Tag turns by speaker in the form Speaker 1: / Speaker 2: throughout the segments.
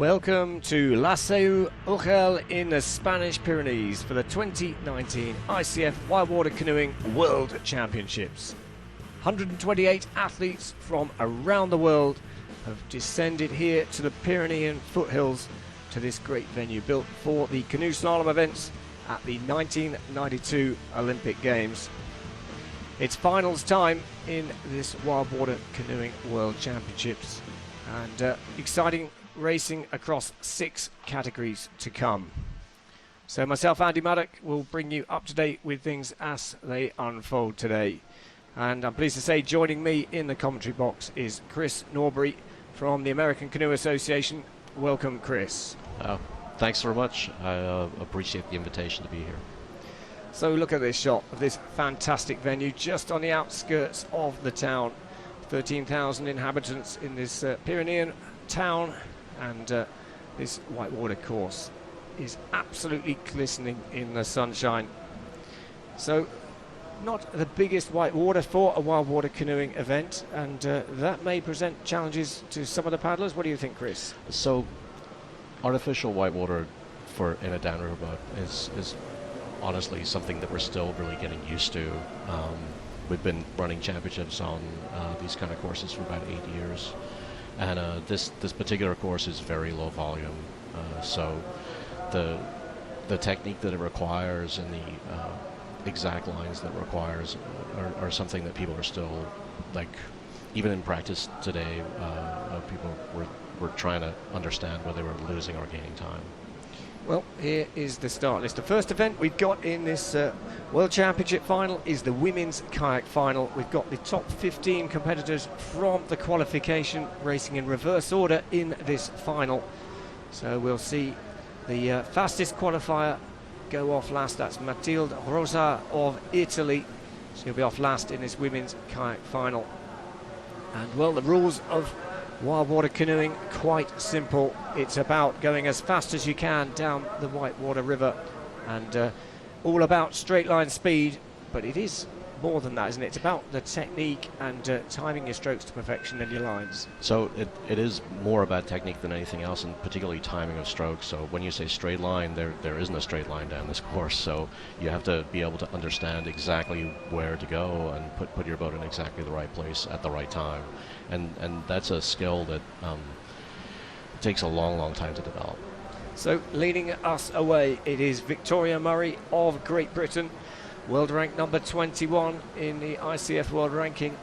Speaker 1: Welcome to La Seu Urgell in the Spanish Pyrenees for the 2019 ICF Wildwater Canoeing World Championships. 128 athletes from around the world have descended here to the Pyrenean foothills to this great venue built for the canoe slalom events at the 1992 Olympic Games. It's finals time in this Wildwater Canoeing World Championships, and exciting racing across 6 categories to come. So myself, Andy Maddock, will bring you up to date with things as they unfold today. And I'm pleased to say joining me in the commentary box is Chris Norbury from the American Canoe Association. Welcome, Chris.
Speaker 2: Thanks very much. I appreciate the invitation to be here.
Speaker 1: So look at this shot of this fantastic venue just on the outskirts of the town. 13,000 inhabitants in this Pyrenean town, and this whitewater course is absolutely glistening in the sunshine. So not the biggest whitewater for a wildwater canoeing event, and that may present challenges to some of the paddlers. What do you think, Chris?
Speaker 2: So artificial whitewater in a downriver boat is honestly something that we're still really getting used to. We've been running championships on these kind of courses for about 8 years, and this particular course is very low volume, so the technique that it requires and the exact lines that it requires are something that people are still, like, even in practice today, people were trying to understand whether they were losing or gaining time.
Speaker 1: Well, here is the start list. The first event we've got in this World Championship final is the women's kayak final. We've got the top 15 competitors from the qualification racing in reverse order in this final. So we'll see the fastest qualifier go off last. That's Matilde Rosa of Italy. She'll be off last in this women's kayak final. And well, the rules of wildwater canoeing, quite simple. It's about going as fast as you can down the Whitewater River, and all about straight line speed, but it is more than that, isn't it? It's about the technique and timing your strokes to perfection in your lines.
Speaker 2: So it is more about technique than anything else, and particularly timing of strokes. So when you say straight line, there isn't a straight line down this course, so you have to be able to understand exactly where to go and put your boat in exactly the right place at the right time. And that's a skill that takes a long time to develop.
Speaker 1: So leading us away, it is Victoria Murray of Great Britain, world rank number 21 in the ICF World Ranking,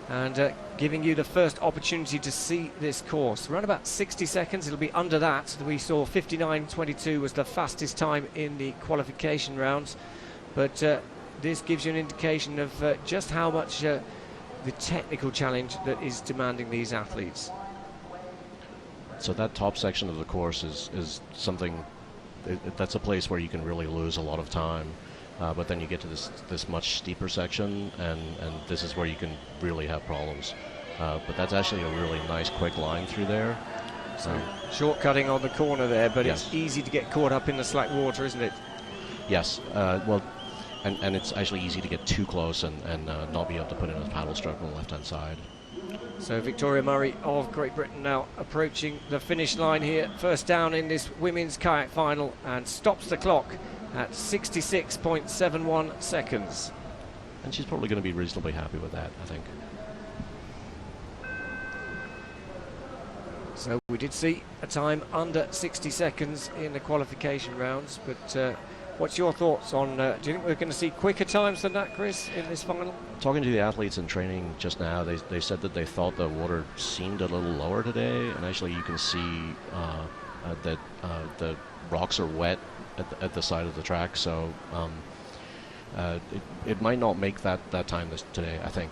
Speaker 1: and giving you the first opportunity to see this course. Around about 60 seconds, it'll be under that. We saw 59.22 was the fastest time in the qualification rounds, but this gives you an indication of just how much the technical challenge that is demanding these athletes.
Speaker 2: So that top section of the course is something, that's a place where you can really lose a lot of time, but then you get to this much steeper section, and this is where you can really have problems. But that's actually a really nice quick line through there.
Speaker 1: So shortcutting on the corner there, but
Speaker 2: yes.
Speaker 1: It's easy to get caught up in the slack water, isn't it?
Speaker 2: Yes, well, and it's actually easy to get too close and not be able to put in a paddle stroke on the left-hand side.
Speaker 1: So Victoria Murray of Great Britain now approaching the finish line here. First down in this women's kayak final, and stops the clock at 66.71 seconds.
Speaker 2: And she's probably going to be reasonably happy with that, I think.
Speaker 1: So we did see a time under 60 seconds in the qualification rounds, but what's your thoughts on, do you think we're going to see quicker times than that, Chris, in this final?
Speaker 2: Talking to the athletes in training just now, they said that they thought the water seemed a little lower today, and actually you can see that the rocks are wet at the side of the track, so it might not make that time today, I think.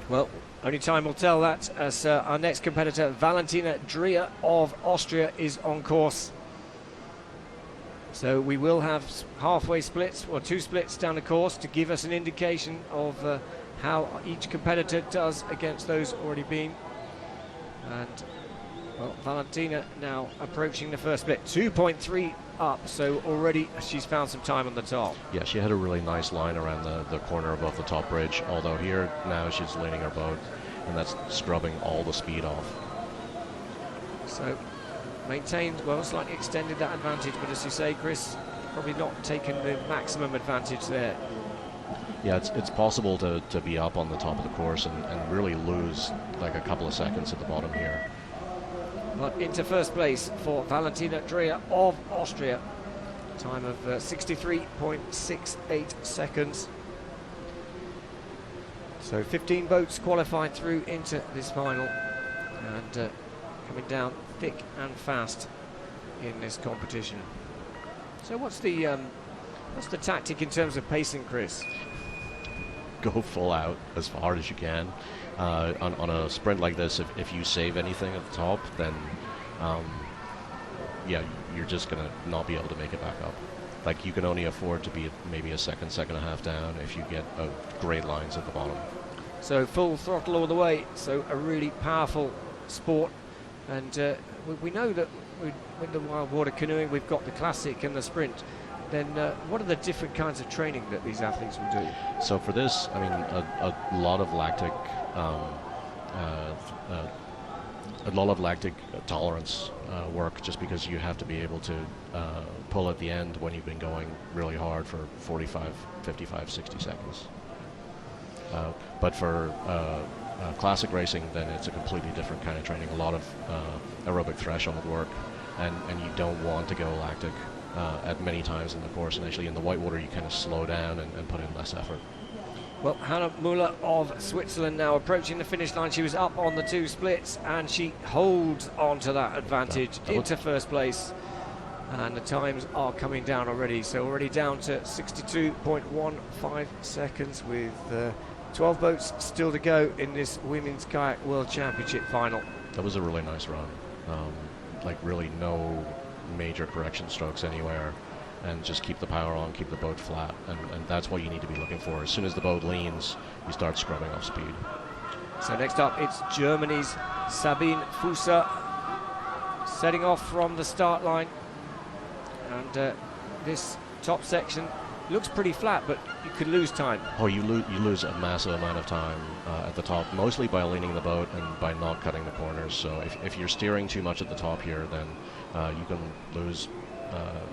Speaker 1: Well, only time will tell that, as our next competitor, Valentina Dreher of Austria, is on course. So we will have halfway splits, or 2 splits down the course, to give us an indication of how each competitor does against those already been. And, well, Valentina now approaching the first split, 2.3 up, so already she's found some time on the top.
Speaker 2: Yeah, she had a really nice line around the corner above the top bridge, although here now she's leaning her boat, and that's scrubbing all the speed off.
Speaker 1: So maintained, well, slightly extended that advantage, but as you say, Chris, probably not taken the maximum advantage there.
Speaker 2: Yeah, it's possible to be up on the top of the course and really lose like a couple of seconds at the bottom here.
Speaker 1: But into first place for Valentina Dreher of Austria. Time of 63.68 seconds. So 15 boats qualified through into this final, and coming down thick and fast in this competition. So what's the tactic in terms of pacing, Chris?
Speaker 2: Go full out as hard as you can. On a sprint like this, if you save anything at the top, then yeah, you're just gonna not be able to make it back up. Like, you can only afford to be maybe a second and a half down if you get great lines at the bottom.
Speaker 1: So full throttle all the way. So a really powerful sport, and we know that with the Wildwater canoeing, we've got the classic and the sprint. Then what are the different kinds of training that these athletes will do?
Speaker 2: So for this, I mean, a lot of lactic tolerance work, just because you have to be able to pull at the end when you've been going really hard for 45, 55, 60 seconds. But for classic racing, then it's a completely different kind of training, a lot of aerobic threshold work, and you don't want to go lactic at many times in the course, and actually in the whitewater you kind of slow down and put in less effort.
Speaker 1: Well, Hannah Müller of Switzerland now approaching the finish line. She was up on the two splits, and she holds on to that advantage into first place. And the times are coming down already, so already down to 62.15 seconds with 12 boats still to go in this Women's Kayak World Championship final.
Speaker 2: That was a really nice run. Like, really no major correction strokes anywhere, and just keep the power on, keep the boat flat, and that's what you need to be looking for. As soon as the boat leans, you start scrubbing off speed.
Speaker 1: So next up, it's Germany's Sabine Fusser setting off from the start line, and this top section looks pretty flat, but you could lose time.
Speaker 2: Oh, you lose a massive amount of time at the top, mostly by leaning the boat and by not cutting the corners. So if you're steering too much at the top here, then you can lose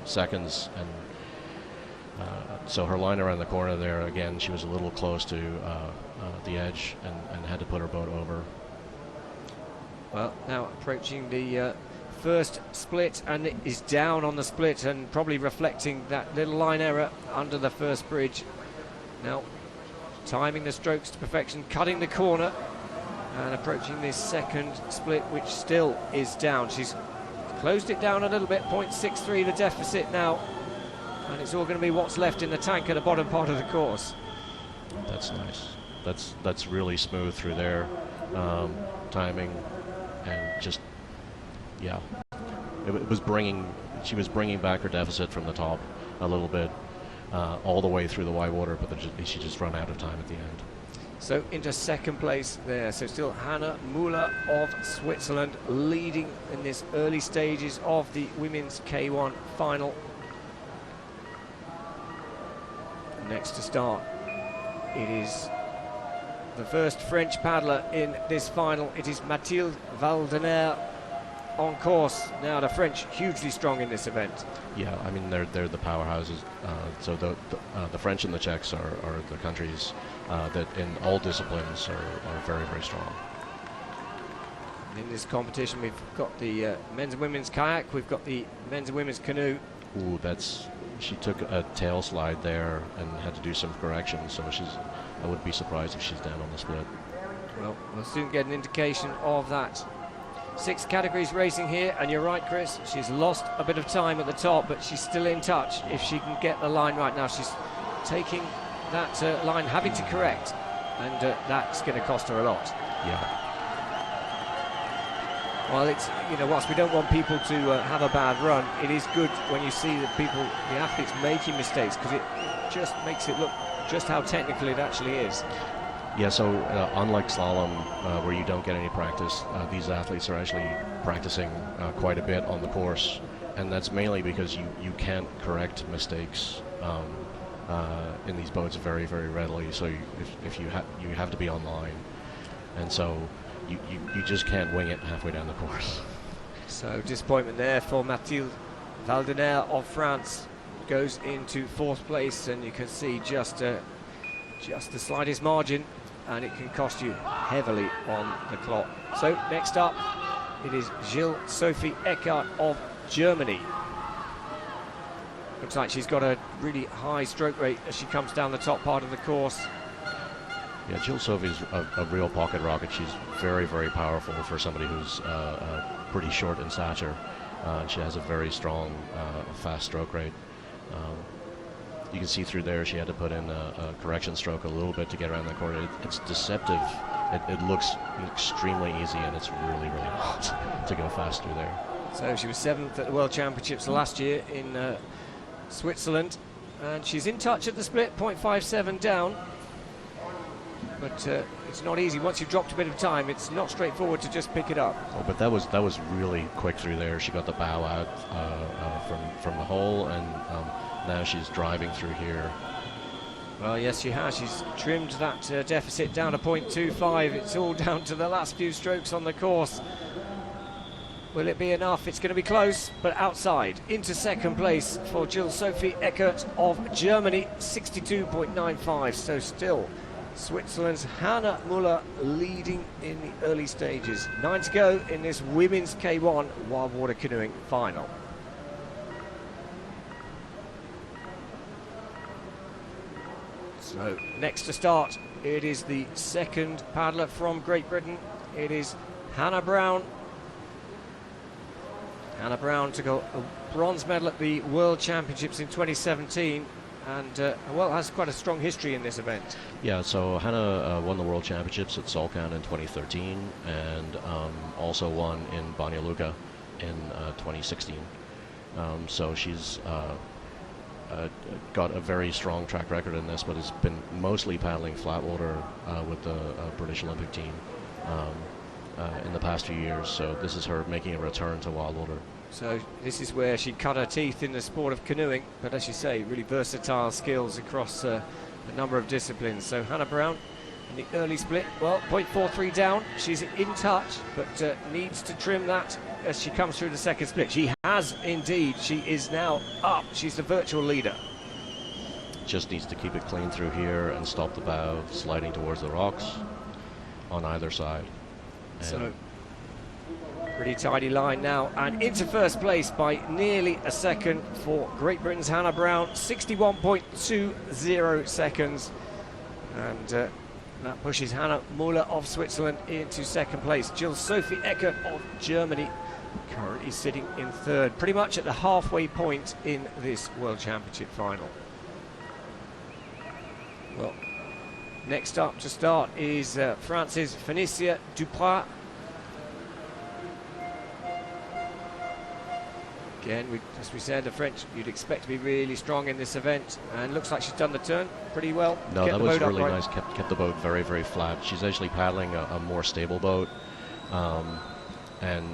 Speaker 2: seconds. And so her line around the corner there, again, she was a little close to the edge and had to put her boat over.
Speaker 1: Well, now approaching the first split, and it is down on the split, and probably reflecting that little line error under the first bridge. Now timing the strokes to perfection, cutting the corner, and approaching this second split, which still is down. She's closed it down a little bit, 0.63 the deficit now, and it's all going to be what's left in the tank at the bottom part of the course.
Speaker 2: That's nice. That's really smooth through there, timing, and just, yeah, it was she was bringing back her deficit from the top a little bit, all the way through the whitewater, but she just ran out of time at the end.
Speaker 1: So into second place there. So still Hannah Müller of Switzerland leading in this early stages of the women's K1 final. Next to start, it is the first French paddler in this final. It is Mathilde Valda on course. Now the French hugely strong in this event.
Speaker 2: Yeah, I mean they're the powerhouses. So the French and the Czechs are the countries that in all disciplines are very, very strong.
Speaker 1: In this competition, we've got the men's and women's kayak. We've got the men's and women's canoe.
Speaker 2: Ooh, she took a tail slide there and had to do some correction. So I wouldn't be surprised if she's down on the split.
Speaker 1: Well, we'll soon get an indication of that. 6 categories racing here, and you're right, Chris, she's lost a bit of time at the top, but she's still in touch if she can get the line right. Now she's taking that line, having to correct, and that's going to cost her a lot.
Speaker 2: Yeah.
Speaker 1: Well, it's, whilst we don't want people to have a bad run, it is good when you see that the athletes making mistakes, because it just makes it look just how technical it actually is.
Speaker 2: Yeah, so unlike slalom, where you don't get any practice, these athletes are actually practicing quite a bit on the course, and that's mainly because you can't correct mistakes in these boats very, very readily. So if you have to be online, and so you just can't wing it halfway down the course.
Speaker 1: So disappointment there for Mathilde Valda of France. Goes into 4th place, and you can see just the slightest margin, and it can cost you heavily on the clock. So next up, it is Jill Sophie Eckert of Germany. Looks like she's got a really high stroke rate as she comes down the top part of the course.
Speaker 2: Yeah, Jill Sophie's a real pocket rocket. She's very, very powerful for somebody who's pretty short in stature. She has a very strong, fast stroke rate. You can see through there she had to put in a correction stroke a little bit to get around that corner. It's deceptive. It looks extremely easy, and it's really, really hard to go fast through there. So
Speaker 1: she was 7th at the World Championships last year in Switzerland, and she's in touch at the split, 0.57 down. But it's not easy. Once you've dropped a bit of time, it's not straightforward to just pick it up.
Speaker 2: Oh, but that was really quick through there. She got the bow out from the hole, and now she's driving through here.
Speaker 1: Well, yes, she has. She's trimmed that deficit down to 0.25. It's all down to the last few strokes on the course. Will it be enough? It's going to be close, but outside. Into 2nd place for Jill Sophie Eckert of Germany, 62.95. So still Switzerland's Hannah Muller leading in the early stages. 9 to go in this women's K1 Wildwater Canoeing final. So next to start, it is the 2nd paddler from Great Britain. It is Hannah Brown. Hannah Brown took a bronze medal at the World Championships in 2017. And has quite a strong history in this event.
Speaker 2: Yeah, so Hannah won the World Championships at Solkan in 2013, and also won in Banja Luka in 2016. So she's got a very strong track record in this, but has been mostly paddling flat water with the British Olympic team in the past few years. So this is her making a return to wild water.
Speaker 1: So this is where she cut her teeth in the sport of canoeing, but as you say, really versatile skills across a number of disciplines. So Hannah Brown in the early split, well, 0.43 down. She's in touch, but needs to trim that as she comes through the 2nd split. She has indeed. She is now up. She's the virtual leader.
Speaker 2: Just needs to keep it clean through here and stop the bow sliding towards the rocks on either side. And
Speaker 1: so pretty tidy line now, and into 1st place by nearly a second for Great Britain's Hannah Brown, 61.20 seconds, and that pushes Hannah Muller of Switzerland into 2nd place. Jill Sophie Eckert of Germany currently sitting in 3rd, pretty much at the halfway point in this World Championship final. Well, next up to start is France's Félicia Duprat. Again, as we said, the French you'd expect to be really strong in this event, and looks like she's done the turn pretty well.
Speaker 2: No, that was really nice. Kept the boat very, very flat. She's actually paddling a more stable boat, and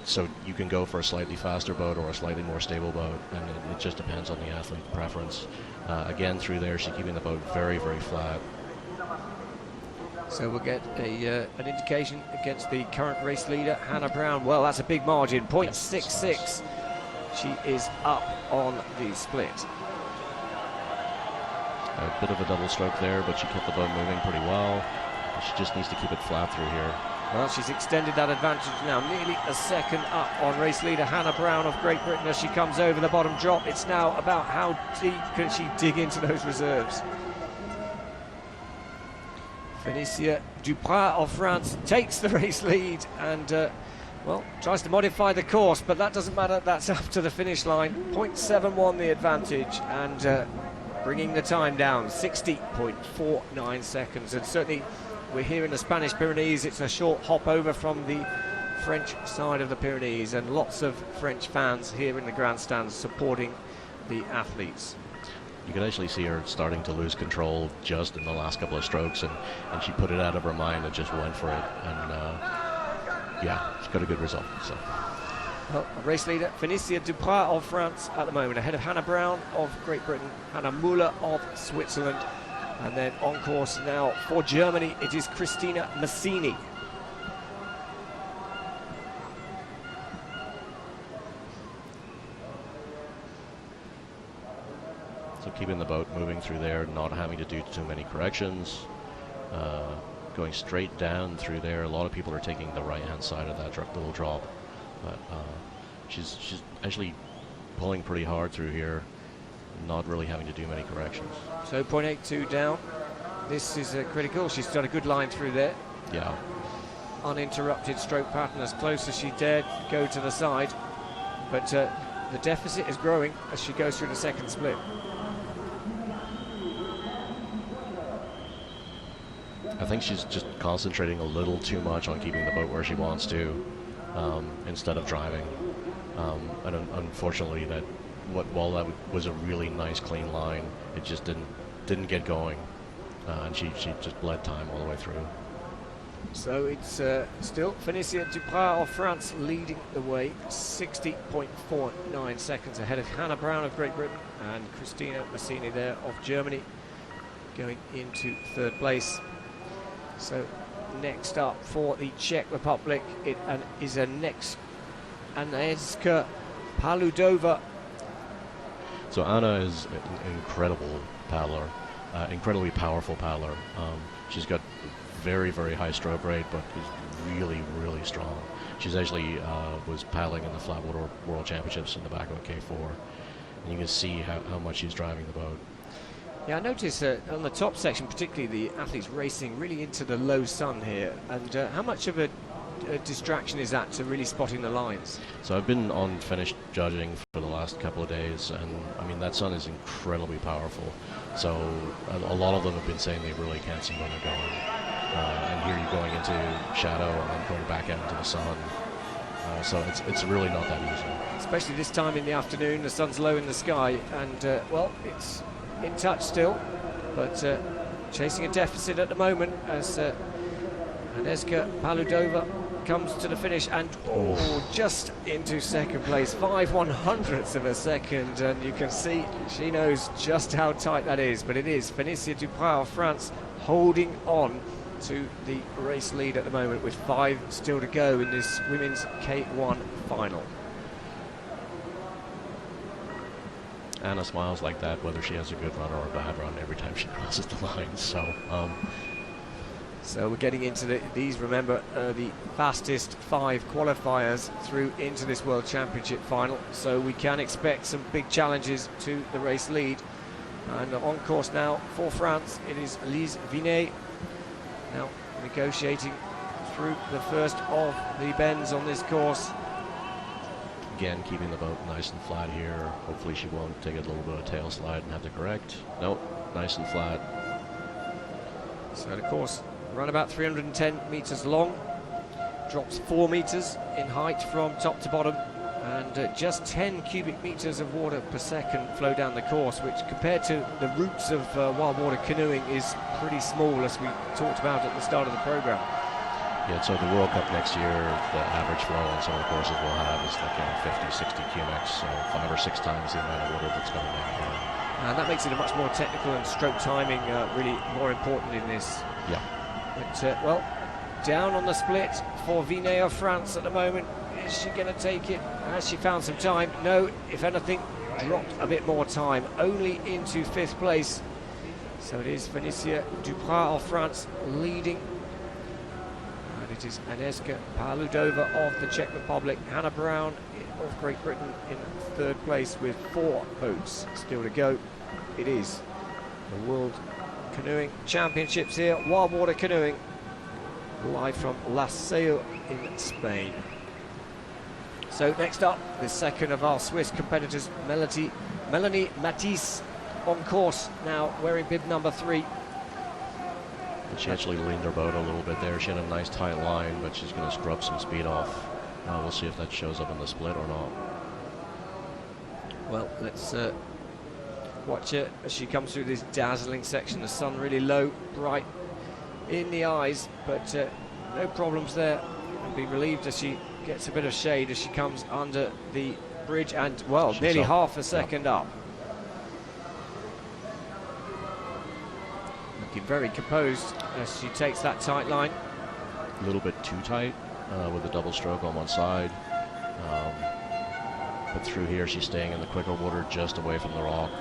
Speaker 2: so you can go for a slightly faster boat or a slightly more stable boat, and it just depends on the athlete preference. Again, through there, she's keeping the boat very, very flat.
Speaker 1: So we'll get an indication against the current race leader, Hannah Brown. Well, that's a big margin, 0.66. She is up on the split.
Speaker 2: A bit of a double stroke there, but she kept the boat moving pretty well. She just needs to keep it flat through here.
Speaker 1: Well, she's extended that advantage now, nearly a second up on race leader Hannah Brown of Great Britain as she comes over the bottom drop. It's now about how deep can she dig into those reserves. Félicia Duprat of France takes the race lead and tries to modify the course, but that doesn't matter. That's up to the finish line. 0.71 the advantage, and bringing the time down, 60.49 seconds. And certainly we're here in the Spanish Pyrenees. It's a short hop over from the French side of the Pyrenees, and lots of French fans here in the grandstands supporting the athletes.
Speaker 2: You could actually see her starting to lose control just in the last couple of strokes, and she put it out of her mind and just went for it. And yeah, she's got a good result. So,
Speaker 1: well, race leader Félicia Duprat of France at the moment, ahead of Hannah Brown of Great Britain, Hannah Muller of Switzerland, and then on course now for Germany it is Christina Massini.
Speaker 2: So keeping the boat moving through there, not having to do too many corrections, going straight down through there. A lot of people are taking the right-hand side of that little drop, but she's actually pulling pretty hard through here, not really having to do many corrections.
Speaker 1: So 0.82 down. This is critical. She's done a good line through there.
Speaker 2: Yeah.
Speaker 1: Uninterrupted stroke pattern as close as she dared go to the side, but the deficit is growing as she goes through the second split.
Speaker 2: I think she's just concentrating a little too much on keeping the boat where she wants to, instead of driving. And unfortunately, while that was a really nice clean line, it just didn't get going, and she just bled time all the way through.
Speaker 1: So it's still Félicia Duprat of France leading the way, 60.49 seconds ahead of Hannah Brown of Great Britain and Christina Massini there of Germany, going into third place. So next up for the Czech Republic, it is a next Agnieszka Paludova.
Speaker 2: So Anna is an incredible paddler, incredibly powerful paddler. She's got very, very high stroke rate, but is really, really strong. She's actually was paddling in the Flatwater World Championships in the back of a K4, and you can see how much she's driving the boat.
Speaker 1: Yeah, I noticed on the top section, particularly the athletes racing really into the low sun here, and how much of a distraction is that to really spotting the lines?
Speaker 2: So I've been on finish judging for the last couple of days, and I mean that sun is incredibly powerful. So a lot of them have been saying they really can't see where they're going. And here you're going into shadow and then going back out into the sun. So it's really not that easy.
Speaker 1: Especially this time in the afternoon, the sun's low in the sky, and well, it's in touch still, but chasing a deficit at the moment as Agnieszka Paludova comes to the finish and just into second place, 5/100ths of a second, and you can see she knows just how tight that is, but it is Félicia Duprat of France holding on to the race lead at the moment with 5 still to go in this women's K1 final.
Speaker 2: Anna smiles like that whether she has a good run or a bad run every time she crosses the line.
Speaker 1: So we're getting into these, remember, the fastest 5 qualifiers through into this World Championship final. So we can expect some big challenges to the race lead. And on course now for France, it is Lise Vinet. Now negotiating through the first of the bends on this course.
Speaker 2: Again, keeping the boat nice and flat here. Hopefully she won't take a little bit of tail slide and have to correct. Nope, nice and flat.
Speaker 1: So the course around about 310 meters long, drops 4 meters in height from top to bottom, and just 10 cubic meters of water per second flow down the course, which compared to the routes of wildwater canoeing is pretty small, as we talked about at the start of the program.
Speaker 2: Yeah, so the World Cup next year, the average flow on some of the courses we'll have is like 50, 60 cubics, so 5 or 6 times the amount of water that's going down here.
Speaker 1: And that makes it a much more technical and stroke timing really more important in this.
Speaker 2: Yeah.
Speaker 1: But, well, down on the split for Vinet of France at the moment. Is she going to take it? Has she found some time? No, if anything, dropped a bit more time, only into 5th place. So it is Félicia Duprat of France leading. And it is Agnieszka Paludova of the Czech Republic, Hannah Brown of Great Britain in 3rd place with 4 boats still to go. It is the World Canoeing Championships here, Wildwater Canoeing, live from La Seu in Spain. So next up, the second of our Swiss competitors, Melanie Matisse, on course now, wearing bib number 3.
Speaker 2: And she actually leaned her boat a little bit there. She had a nice tight line, but she's going to scrub some speed off. We'll see if that shows up in the split or not.
Speaker 1: Well, let's watch it as she comes through this dazzling section. The sun really low, bright in the eyes, but no problems there. And be relieved as she gets a bit of shade as she comes under the bridge, and well, nearly half a second up. Looking very composed as she takes that tight line.
Speaker 2: A little bit too tight with a double stroke on one side. But through here she's staying in the quicker water just away from the rock.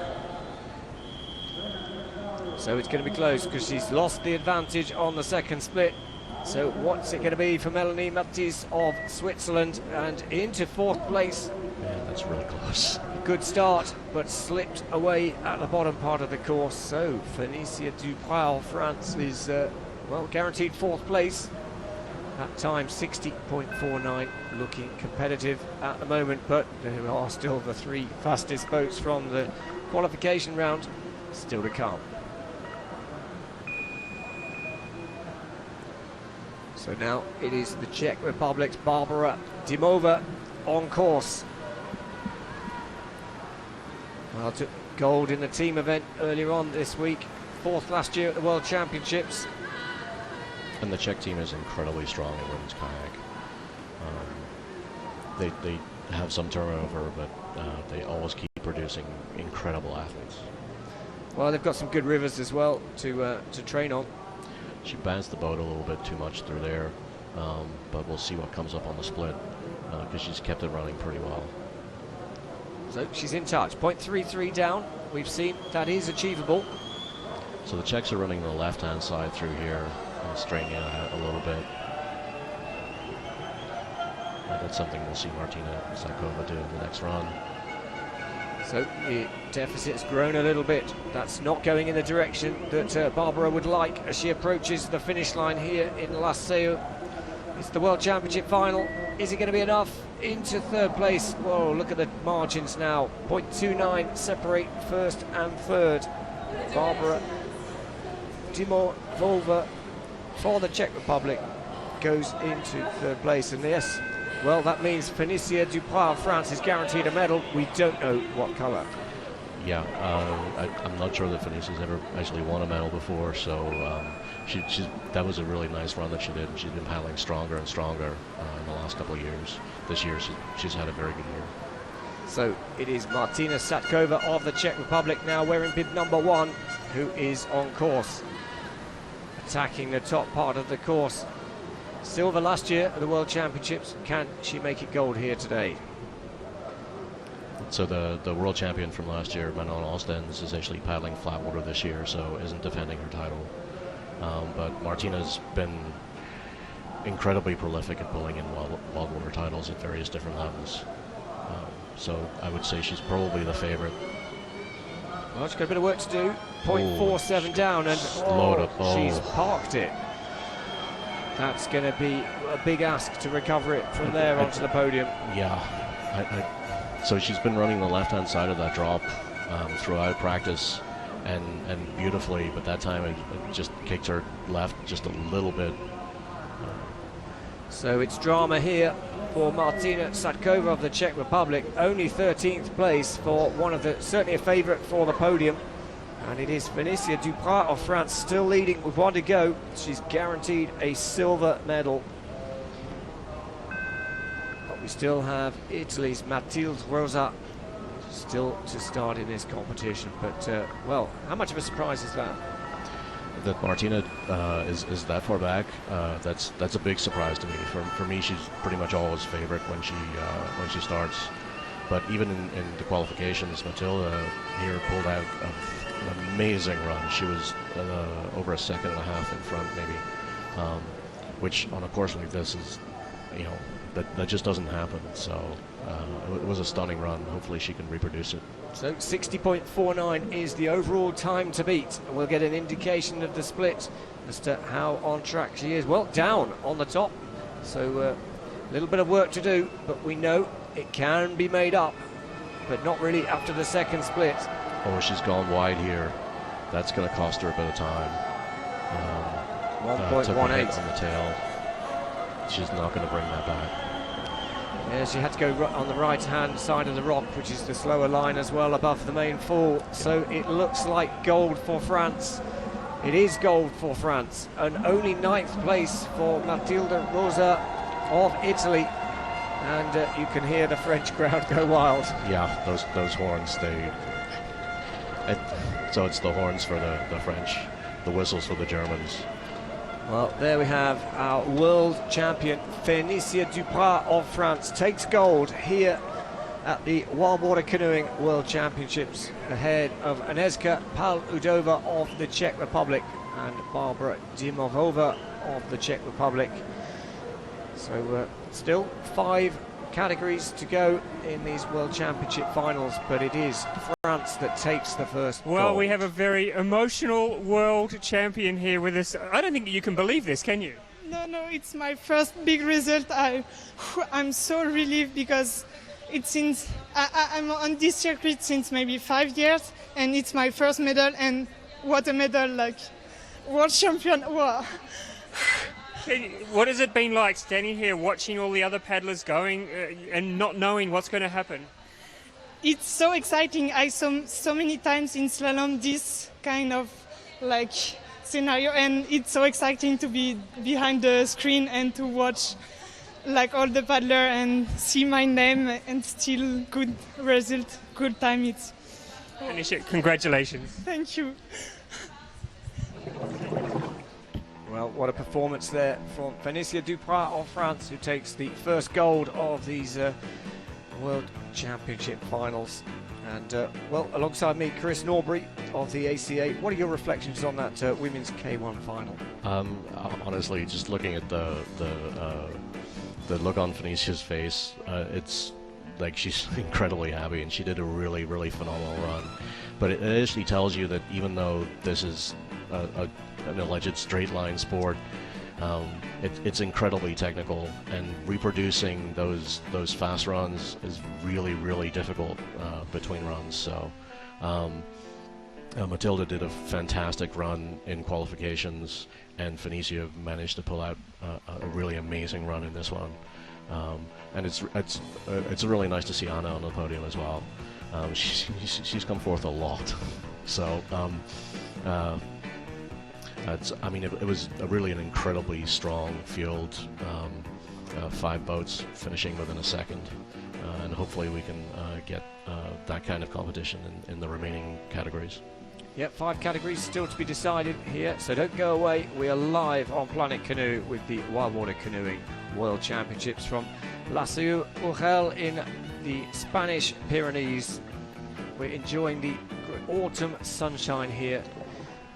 Speaker 1: So it's going to be close because she's lost the advantage on the second split. So what's it going to be for Melanie Mattis of Switzerland, and into fourth place?
Speaker 2: Yeah, that's really close.
Speaker 1: Good start, but slipped away at the bottom part of the course. So Félicia Duprat of France is, well, guaranteed fourth place. That time 60.49, looking competitive at the moment, but there are still the three fastest boats from the qualification round still to come. So now it is the Czech Republic's Barbara Dimova on course. Well, took gold in the team event earlier on this week, fourth last year at the World Championships.
Speaker 2: And the Czech team is incredibly strong in women's kayak. They have some turnover, but they always keep producing incredible athletes.
Speaker 1: Well, they've got some good rivers as well to train on.
Speaker 2: She bends the boat a little bit too much through there, but we'll see what comes up on the split, because she's kept it running pretty well.
Speaker 1: So she's in touch. 0.33 down. We've seen that is achievable.
Speaker 2: So the Czechs are running the left-hand side through here, straightening it out a little bit. That's something we'll see Martina Satkova do in the next run. So
Speaker 1: the deficit's grown a little bit. That's not going in the direction that Barbara would like as she approaches the finish line here in La Seu. It's the World Championship final. Is it going to be enough? Into third place. Whoa, look at the margins now. 0.29 separate first and third. Barbara Dimova for the Czech Republic goes into third place. And yes, well, that means Félicia Duprat of France is guaranteed a medal. We don't know what colour.
Speaker 2: Yeah, I'm not sure that Félicia's ever actually won a medal before, so that was a really nice run that she did, and she's been paddling stronger and stronger in the last couple of years. This year, she's had a very good year.
Speaker 1: So it is Martina Satkova of the Czech Republic now wearing bib number 1, who is on course, attacking the top part of the course. Silver last year at the World Championships. Can she make it gold here today?
Speaker 2: So the world champion from last year, Manon Ostens, is actually paddling flat water this year, so isn't defending her title. But Martina's been incredibly prolific at pulling in wildwater titles at various different levels. So I would say she's probably the favorite.
Speaker 1: Well, she's got a bit of work to do. 0.47 down, and she's parked it. That's going to be a big ask to recover it from there onto the podium.
Speaker 2: Yeah. So she's been running the left-hand side of that drop throughout practice, and beautifully, but that time it just kicked her left just a little bit.
Speaker 1: So it's drama here for Martina Satkova of the Czech Republic. Only 13th place for one of the, certainly a favourite for the podium. And it is Félicia Duprat of France still leading with 1 to go. She's guaranteed a silver medal. But we still have Italy's Mathilde Rosa still to start in this competition. But, well, how much of a surprise is that?
Speaker 2: That Martina is that far back, that's a big surprise to me. For me, she's pretty much always favourite when she starts. But even in the qualifications, Matilda here pulled out an amazing run. She was over a second and a half in front, maybe, which on a course like this is, you know, that just doesn't happen. So it was a stunning run. Hopefully she can reproduce it.
Speaker 1: So 60.49 is the overall time to beat. And we'll get an indication of the split as to how on track she is. Well, down on the top. So a little bit of work to do, but we know it can be made up, but not really after the second split.
Speaker 2: Oh, she's gone wide here. That's going to cost her a bit of time.
Speaker 1: 1.18
Speaker 2: on the tail. She's not going to bring that back.
Speaker 1: Yeah, she had to go on the right-hand side of the rock, which is the slower line as well, above the main fall. So it looks like gold for France. It is gold for France, and only 9th place for Mathilde Rosa of Italy. And you can hear the French crowd go wild.
Speaker 2: Yeah, those horns, so it's the horns for the French, the whistles for the Germans.
Speaker 1: Well, there we have our world champion, Félicia Duprat of France, takes gold here at the Wildwater Canoeing World Championships ahead of Agnieszka Paludova of the Czech Republic and Barbara Dimorova of the Czech Republic. So still 5 categories to go in these World Championship finals, but it is France that takes the first
Speaker 3: Well,
Speaker 1: gold.
Speaker 3: we have a very emotional world champion here with us. I don't think you can believe this, can you?
Speaker 4: No, it's my first big result. I'm so relieved because I'm on this circuit since maybe 5 years, and it's my first medal, and what a medal, like world champion. Wow.
Speaker 3: What has it been like standing here watching all the other paddlers going and not knowing what's going to happen?
Speaker 4: It's so exciting. I saw so many times in slalom this kind of like scenario, and it's so exciting to be behind the screen and to watch like all the paddler and see my name and still good result, good time. It's
Speaker 3: Agnieszka, congratulations.
Speaker 4: thank you.
Speaker 1: Well, what a performance there from Félicia Duprat of France, who takes the first gold of these World Championship finals. And, well, alongside me, Chris Norbury of the ACA. What are your reflections on that women's K1 final?
Speaker 2: Honestly, just looking at the look on Fénicia's face, it's like she's incredibly happy, and she did a really, really phenomenal run. But it actually tells you that even though this is an alleged straight line sport, it's incredibly technical, and reproducing those fast runs is really, really difficult between runs. So Matilda did a fantastic run in qualifications, and Félicia managed to pull out a really amazing run in this one. And it's really nice to see Anna on the podium as well. She's come forth a lot. So it was really an incredibly strong field. 5 boats finishing within a second, and hopefully we can get that kind of competition in the remaining categories.
Speaker 1: Yep, 5 categories still to be decided here, so don't go away. We are live on Planet Canoe with the Wildwater Canoeing World Championships from La Seu Urgell in the Spanish Pyrenees. We're enjoying the autumn sunshine here,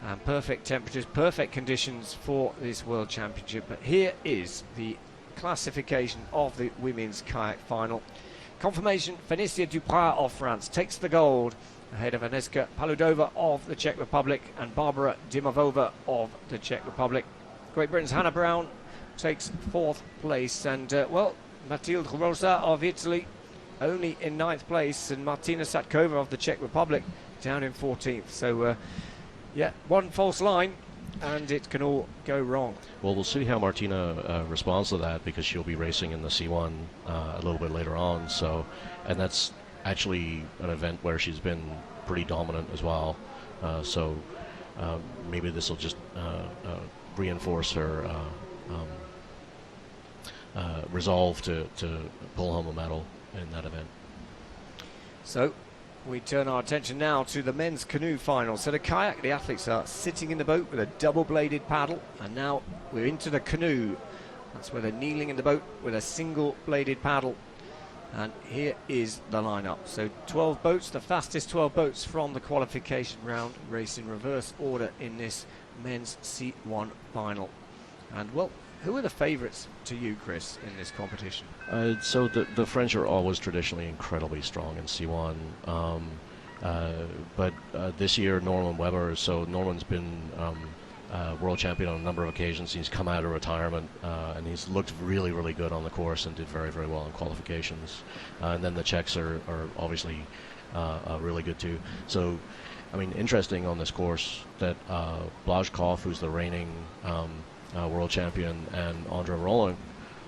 Speaker 1: and perfect temperatures, perfect conditions for this World Championship. But here is the classification of the women's kayak final. Confirmation: Félicia Duprat of France takes the gold ahead of Agnieszka Paludova of the Czech Republic and Barbara Dimorova of the Czech Republic. Great Britain's Hannah Brown takes 4th place, and well, Matilde Rosa of Italy only in 9th place, and Martina Satkova of the Czech Republic down in 14th. So yeah, one false line and it can all go wrong.
Speaker 2: Well, we'll see how Martina responds to that, because she'll be racing in the C1 a little bit later on. So, and that's actually an event where she's been pretty dominant as well. So maybe this will just reinforce her resolve to pull home a medal in that event.
Speaker 1: So we turn our attention now to the men's canoe final. So the kayak, the athletes are sitting in the boat with a double-bladed paddle, and now we're into the canoe. That's where they're kneeling in the boat with a single-bladed paddle. And here is the lineup. So 12 boats, the fastest 12 boats from the qualification round, race in reverse order in this men's C1 final. And well, who are the favourites to you, Chris, in this competition?
Speaker 2: So the French are always traditionally incredibly strong in C1, but this year Norman Webber. So Norman's been world champion on a number of occasions. He's come out of retirement, and he's looked really, really good on the course and did very, very well in qualifications. And then the Czechs are obviously really good too. So, I mean, interesting on this course that Blazkov, who's the reigning world champion, and André Roland,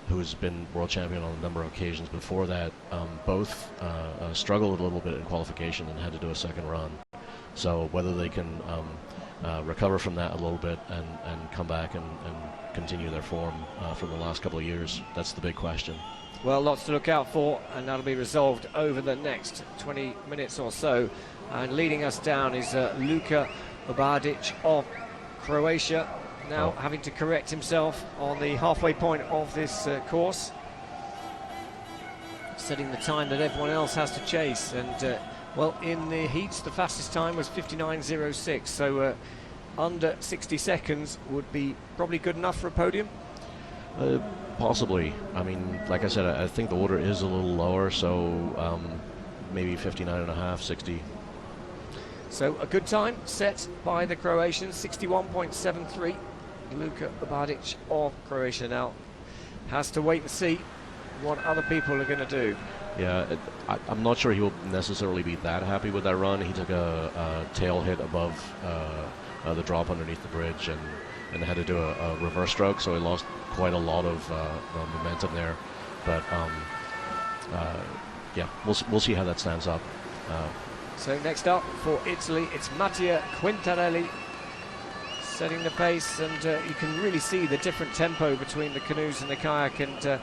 Speaker 2: who's been world champion on a number of occasions before that, both struggled a little bit in qualification and had to do a second run. So whether they can recover from that a little bit and come back and continue their form from the last couple of years, that's the big question.
Speaker 1: Well, lots to look out for, and that'll be resolved over the next 20 minutes or so. And leading us down is Luka Obadic of Croatia, now having to correct himself on the halfway point of this course. setting the time that everyone else has to chase. And well, in the heats, the fastest time was 59.06, so under 60 seconds would be probably good enough for a podium.
Speaker 2: Possibly. I mean, like I said, I think the order is a little lower, so maybe 59.5, 60.
Speaker 1: So a good time set by the Croatians, 61.73. Luka Obadic of Croatia now has to wait and see what other people are going to do.
Speaker 2: Yeah, I'm not sure he will necessarily be that happy with that run. He took a tail hit above the drop underneath the bridge and had to do a reverse stroke, so he lost quite a lot of momentum there. But yeah, we'll see how that stands up.
Speaker 1: So next up for Italy, it's Mattia Quintarelli setting the pace, and you can really see the different tempo between the canoes and the kayak, and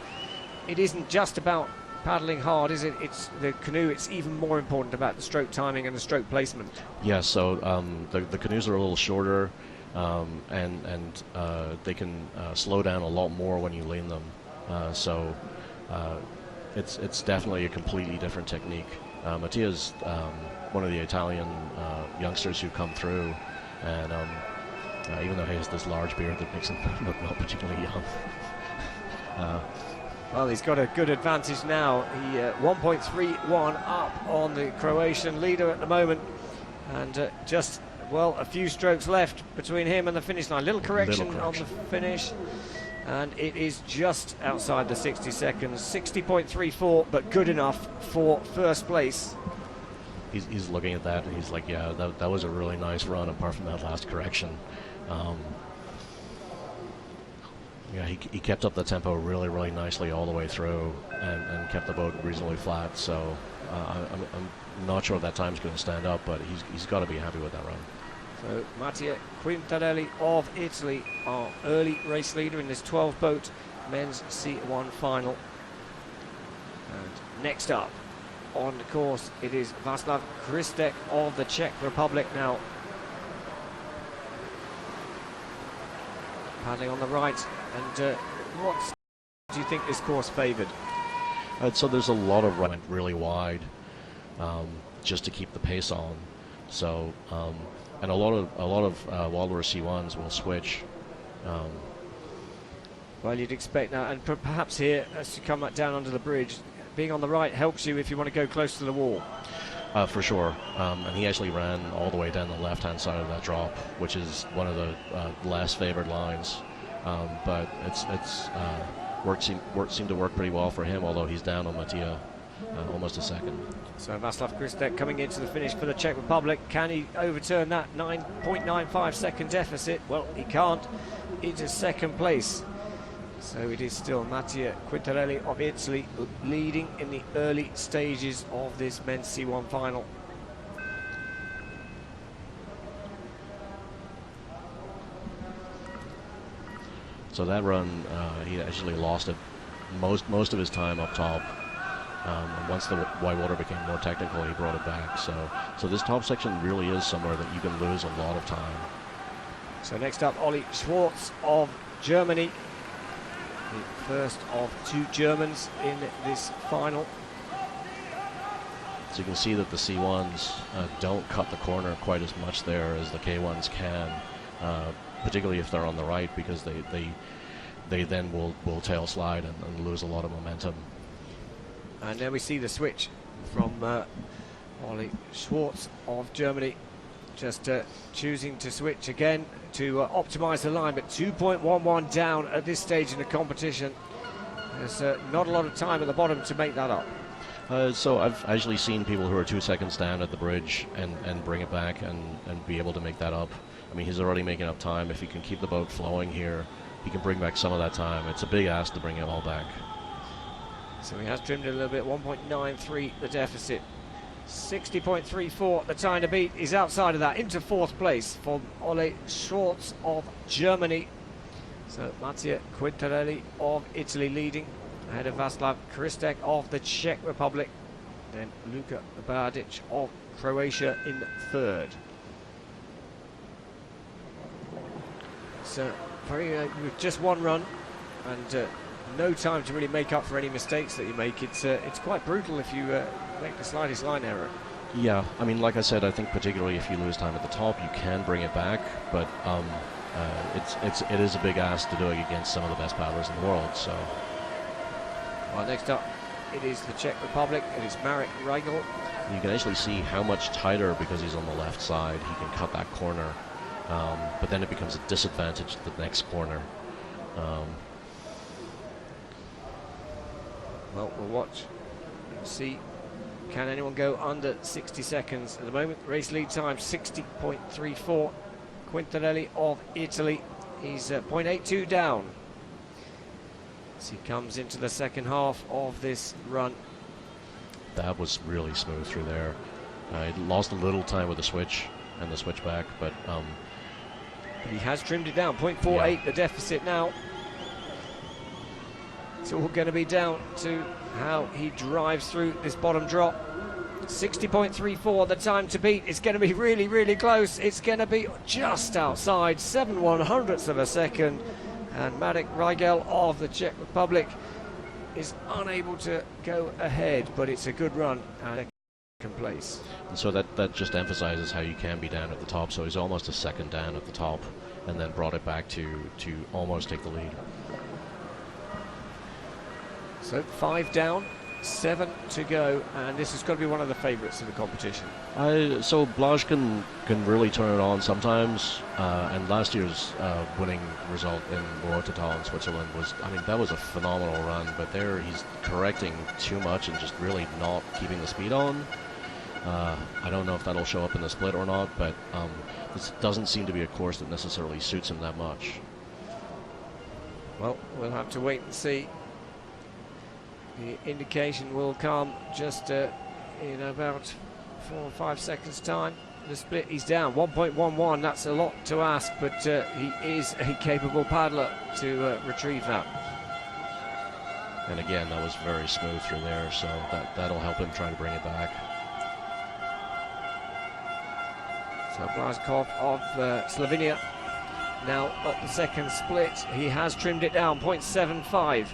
Speaker 1: it isn't just about paddling hard, is it? It's the canoe, it's even more important about the stroke timing and the stroke placement.
Speaker 2: Yeah, so the canoes are a little shorter, and they can slow down a lot more when you lean them. So it's definitely a completely different technique. Mattia's one of the Italian youngsters who come through, and even though he has this large beard that makes him not particularly young.
Speaker 1: Well, he's got a good advantage now. He 1.31 up on the Croatian leader at the moment, and just, well, a few strokes left between him and the finish line. Little correction on the finish, and it is just outside the 60 seconds. 60.34, but good enough for first place.
Speaker 2: He's looking at that and he's like, yeah, that was a really nice run apart from that last correction. Yeah, he kept up the tempo really, really nicely all the way through and kept the boat reasonably flat. So I'm not sure if that time's going to stand up, but he's got to be happy with that run.
Speaker 1: So Mattia Quintarelli of Italy, our early race leader in this 12-boat men's C1 final. And next up on the course, it is Václav Kristek of the Czech Republic now. Paddling on the right, and what do you think this course favoured?
Speaker 2: So there's a lot of went really wide, just to keep the pace on. So and a lot of Wildwater C1s will switch.
Speaker 1: Well, you'd expect that, and perhaps here as you come down under the bridge, being on the right helps you if you want to go close to the wall.
Speaker 2: For sure, and he actually ran all the way down the left-hand side of that drop, which is one of the less favored lines. But it's seemed to work pretty well for him, although he's down on Mattia almost a second.
Speaker 1: So Václav Kristek coming into the finish for the Czech Republic. Can he overturn that 9.95 second deficit? Well, he can't. Into second place. So it is still Mattia Quintarelli of Italy leading in the early stages of this men's C1 final.
Speaker 2: So that run, he actually lost it most of his time up top. And once the Whitewater became more technical, he brought it back. So this top section really is somewhere that you can lose a lot of time.
Speaker 1: So next up, Olli Schwartz of Germany. The first of two Germans in this final.
Speaker 2: So you can see that the C1s don't cut the corner quite as much there as the K1s can, particularly if they're on the right, because they then will tail slide and lose a lot of momentum.
Speaker 1: And then we see the switch from Olli Schwartz of Germany, just choosing to switch again to optimize the line, but 2.11 down at this stage in the competition. There's not a lot of time at the bottom to make that up.
Speaker 2: So I've actually seen people who are 2 seconds down at the bridge and bring it back and be able to make that up. I mean, he's already making up time. If he can keep the boat flowing here, he can bring back some of that time. It's a big ask to bring it all back.
Speaker 1: So he has trimmed it a little bit, 1.93 the deficit. 60.34 the time to beat. Is outside of that, into fourth place for Olli Schwartz of Germany. So Mattia Quintarelli of Italy leading ahead of Václav Kristek of the Czech Republic. Then Luka Obadic of Croatia in third. So very with just one run, and no time to really make up for any mistakes that you make. It's quite brutal if you make the slightest line error.
Speaker 2: Yeah, I mean, like I said, I think particularly if you lose time at the top, you can bring it back, but it is a big ask to do it against some of the best paddlers in the world. So,
Speaker 1: well, next up, it is the Czech Republic. It is Marek Rigel.
Speaker 2: you can actually see how much tighter, because he's on the left side, he can cut that corner. But then it becomes a disadvantage at the next corner.
Speaker 1: Well, we'll watch and see. Can anyone go under 60 seconds at the moment? Race lead time 60.34. Quintarelli of Italy. He's 0.82 down as he comes into the second half of this run.
Speaker 2: That was really smooth through there. He lost a little time with the switch and the switchback, but
Speaker 1: he has trimmed it down. 0.48
Speaker 2: yeah.
Speaker 1: the deficit now. It's all going to be down to how he drives through this bottom drop. 60.34 the time to beat. It's going to be really, really close. It's going to be just outside 7/100ths of a second. And Marek Rigel of the Czech Republic is unable to go ahead, but it's a good run and second place.
Speaker 2: And so that just emphasizes how you can be down at the top. So he's almost a second down at the top, and then brought it back to almost take the lead.
Speaker 1: So 5 down, 7 to go, and this has got to be one of the favourites in the competition.
Speaker 2: So Blaj can really turn it on sometimes, and last year's winning result in Wildwater in Switzerland was, I mean, that was a phenomenal run, but there he's correcting too much and just really not keeping the speed on. I don't know if that'll show up in the split or not, but this doesn't seem to be a course that necessarily suits him that much.
Speaker 1: Well, we'll have to wait and see. The indication will come just in about 4 or 5 seconds time. The split, he's down 1.11. That's a lot to ask, but he is a capable paddler to retrieve that.
Speaker 2: And again, that was very smooth through there, so that'll help him try to bring it back.
Speaker 1: So Blazkov of Slovenia now at the second split. He has trimmed it down 0.75.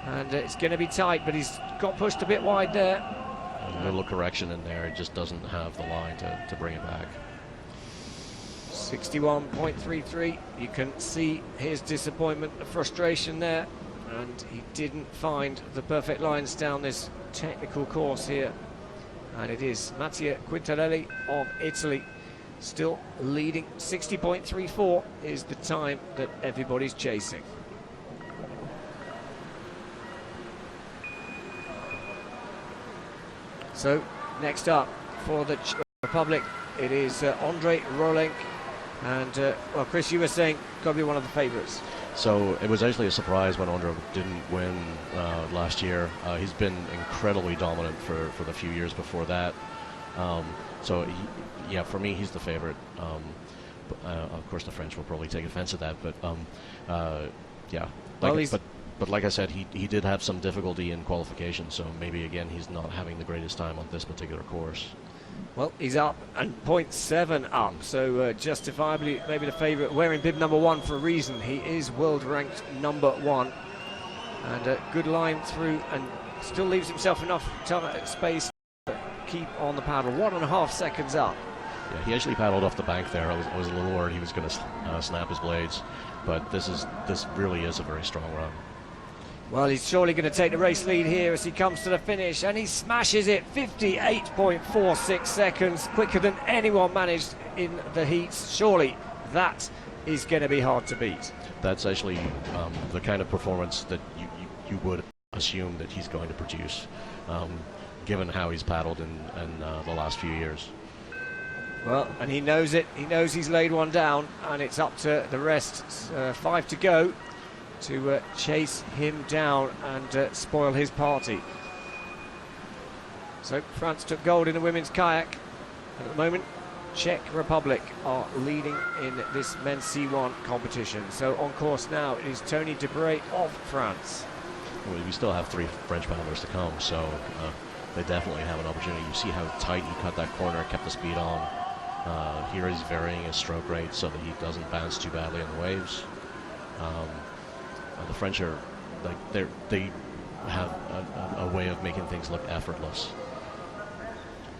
Speaker 1: And it's going to be tight, but he's got pushed a bit wide there.
Speaker 2: A little correction in there, it just doesn't have the line to bring it back.
Speaker 1: 61.33. You can see his disappointment, the frustration there, and he didn't find the perfect lines down this technical course here. And it is Mattia Quintarelli of Italy still leading. 60.34 is the time that everybody's chasing. So, next up for the Czech Republic, it is Ondrej Rolenk. And, well, Chris, you were saying got to be one of the favourites.
Speaker 2: So it was actually a surprise when Ondrej didn't win last year. He's been incredibly dominant for the few years before that. So, yeah, for me, he's the favourite. Of course, the French will probably take offence at that, but, yeah. But like I said, he did have some difficulty in qualification, so maybe again he's not having the greatest time on this particular course.
Speaker 1: Well, he's up and 0.7 up, so justifiably maybe the favourite. Wearing bib number 1 for a reason. He is world ranked number 1, and a good line through, and still leaves himself enough space to keep on the paddle. 1.5 seconds up.
Speaker 2: Yeah, he actually paddled off the bank there. I was a little worried he was going to snap his blades, but this really is a very strong run.
Speaker 1: Well, he's surely going to take the race lead here as he comes to the finish, and he smashes it. 58.46 seconds, quicker than anyone managed in the heats. Surely that is going to be hard to beat.
Speaker 2: That's actually the kind of performance that you would assume that he's going to produce, given how he's paddled in the last few years.
Speaker 1: Well, and he knows it. He knows he's laid one down, and it's up to the rest. 5 to go to chase him down and spoil his party. So France took gold in the women's kayak. At the moment, Czech Republic are leading in this men's C1 competition. So on course now is Tony Debray of France.
Speaker 2: Well, we still have 3 French paddlers to come, so they definitely have an opportunity. You see how tight he cut that corner, kept the speed on. Here he's varying his stroke rate so that he doesn't bounce too badly on the waves. The French are they have a way of making things look effortless.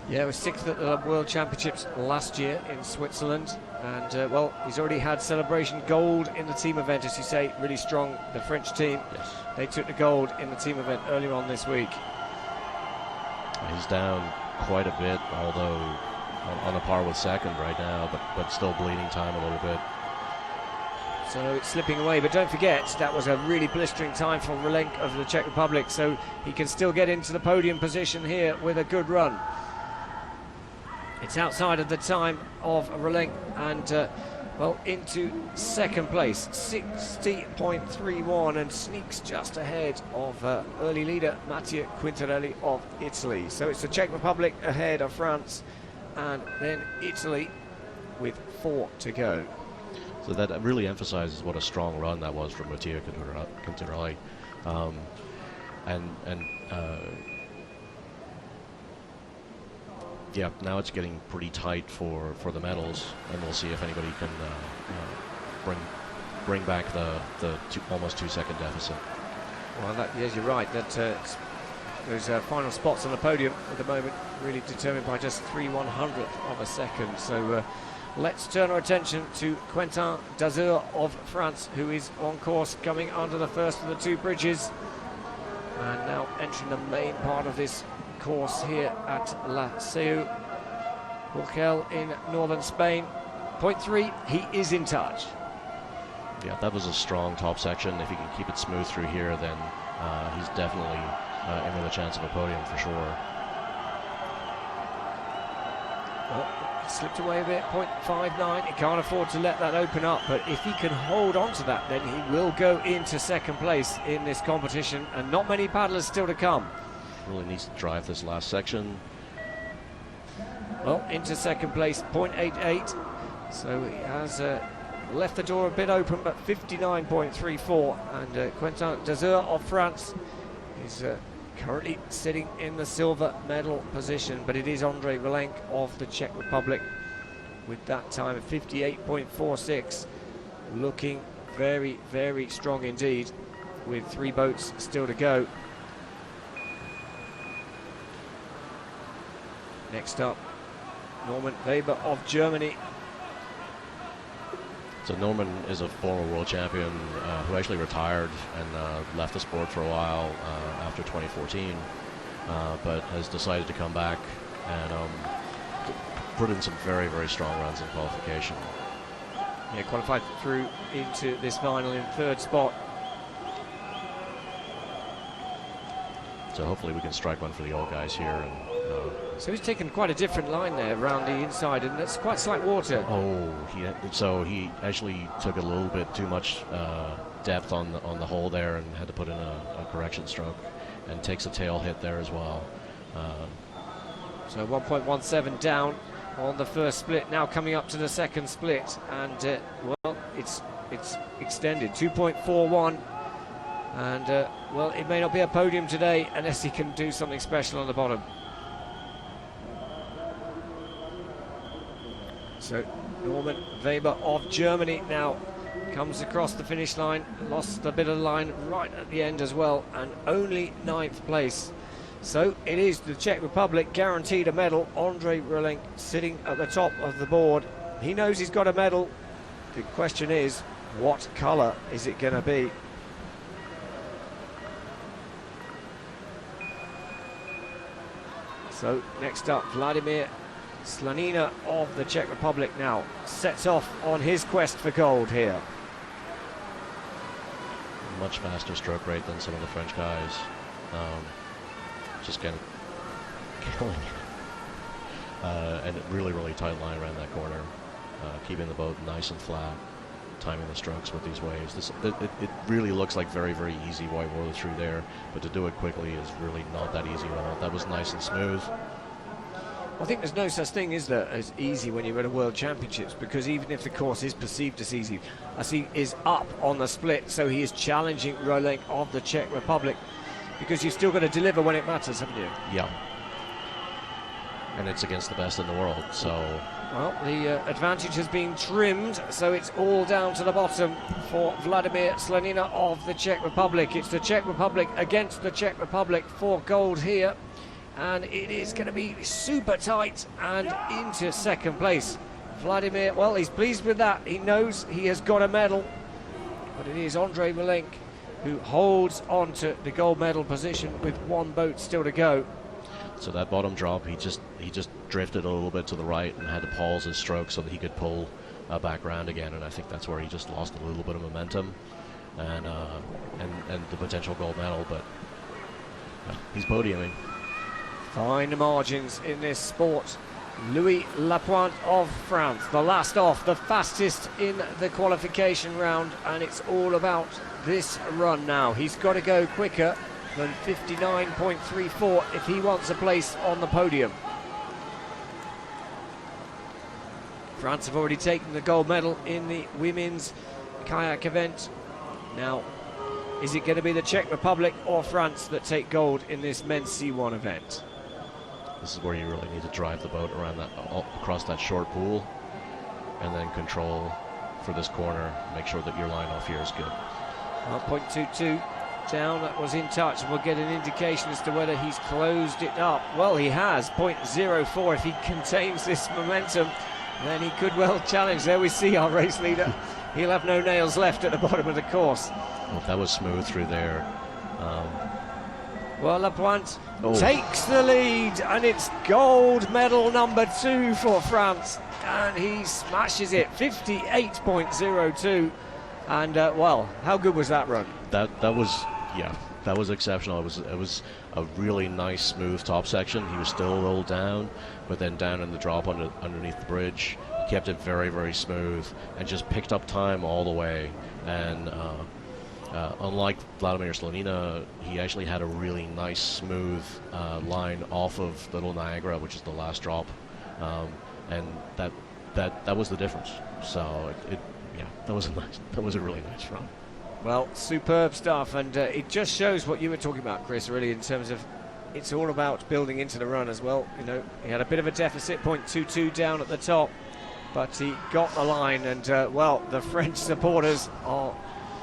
Speaker 1: Yeah, was 6th at the World Championships last year in Switzerland, and well, he's already had celebration gold in the team event, as you say, really strong, the French team.
Speaker 2: Yes.
Speaker 1: They took the gold in the team event earlier on this week.
Speaker 2: He's down quite a bit, although on a par with second right now, but still bleeding time a little bit.
Speaker 1: So it's slipping away, but don't forget that was a really blistering time for Rolenk of the Czech Republic, so he can still get into the podium position here with a good run. It's outside of the time of Rolenk, and well, into second place, 60.31, and sneaks just ahead of early leader Mattia Quintarelli of Italy. So it's the Czech Republic ahead of France, and then Italy with 4 to go.
Speaker 2: So that really emphasizes what a strong run that was from Mattia Quintarelli. Yeah, now it's getting pretty tight for the medals, and we'll see if anybody can bring back the almost 2 second deficit.
Speaker 1: Well, yes, you're right. That those final spots on the podium at the moment really determined by just 3/100th of a second. So let's turn our attention to Quentin Dazour of France, who is on course coming under the first of the 2 bridges, and now entering the main part of this course here at La Seu, Urgell in northern Spain. Point 3, he is in touch.
Speaker 2: Yeah, that was a strong top section. If he can keep it smooth through here, then he's definitely in with a chance of a podium for sure.
Speaker 1: Well, he slipped away a bit, 0.59. He can't afford to let that open up, but if he can hold on to that, then he will go into second place in this competition, and not many paddlers still to come.
Speaker 2: Really needs to drive this last section.
Speaker 1: Well, into second place, 0.88. So he has left the door a bit open, but 59.34. And Quentin Dazour of France is currently sitting in the silver medal position, but it is Andrei Rolenk of the Czech Republic with that time of 58.46, looking very, very strong indeed, with 3 boats still to go. Next up, Norman Weber of Germany.
Speaker 2: So Norman is a former world champion who actually retired and left the sport for a while after 2014, but has decided to come back and put in some very, very strong runs in qualification.
Speaker 1: Yeah, qualified through into this final in 3rd spot.
Speaker 2: So hopefully we can strike one for the old guys here. And
Speaker 1: so he's taken quite a different line there around the inside, and that's quite slight water.
Speaker 2: Oh, he actually took a little bit too much depth on the hole there and had to put in a correction stroke, and takes a tail hit there as well.
Speaker 1: So 1.17 down on the first split, now coming up to the second split, and well, it's extended 2.41, and well, it may not be a podium today unless he can do something special on the bottom. So Norman Weber of Germany now comes across the finish line, lost a bit of the line right at the end as well, and only 9th place. So it is the Czech Republic guaranteed a medal. Andrei Rolenk sitting at the top of the board. He knows he's got a medal. The question is, what colour is it going to be? So next up, Vladimir Slanina of the Czech Republic now sets off on his quest for gold here.
Speaker 2: Much faster stroke rate than some of the French guys. Just kind of killing it. And a really, really tight line around that corner. Keeping the boat nice and flat. Timing the strokes with these waves. It really looks like very, very easy whitewater through there, but to do it quickly is really not that easy at all. That was nice and smooth.
Speaker 1: I think there's no such thing, is there, as easy when you're at a World Championships, because even if the course is perceived as easy, as he is up on the split, so he is challenging Rolenk of the Czech Republic, because you've still got to deliver when it matters, haven't you?
Speaker 2: Yeah. And it's against the best in the world, so
Speaker 1: Well, the advantage has been trimmed, so it's all down to the bottom for Vladimir Slanina of the Czech Republic. It's the Czech Republic against the Czech Republic for gold here, and it is going to be super tight and into second place. Vladimir, well, he's pleased with that. He knows he has got a medal, but it is Andrei Malenk who holds on to the gold medal position with one boat still to go.
Speaker 2: So that bottom drop, he just drifted a little bit to the right and had to pause his stroke so that he could pull back around again, and I think that's where he just lost a little bit of momentum and the potential gold medal, but he's podiuming.
Speaker 1: Fine margins in this sport. Louis LaPlante of France, the last off, the fastest in the qualification round, and it's all about this run now. He's got to go quicker than 59.34 if he wants a place on the podium. France have already taken the gold medal in the women's kayak event. Now, is it going to be the Czech Republic or France that take gold in this men's C1 event?
Speaker 2: This is where you really need to drive the boat around that, across that short pool, and then control for this corner. Make sure that your line off here is good.
Speaker 1: 0.22 down, that was in touch, and we'll get an indication as to whether he's closed it up. Well, he has. 0.04. If he contains this momentum, then he could well challenge. There we see our race leader. He'll have no nails left at the bottom of the course.
Speaker 2: Well, that was smooth through there.
Speaker 1: Well, LaPlante takes the lead, and it's gold medal number 2 for France, and he smashes it, 58.02. And well, how good was that run?
Speaker 2: That was exceptional. It was a really nice smooth top section. He was still a little down, but then down in the drop underneath the bridge, he kept it very, very smooth and just picked up time all the way. And unlike Vladimir Slanina, he actually had a really nice smooth line off of Little Niagara, which is the last drop, and that was the difference. So that was a really nice run.
Speaker 1: Well, superb stuff, and it just shows what you were talking about, Chris, really, in terms of it's all about building into the run as well. You know, he had a bit of a deficit, 0.22 down at the top, but he got the line, and well, the French supporters are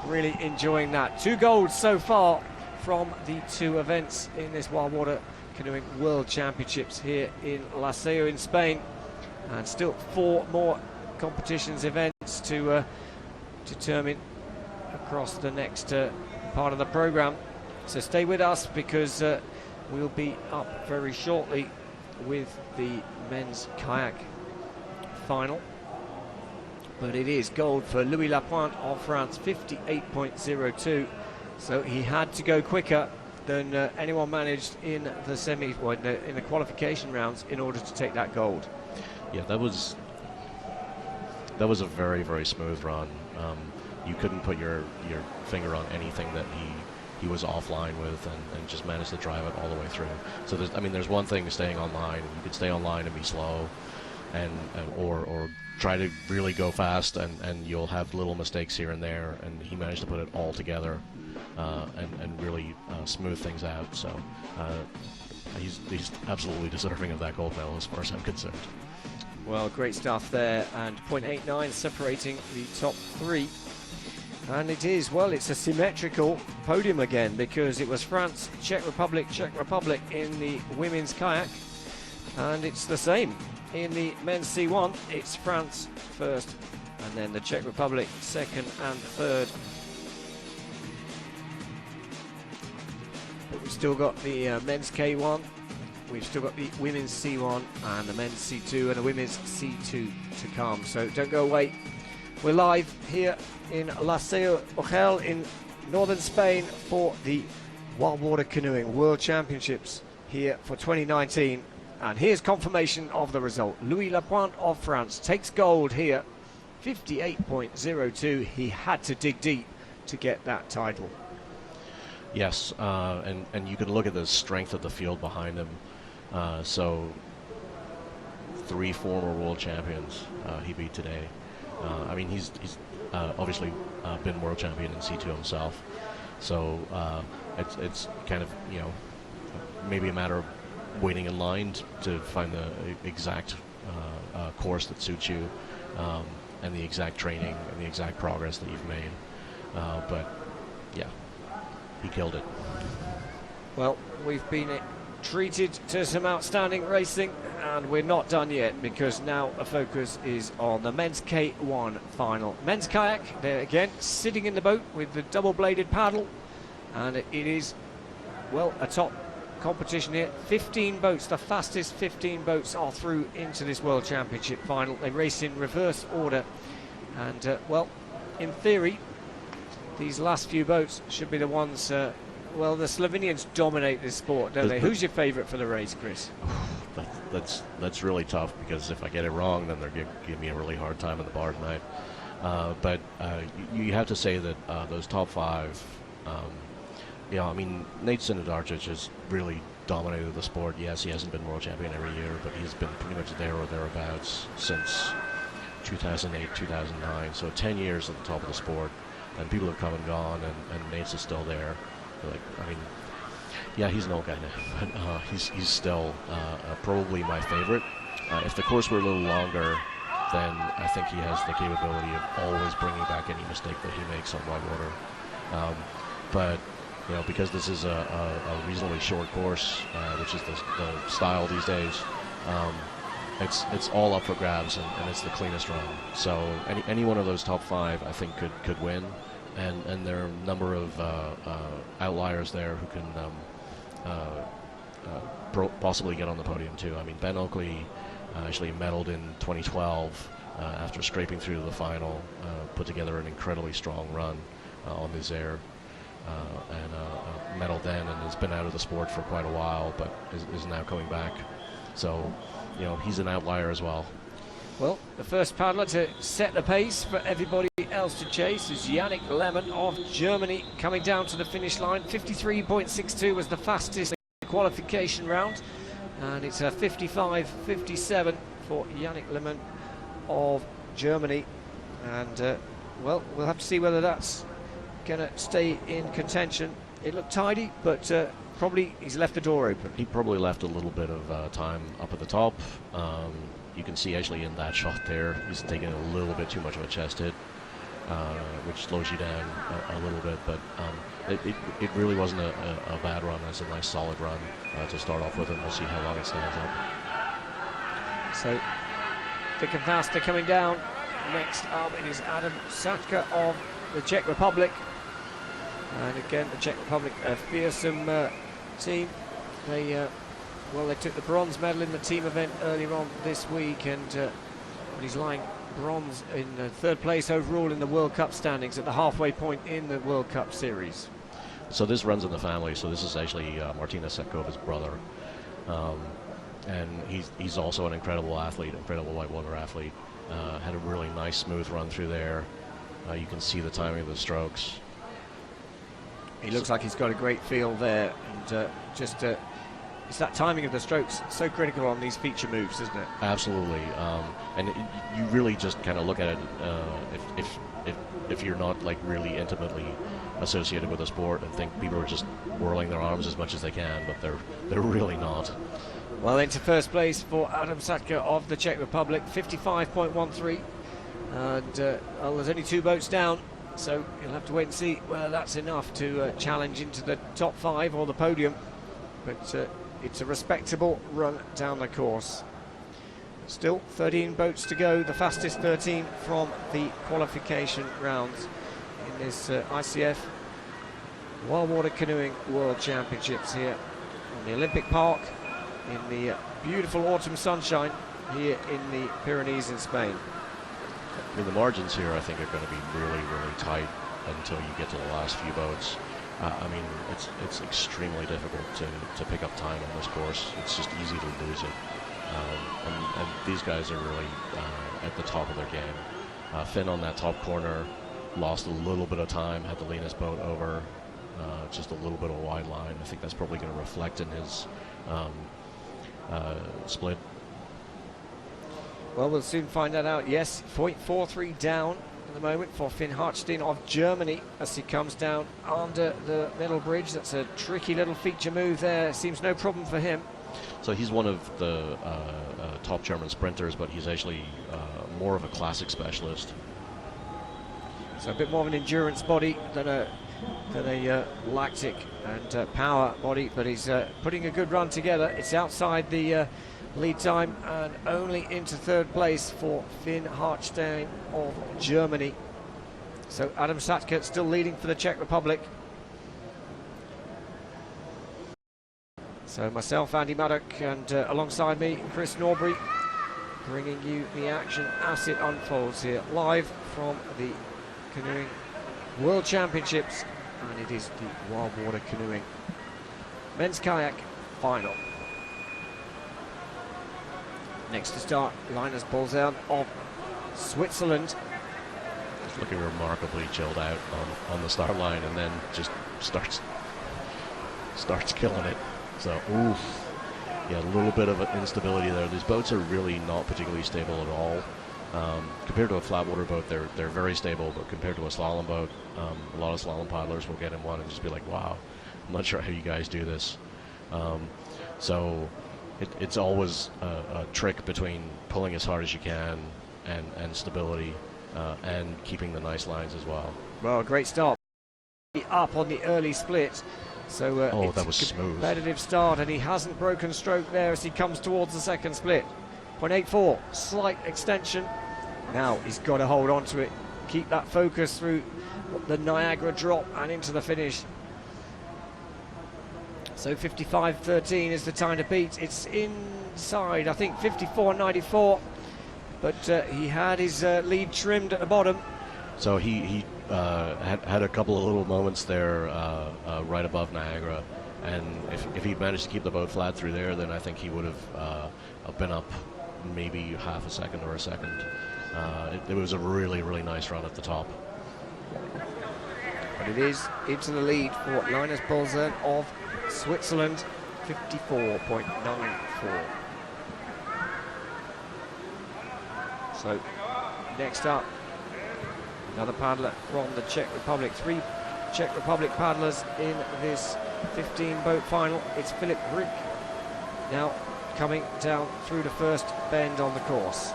Speaker 1: really enjoying that. 2 golds so far from the 2 events in this Wildwater Canoeing World Championships here in Laseo in Spain, and still 4 more competitions events to determine across the next part of the program. So stay with us, because we'll be up very shortly with the men's kayak final. But it is gold for Louis LaPlante of France, 58.02. So he had to go quicker than anyone managed in the in the qualification rounds in order to take that gold.
Speaker 2: Yeah, that was a very, very smooth run. You couldn't put your finger on anything that he was offline with, and just managed to drive it all the way through. So there's one thing staying online. You could stay online and be slow, or try to really go fast, and you'll have little mistakes here and there. And he managed to put it all together and really smooth things out. So he's absolutely deserving of that gold medal as far as I'm concerned.
Speaker 1: Well, great stuff there, and 0.89 separating the top 3. And it is, well, it's a symmetrical podium again, because it was France, Czech Republic in the women's kayak, and it's the same in the men's C1. It's France first, and then the Czech Republic second and third. But we've still got the men's K1, we've still got the women's C1 and the men's C2 and the women's C2 to come. So don't go away. We're live here in Laseo Ojel in northern Spain for the Wildwater Canoeing World Championships here for 2019. And here's confirmation of the result. Louis LaPlante of France takes gold here, 58.02. He had to dig deep to get that title.
Speaker 2: Yes, and you can look at the strength of the field behind him. So 3 former world champions he beat today. He's obviously been world champion in C2 himself. So it's kind of, maybe a matter of waiting in line to find the exact course that suits you, and the exact training and the exact progress that you've made. But yeah, he killed it.
Speaker 1: Well, we've been treated to some outstanding racing, and we're not done yet, because now a focus is on the men's K1 final. Men's kayak, they're again sitting in the boat with the double-bladed paddle, and it is, well, a top competition here. 15 boats, the fastest 15 boats are through into this World Championship final. They race in reverse order, and well, in theory, these last few boats should be the ones. Well, the Slovenians dominate this sport, don't they? Who's your favourite for the race, Chris?
Speaker 2: That's really tough, because if I get it wrong, then they're going to give me a really hard time in the bar tonight. But you have to say that those top five, I mean, Nate Sinadarčić has really dominated the sport. Yes, he hasn't been world champion every year, but he's been pretty much there or thereabouts since 2008, 2009. So 10 years at the top of the sport, and people have come and gone, and Nate's is still there. Like, I mean, yeah, he's an old guy now, but he's still probably my favorite. If the course were a little longer, then I think he has the capability of always bringing back any mistake that he makes on Wildwater. But because this is a reasonably short course, which is the style these days, it's all up for grabs, and it's the cleanest run. So any one of those top five, I think, could win. And there are a number of outliers there who can possibly get on the podium too. I mean, Ben Oakley actually medaled in 2012 after scraping through to the final, put together an incredibly strong run on this air, and medaled then, and has been out of the sport for quite a while, but is now coming back. So, he's an outlier as well.
Speaker 1: Well, the first paddler to set the pace for everybody else to chase is Yannick Lehmann of Germany, coming down to the finish line. 53.62 was the fastest qualification round, and it's a 55.57 for Yannick Lehmann of Germany. And well, we'll have to see whether that's going to stay in contention. It looked tidy, but probably he's left the door open.
Speaker 2: He probably left a little bit of time up at the top. You can see actually in that shot there, he's taking a little bit too much of a chest hit, which slows you down a little bit. But it really wasn't a bad run. It's a nice solid run to start off with, and we'll see how long it stands up.
Speaker 1: So thick and fast are coming down. Next up it is Adam Satka of the Czech Republic. And again, the Czech Republic, a fearsome team. They took the bronze medal in the team event earlier on this week, and he's lying bronze in third place overall in the World Cup standings at the halfway point in the World Cup series.
Speaker 2: So this runs in the family. So this is actually Martina Satkova's brother, and he's also an incredible athlete, incredible whitewater athlete. Had a really nice smooth run through there. You can see the timing of the strokes.
Speaker 1: He looks like he's got a great feel there, and it's that timing of the strokes so critical on these feature moves, isn't it?
Speaker 2: Absolutely, and you really just kind of look at it if you're not like really intimately associated with the sport, and think people are just whirling their arms as much as they can, but they're really not.
Speaker 1: Well, into first place for Adam Satka of the Czech Republic, 55.13, and well, there's only two boats down, so you'll have to wait and see whether that's enough to challenge into the top five or the podium. But it's a respectable run down the course. Still 13 boats to go, the fastest 13 from the qualification rounds in this ICF Wildwater Canoeing World Championships here on the Olympic Park in the beautiful autumn sunshine here in the Pyrenees in Spain.
Speaker 2: I mean, the margins here, I think, are going to be really, really tight until you get to the last few boats. I mean, it's extremely difficult to pick up time on this course. It's just easy to lose it. And these guys are really at the top of their game. Finn on that top corner lost a little bit of time, had the leanest boat over, just a little bit of a wide line. I think that's probably going to reflect in his split.
Speaker 1: Well, we'll soon find that out. Yes, 0.43 down at the moment for Finn Hartstein of Germany as he comes down under the middle bridge. That's a tricky little feature move there. Seems no problem for him.
Speaker 2: So he's one of the top German sprinters, but he's actually more of a classic specialist.
Speaker 1: So a bit more of an endurance body than a lactic and power body, but he's putting a good run together. It's outside the lead time and only into third place for Finn Hartstein of Germany. So Adam Satka still leading for the Czech Republic. So myself, Andy Maddock, and alongside me, Chris Norbury, bringing you the action as it unfolds here, live from the Canoeing World Championships, and it is the Wildwater Canoeing Men's Kayak Final. Next to start, Linus Bolzern of Switzerland.
Speaker 2: He's looking remarkably chilled out on the start line, and then just starts killing it. So, oof. Yeah, a little bit of instability there. These boats are really not particularly stable at all. Compared to a flat water boat, they're very stable, but compared to a slalom boat, a lot of slalom paddlers will get in one and just be like, wow, I'm not sure how you guys do this. So it's always a trick between pulling as hard as you can and stability and keeping the nice lines as well.
Speaker 1: Well, a great start. Up on the early split. So it's
Speaker 2: that was smooth.
Speaker 1: Competitive start, and he hasn't broken stroke there as he comes towards the second split. 0.84, slight extension. Now he's got to hold on to it, keep that focus through the Niagara drop and into the finish. So 55.13 is the time to beat. It's inside, I think, 54.94, but he had his lead trimmed at the bottom.
Speaker 2: So he had a couple of little moments there right above Niagara, and if he'd managed to keep the boat flat through there, then I think he would have been up maybe half a second or a second. It was a really, really nice run at the top.
Speaker 1: But it is into the lead for Linus Bolzern of Switzerland, 54.94. So next up, another paddler from the Czech Republic. 3 Czech Republic paddlers in this 15-boat final. It's Filip Rick now coming down through the first bend on the course.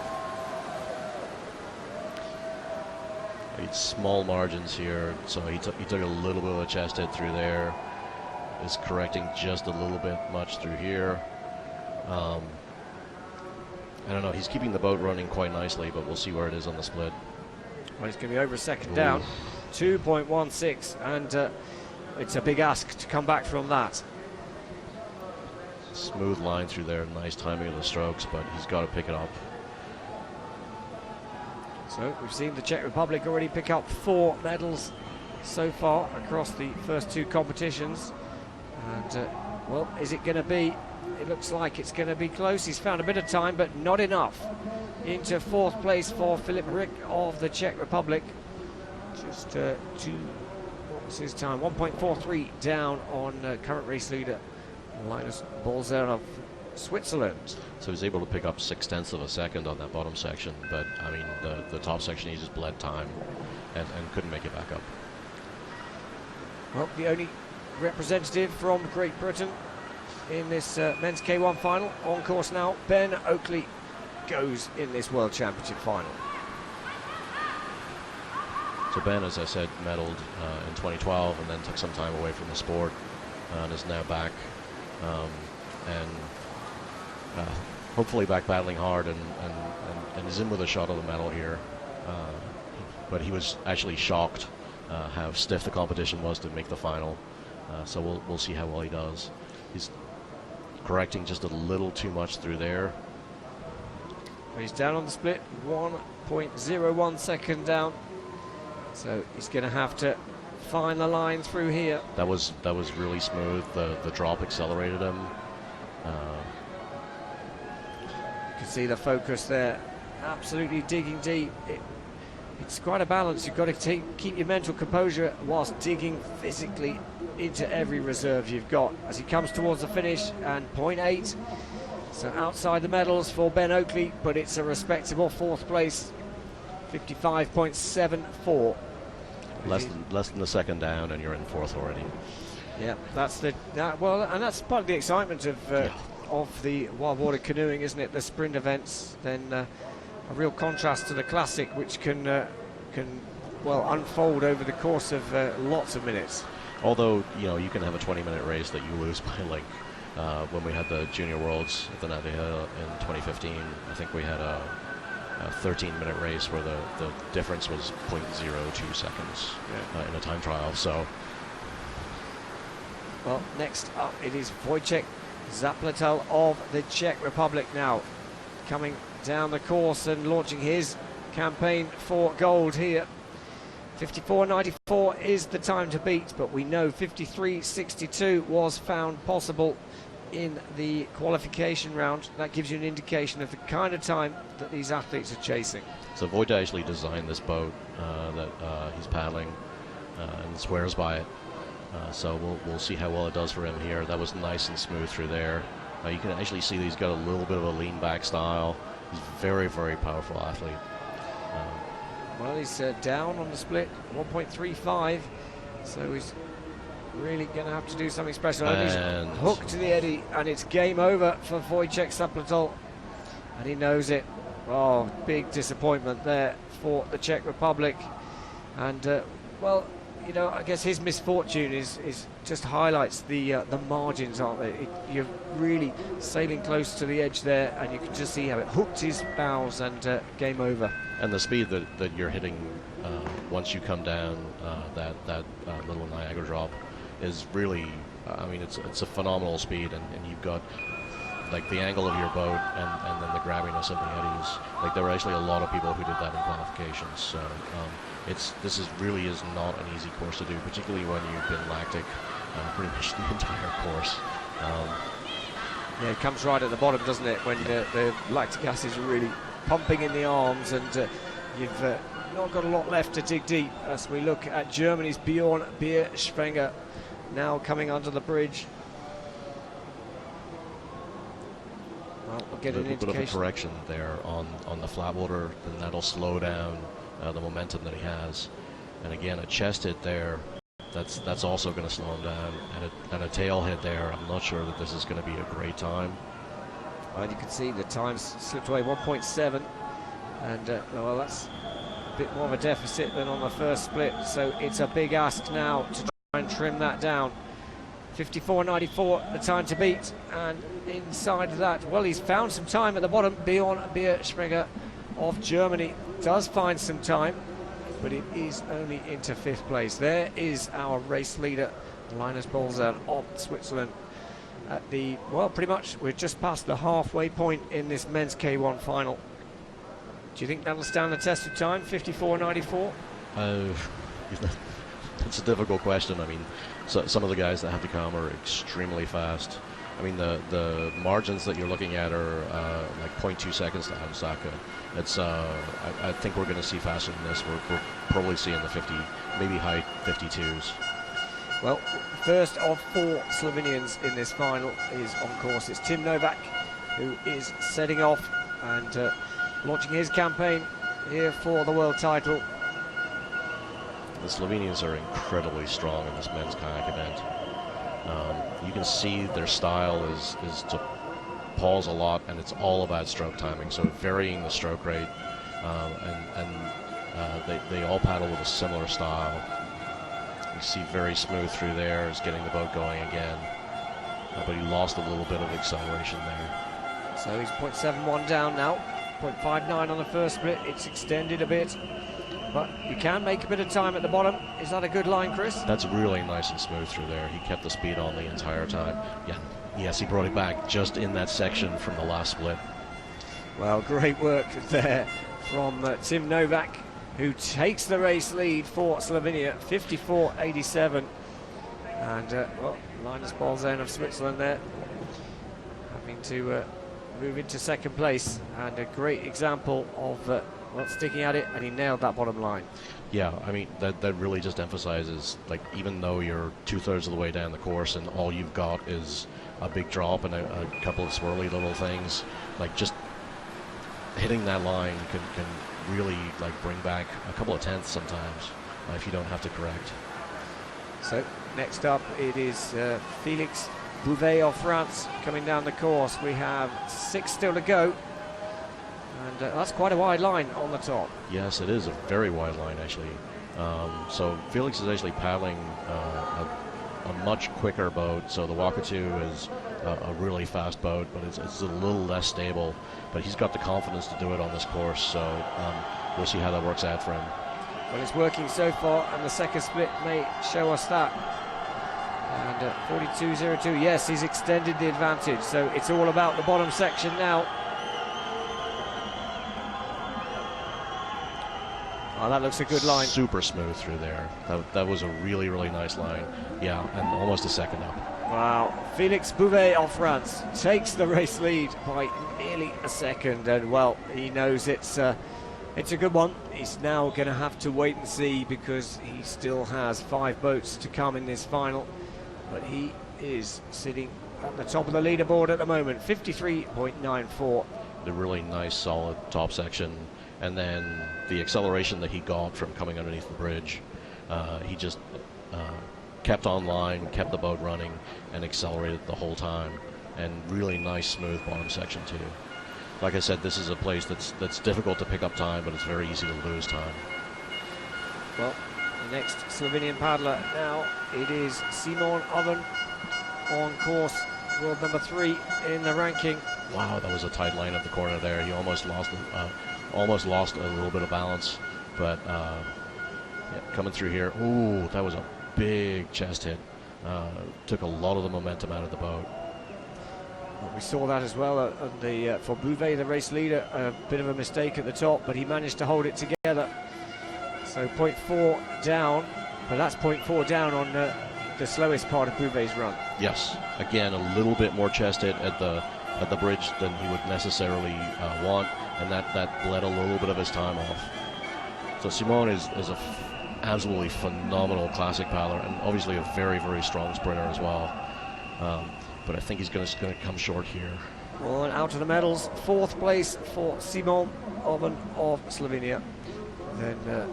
Speaker 2: It's small margins here, so he took a little bit of a chest hit through there. Is correcting just a little bit much through here. I don't know, he's keeping the boat running quite nicely, but we'll see where it is on the split.
Speaker 1: Well, it's going to be over a second down, 2.16, and it's a big ask to come back from that.
Speaker 2: Smooth line through there, nice timing of the strokes, but he's got to pick it up.
Speaker 1: So we've seen the Czech Republic already pick up 4 medals so far across the first 2 competitions. And, well, is it going to be? It looks like it's going to be close. He's found a bit of time, but not enough. Into 4th place for Filip Rick of the Czech Republic. Just what was his time? 1.43 down on current race leader Linus Bolzern of Switzerland.
Speaker 2: So he's able to pick up 0.6 of a second on that bottom section, but I mean the top section he just bled time and couldn't make it back up.
Speaker 1: Well, the only representative from Great Britain in this men's K1 final on course now, Ben Oakley, goes in this World Championship final.
Speaker 2: So Ben, as I said, medaled in 2012 and then took some time away from the sport and is now back and hopefully back battling hard and is in with a shot of the medal here. But he was actually shocked how stiff the competition was to make the final. So we'll see how well he does. He's correcting just a little too much through there.
Speaker 1: He's down on the split, 1.01 second down. So he's going to have to find the line through here.
Speaker 2: That was really smooth. The drop accelerated him.
Speaker 1: You can see the focus there, absolutely digging deep. It's quite a balance. You've got to keep your mental composure whilst digging physically into every reserve you've got. As he comes towards the finish, and 0.8, so outside the medals for Ben Oakley, but it's a respectable 4th place, 55.74.
Speaker 2: Less than a second down, and you're in 4th already.
Speaker 1: Yeah, that's well, and that's part of the excitement of of the Wildwater canoeing, isn't it? The sprint events, then a real contrast to the classic, which can well unfold over the course of lots of minutes.
Speaker 2: Although, you know, you can have a 20-minute race that you lose by like when we had the Junior Worlds at the Navy Hill in 2015, I think we had a 13-minute race where the difference was 0.02 seconds in a time trial. So,
Speaker 1: well, next up it is Wojciech Zaplatel of the Czech Republic now, coming down the course and launching his campaign for gold here. 54.94 is the time to beat, but we know 53.62 was found possible in the qualification round. That gives you an indication of the kind of time that these athletes are chasing.
Speaker 2: So Wojda actually designed this boat that he's paddling and swears by it. So we'll see how well it does for him here. That was nice and smooth through there. You can actually see that he's got a little bit of a lean back style. He's very, very powerful athlete.
Speaker 1: Well, he's down on the split, 1.35, so he's really going to have to do something special. And he's hooked to the eddy, and it's game over for Wojciech Zaplatel, and he knows it. Oh, big disappointment there for the Czech Republic. And, well, you know, I guess his misfortune is just highlights the margins, aren't they? You're really sailing close to the edge there, and you can just see how it hooked his bows, and game over.
Speaker 2: And the speed that you're hitting once you come down that little Niagara drop is really, I mean, it's a phenomenal speed, and you've got like the angle of your boat and then the grabbiness of the eddies. Like there were actually a lot of people who did that in qualifications. So this really is not an easy course to do, particularly when you've been lactic pretty much the entire course.
Speaker 1: Yeah, it comes right at the bottom, doesn't it, when the lactic acid is really pumping in the arms, and you've not got a lot left to dig deep as we look at Germany's Bjorn Bierschwenger now coming under the bridge. Well, we'll get an indication.
Speaker 2: Bit of a correction there on the flat water, then that'll slow down the momentum that he has. And again, a chest hit there, that's also going to slow him down, and a tail hit there. I'm not sure that this is going to be a great time.
Speaker 1: And you can see the time's slipped away, 1.7, and well, that's a bit more of a deficit than on the first split, so it's a big ask now to try and trim that down. 54.94 the time to beat, and inside of that, well, he's found some time at the bottom. Bjorn Bierschwenger of Germany does find some time, but it is only into 5th place. There is our race leader, Linus Bolzan of Switzerland. At the, well, pretty much we're just past the halfway point in this men's K1 final. Do you think that'll stand the test of time, 54.94?
Speaker 2: It's a difficult question. I mean, so some of the guys that have to come are extremely fast. I mean, the margins that you're looking at are like 0.2 seconds to Osaka. It's I think we're going to see faster than this. We're probably seeing the 50, maybe high 52s.
Speaker 1: Well, first of 4 Slovenians in this final is on course. It's Tim Novak, who is setting off and launching his campaign here for the world title.
Speaker 2: The Slovenians are incredibly strong in this men's kayak event. You can see their style is to pause a lot, and it's all about stroke timing, so varying the stroke rate, and they all paddle with a similar style. You see very smooth through there, is getting the boat going again, but he lost a little bit of acceleration there.
Speaker 1: So he's 0.71 down now, 0.59 on the first split. It's extended a bit, but you can make a bit of time at the bottom. Is that a good line, Chris?
Speaker 2: That's really nice and smooth through there. He kept the speed on the entire time. Yeah, yes, he brought it back just in that section from the last split.
Speaker 1: Well, great work there from Tim Novak, who takes the race lead for Slovenia, 54.87. And, well, Linus Bolzan of Switzerland there, having to move into 2nd place. And a great example of well, sticking at it, and he nailed that bottom line.
Speaker 2: Yeah, I mean, that really just emphasizes, like, even though you're 2/3 of the way down the course and all you've got is a big drop and a couple of swirly little things, like, just hitting that line can really, like, bring back a couple of tenths sometimes if you don't have to correct.
Speaker 1: So next up it is Felix Bouvet of France coming down the course. We have 6 still to go. And that's quite a wide line on the top.
Speaker 2: Yes, it is a very wide line, actually. So Felix is actually paddling a much quicker boat. So the Wakatu is a really fast boat, but it's a little less stable. But he's got the confidence to do it on this course. So we'll see how that works out for him.
Speaker 1: Well, it's working so far, and the second split may show us that. And 42.02, yes, he's extended the advantage. So it's all about the bottom section now. Oh, that looks a good line.
Speaker 2: Super smooth through there. That was a really, really nice line. Yeah, and almost a second up.
Speaker 1: Wow. Felix Bouvet of France takes the race lead by nearly a second. And, well, he knows it's a good one. He's now going to have to wait and see because he still has 5 boats to come in this final. But he is sitting at the top of the leaderboard at the moment, 53.94.
Speaker 2: The really nice, solid top section. And then the acceleration that he got from coming underneath the bridge, he just kept on line, kept the boat running, and accelerated the whole time. And really nice, smooth bottom section too. Like I said, this is a place that's difficult to pick up time, but it's very easy to lose time.
Speaker 1: Well, the next Slovenian paddler now, it is Simon Oven on course, world number 3 in the ranking.
Speaker 2: Wow, that was a tight line at the corner there. He almost lost a little bit of balance, but yeah, coming through here. Ooh, that was a big chest hit. Took a lot of the momentum out of the boat.
Speaker 1: Well, we saw that as well for Bouvet, the race leader. A bit of a mistake at the top, but he managed to hold it together. So 0.4 down, but that's 0.4 down on the slowest part of Bouvet's run.
Speaker 2: Yes, again, a little bit more chest hit at the bridge than he would necessarily want, and that bled a little bit of his time off. So Simon is a absolutely phenomenal classic paddler, and obviously a very, very strong sprinter as well. But I think he's going to come short here.
Speaker 1: Well, and out of the medals, 4th place for Simon Oven of Slovenia. Then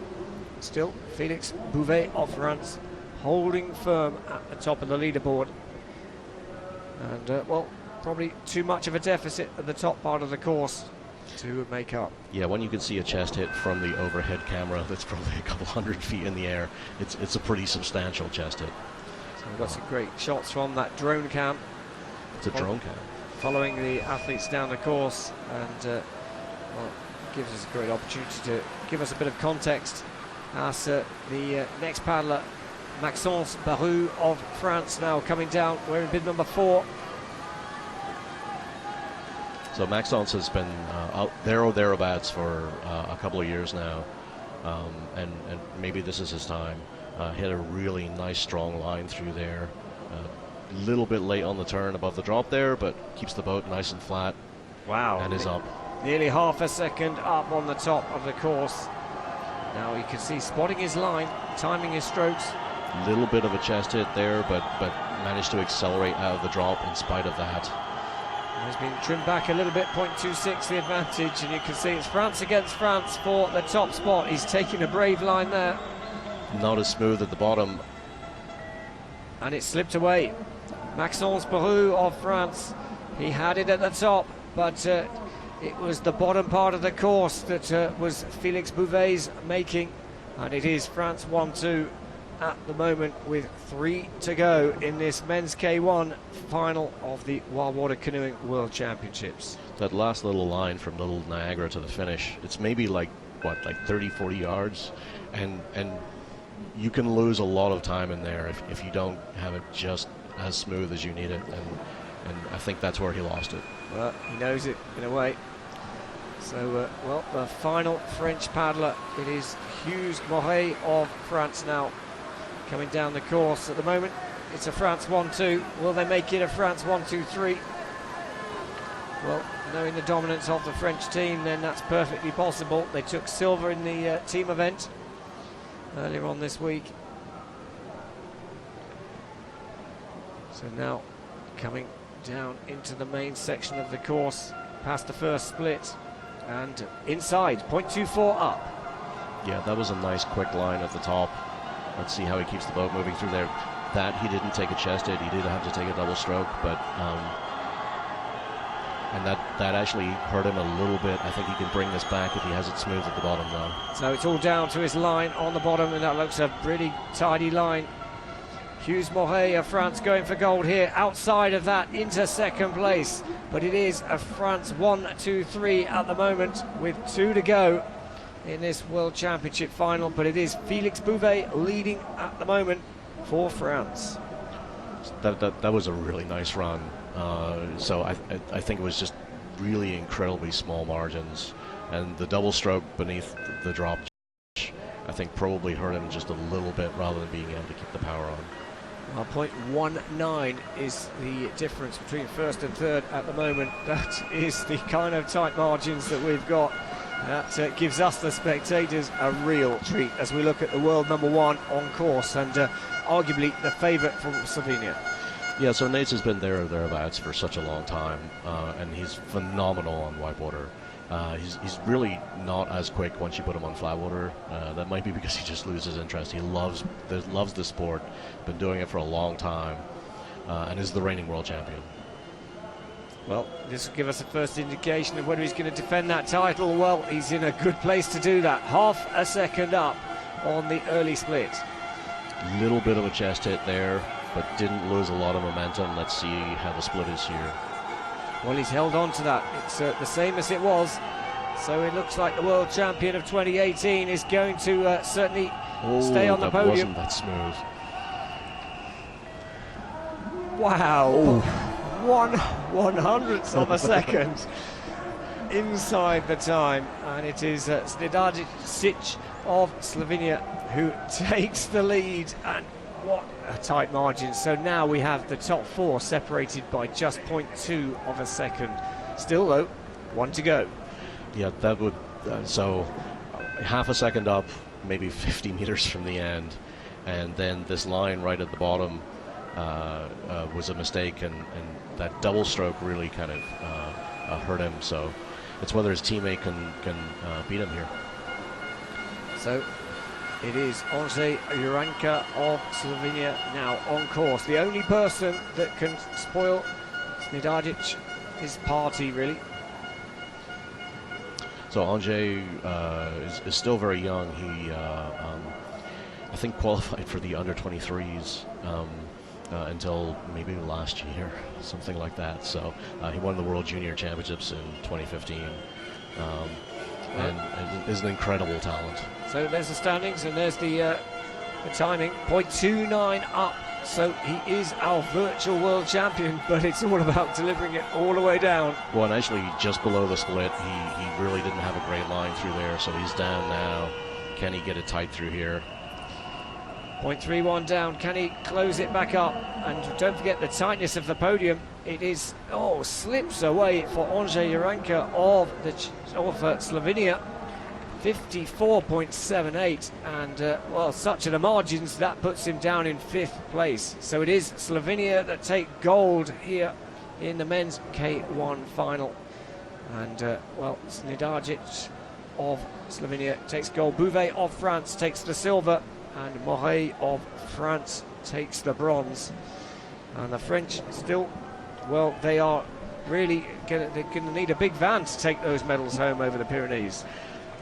Speaker 1: still Felix Bouvet of France holding firm at the top of the leaderboard. And well, probably too much of a deficit at the top part of the course to make up.
Speaker 2: Yeah, when you can see a chest hit from the overhead camera that's probably a couple hundred feet in the air, it's a pretty substantial chest hit.
Speaker 1: So we've got some great shots from that drone cam.
Speaker 2: It's a drone cam.
Speaker 1: Following the athletes down the course, and well, gives us a great opportunity to give us a bit of context as the next paddler, Maxence Barou of France, now coming down. We're in bid number 4.
Speaker 2: So Maxence has been out there or thereabouts for a couple of years now, and maybe this is his time. Hit a really nice strong line through there. A little bit late on the turn above the drop there, but keeps the boat nice and flat.
Speaker 1: Wow.
Speaker 2: And is up.
Speaker 1: Nearly half a second up on the top of the course. Now you can see spotting his line, timing his strokes.
Speaker 2: Little bit of a chest hit there, but managed to accelerate out of the drop in spite of that.
Speaker 1: He's been trimmed back a little bit, 0.26 the advantage, and you can see it's France against France for the top spot. He's taking a brave line there.
Speaker 2: Not as smooth at the bottom.
Speaker 1: And it slipped away. Maxence Barou of France, he had it at the top, but it was the bottom part of the course that was Felix Bouvet's making, and it is France 1-2 at the moment with 3 to go in this men's K1 final of the Wildwater Canoeing World Championships.
Speaker 2: That last little line from Little Niagara to the finish, it's maybe like 30-40 yards, and you can lose a lot of time in there if you don't have it just as smooth as you need it, and I think that's where he lost it.
Speaker 1: Well, he knows it in a way. So, well, the final French paddler, it is Hugues Moret of France now, coming down the course at the moment. It's a France 1-2. Will they make it a France 1-2-3? Well, knowing the dominance of the French team, then that's perfectly possible. They took silver in the team event earlier on this week. So now coming down into the main section of the course, past the first split, and inside, 0.24 up.
Speaker 2: Yeah, that was a nice quick line at the top. Let's see how he keeps the boat moving through there. that he didn't take a chest hit. He did have to take a double stroke, but and that actually hurt him a little bit. I think he can bring this back if he has it smooth at the bottom now.
Speaker 1: So it's all down to his line on the bottom, and that looks a pretty tidy line. Hughes Moret of France going for gold here, outside of that into second place, but it is a France 1, 2, 3 at the moment with 2 to go in this World Championship final, but it is Felix Bouvet leading at the moment for France.
Speaker 2: That was a really nice run. So I think it was just really incredibly small margins, and the double stroke beneath the drop, I think, probably hurt him just a little bit rather than being able to keep the power on.
Speaker 1: Well, 0.19 is the difference between first and third at the moment. That is the kind of tight margins that we've got. That gives us, the spectators, a real treat as we look at the world number 1 on course, and arguably the favourite from Slovenia.
Speaker 2: Yeah, so Nates has been there or thereabouts for such a long time, and he's phenomenal on whitewater. He's really not as quick once you put him on flat water. That might be because he just loses interest. He loves the sport, been doing it for a long time, and is the reigning world champion.
Speaker 1: Well, this will give us a first indication of whether he's going to defend that title. Well, he's in a good place to do that. Half a second up on the early split.
Speaker 2: Little bit of a chest hit there, but didn't lose a lot of momentum. Let's see how the split is here.
Speaker 1: Well, he's held on to that. It's the same as it was. So it looks like the world champion of 2018 is going to certainly stay on the podium.
Speaker 2: Wasn't that smooth.
Speaker 1: Wow. 1/100th of a second inside the time. And it is Snidarjic of Slovenia who takes the lead. And what a tight margin. So now we have the top 4 separated by just 0.2 of a second. Still though, 1 to go.
Speaker 2: Yeah, that would so half a second up, maybe 50 meters from the end, and then this line right at the bottom was a mistake, and that double stroke really kind of hurt him. So it's whether his teammate can beat him here.
Speaker 1: So it is Ondřej Juranka of Slovenia now on course. The only person that can spoil Snidarjic, his party, really.
Speaker 2: So Ondřej is still very young. He, I think, qualified for the under-23s until maybe last year, something like that. So he won the World Junior Championships in 2015, and is an incredible talent.
Speaker 1: So there's the standings, and there's the timing. 0.29 up. So he is our virtual world champion, but it's all about delivering it all the way down.
Speaker 2: Well, and actually just below the split, he really didn't have a great line through there, so he's down now. Can he get it tight through here?
Speaker 1: 0.31 down. Can he close it back up? And don't forget the tightness of the podium. It is, slips away for Ondřej Juranka of Slovenia. 54.78, and such are the margins that puts him down in 5th place. So it is Slovenia that take gold here in the men's K1 final, and Snidarjic of Slovenia takes gold. Bouvet of France takes the silver, and Moret of France takes the bronze. And the French still, they are really they're going to need a big van to take those medals home over the Pyrenees.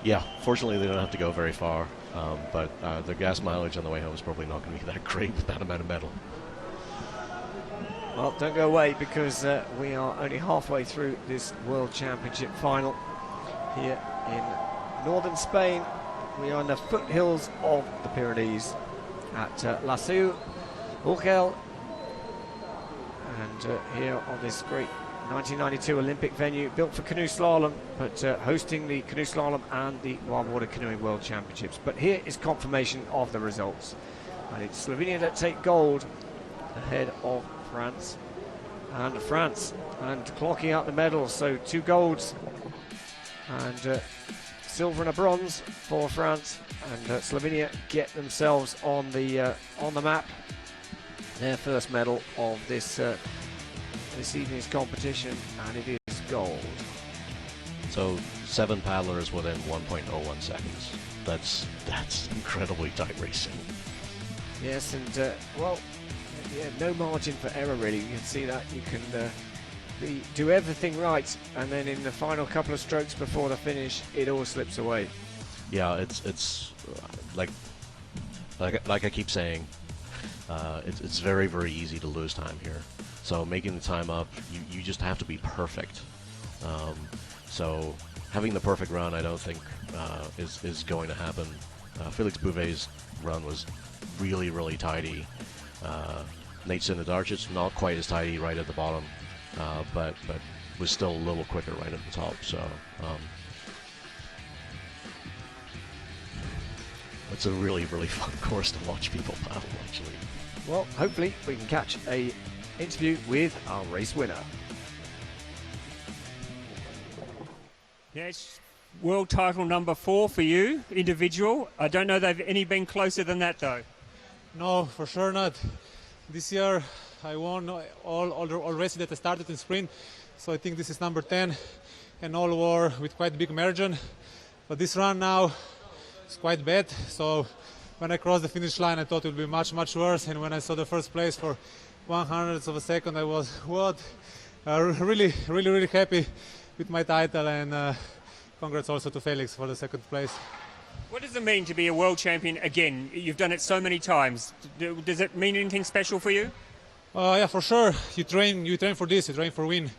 Speaker 2: Yeah, fortunately they don't have to go very far, but the gas mileage on the way home is probably not going to be that great with that amount of metal.
Speaker 1: Well, don't go away, because we are only halfway through this World Championship final here in northern Spain. We are in the foothills of the Pyrenees at La Seu, Urgell, and here on this great 1992 Olympic venue, built for canoe slalom, but hosting the canoe slalom and the Wildwater Canoeing World Championships. But here is confirmation of the results, and it's Slovenia that take gold ahead of France, and clocking out the medals. So 2 golds and silver and a bronze for France, and Slovenia get themselves on the map. Their first medal of this evening's competition, and it is gold.
Speaker 2: So 7 paddlers within 1.01 seconds. That's incredibly tight racing.
Speaker 1: Yes, and yeah, no margin for error really. You can see that. You can do everything right, and then in the final couple of strokes before the finish, it all slips away.
Speaker 2: Yeah, it's like I keep saying, it's very, very easy to lose time here. So making the time up, you just have to be perfect. So having the perfect run, I don't think is going to happen. Felix Bouvet's run was really, really tidy. Nate Sinadarchic's not quite as tidy right at the bottom, but was still a little quicker right at the top. So it's a really, really fun course to watch people paddle, actually.
Speaker 1: Well, hopefully we can catch a interview with our race winner.
Speaker 3: Yes, world title number 4 for you, individual. I don't know they've any been closer than that though.
Speaker 5: No, for sure not. This year I won all races that I started in sprint, so I think this is number 10, and all were with quite big margin. But this run now is quite bad, so when I crossed the finish line I thought it would be much, much worse, and when I saw the first place for 100th of a second I was, really, really, really happy with my title, and congrats also to Felix for the second place.
Speaker 3: What does it mean to be a world champion again? You've done it so many times. Does it mean anything special for you?
Speaker 5: Yeah, for sure. You train for this. You train for win.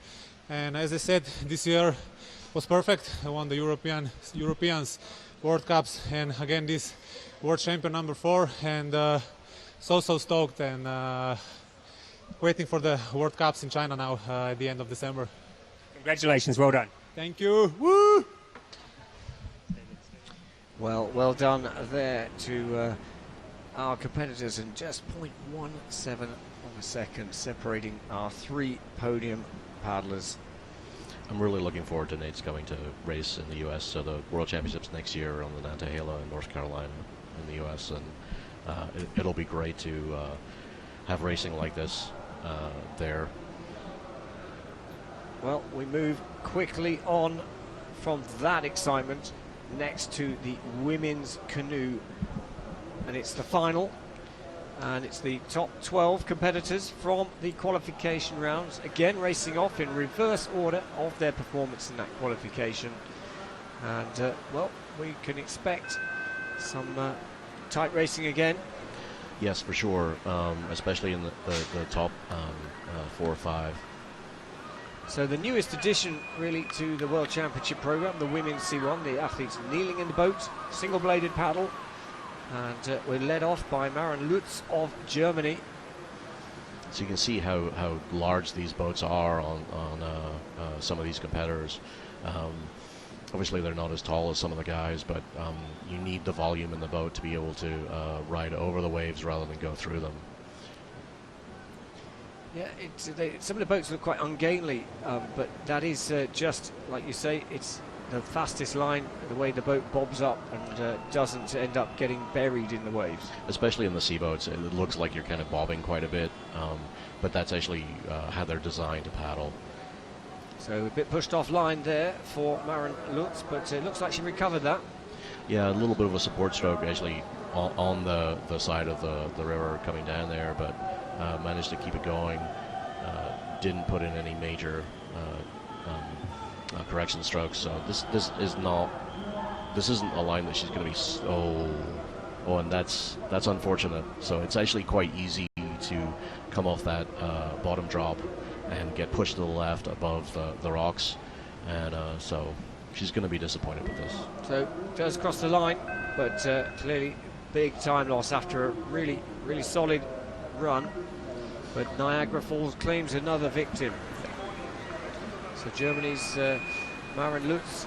Speaker 5: And as I said, this year was perfect. I won the Europeans, World Cups, and again this world champion number 4. And so stoked, and waiting for the World Cups in China now at the end of December.
Speaker 3: Congratulations, well done.
Speaker 5: Thank you. Woo!
Speaker 1: Well done there to our competitors, and just 0.17 of a second separating our 3 podium paddlers.
Speaker 2: I'm really looking forward to Nate's coming to race in the U.S. So the World Championships next year on the Nantahala in North Carolina in the U.S. and it'll be great to have racing like this there.
Speaker 1: Well, we move quickly on from that excitement next to the women's canoe, and it's the final, and it's the top 12 competitors from the qualification rounds, again racing off in reverse order of their performance in that qualification. And well, we can expect some tight racing again.
Speaker 2: Yes, for sure, especially in the top 4 or 5.
Speaker 1: So the newest addition really to the World Championship program, the women's C1, the athletes kneeling in the boat, single-bladed paddle, and we're led off by Maren Lutz of Germany.
Speaker 2: So you can see how large these boats are on some of these competitors. Obviously they're not as tall as some of the guys, but you need the volume in the boat to be able to ride over the waves rather than go through them.
Speaker 1: Yeah, some of the boats look quite ungainly, but that is just, like you say, it's the fastest line, the way the boat bobs up and doesn't end up getting buried in the waves.
Speaker 2: Especially in the sea boats, it looks like you're kind of bobbing quite a bit, but that's actually how they're designed to paddle.
Speaker 1: So a bit pushed offline there for Maren Lutz, but it looks like she recovered that.
Speaker 2: Yeah, a little bit of a support stroke actually on the side of the river coming down there, but managed to keep it going. Didn't put in any major correction strokes. So this isn't a line that she's going to be and that's unfortunate. So it's actually quite easy to come off that bottom drop and get pushed to the left above the rocks, and so she's going to be disappointed with this.
Speaker 1: So does cross the line, but clearly big time loss after a really, really solid run. But Niagara Falls claims another victim. So Germany's Maren Lutz,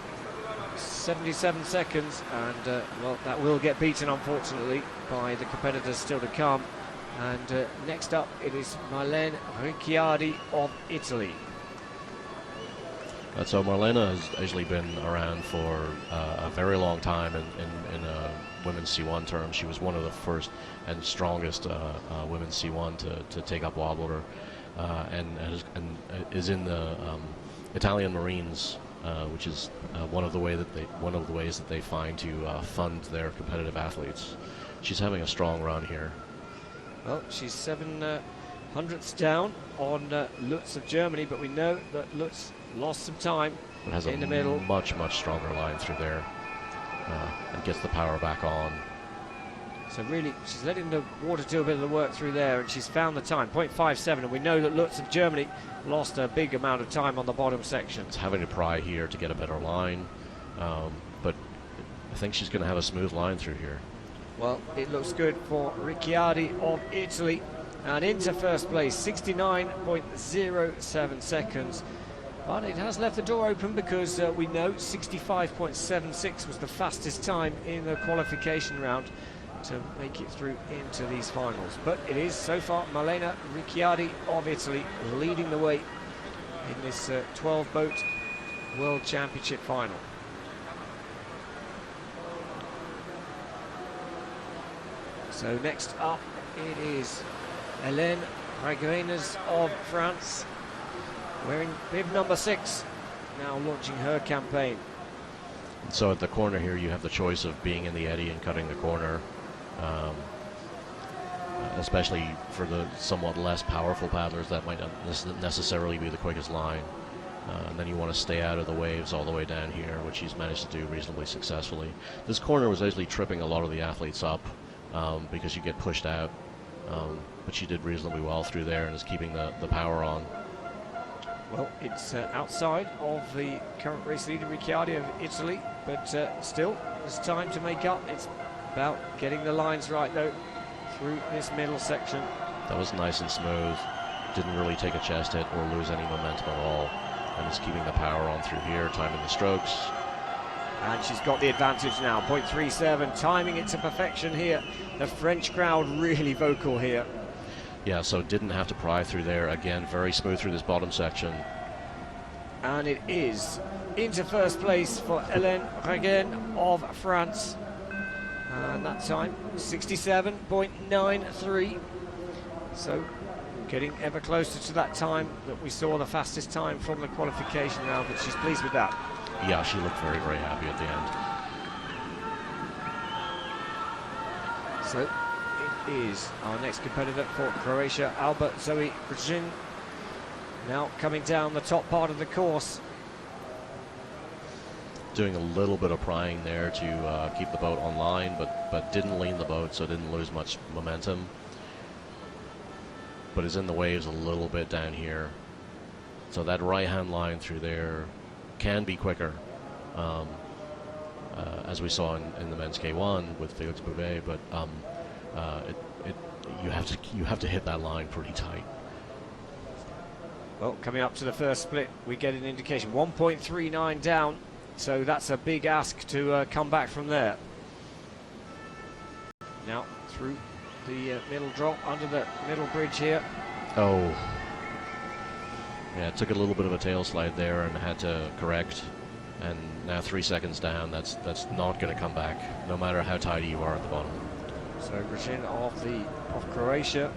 Speaker 1: 77 seconds, and well, that will get beaten unfortunately by the competitors still to come. And next up it is Marlene Ricciardi of Italy.
Speaker 2: So Marlena has actually been around for a very long time in women's C1 terms. She was one of the first and strongest women's C1 to take up Wildwater, and is in the Italian Marines, which is one of the ways that they find to fund their competitive athletes. She's having a strong run here.
Speaker 1: Well, she's 7 Hundredths down on Lutz of Germany, but we know that Lutz lost some time
Speaker 2: It has
Speaker 1: in
Speaker 2: a
Speaker 1: the middle.
Speaker 2: much stronger line through there, and gets the power back on.
Speaker 1: So really, she's letting the water do a bit of the work through there, and she's found the time, 0.57, and we know that Lutz of Germany lost a big amount of time on the bottom section.
Speaker 2: It's having to pry here to get a better line, but I think she's going to have a smooth line through here.
Speaker 1: Well, it looks good for Ricciardi of Italy, and into first place, 69.07 seconds. But it has left the door open because we know 65.76 was the fastest time in the qualification round to make it through into these finals. But it is so far Malena Ricciardi of Italy leading the way in this 12-boat World Championship final. So next up it is Hélène Raguenas of France, wearing bib number 6, now launching her campaign.
Speaker 2: So at the corner here, you have the choice of being in the eddy and cutting the corner, especially for the somewhat less powerful paddlers. That might not necessarily be the quickest line. And then you want to stay out of the waves all the way down here, which she's managed to do reasonably successfully. This corner was actually tripping a lot of the athletes up because you get pushed out, but she did reasonably well through there and is keeping the power on.
Speaker 1: Well, it's outside of the current race leader Ricciardi of Italy, but still there's time to make up. It's about getting the lines right though through this middle section.
Speaker 2: That was nice and smooth. Didn't really take a chest hit or lose any momentum at all, and is keeping the power on through here, timing the strokes.
Speaker 1: And she's got the advantage now, 0.37, timing it to perfection here. The French crowd really vocal here.
Speaker 2: Yeah, so didn't have to pry through there. Again, very smooth through this bottom section.
Speaker 1: And it is into first place for Hélène Raguenas of France. And that time, 67.93. So getting ever closer to that time that we saw the fastest time from the qualification round, but she's pleased with that.
Speaker 2: Yeah, she looked very happy at the end.
Speaker 1: So it is our next competitor for Croatia, Alba Zoe Brzin, now coming down the top part of the course.
Speaker 2: Doing a little bit of prying there to keep the boat online, but didn't lean the boat, so didn't lose much momentum. But is in the waves a little bit down here. So that right-hand line through there can be quicker, as we saw in the men's K1 with Felix Bouvet, but you have to hit that line pretty tight.
Speaker 1: Well, coming up to the first split, we get an indication 1.39 down, so that's a big ask to come back from there. Now through the middle drop under the middle bridge here.
Speaker 2: Oh, yeah, it took a little bit of a tail slide there and had to correct. And now 3 seconds down, that's not going to come back, no matter how tidy you are at the bottom.
Speaker 1: So Brzin of Croatia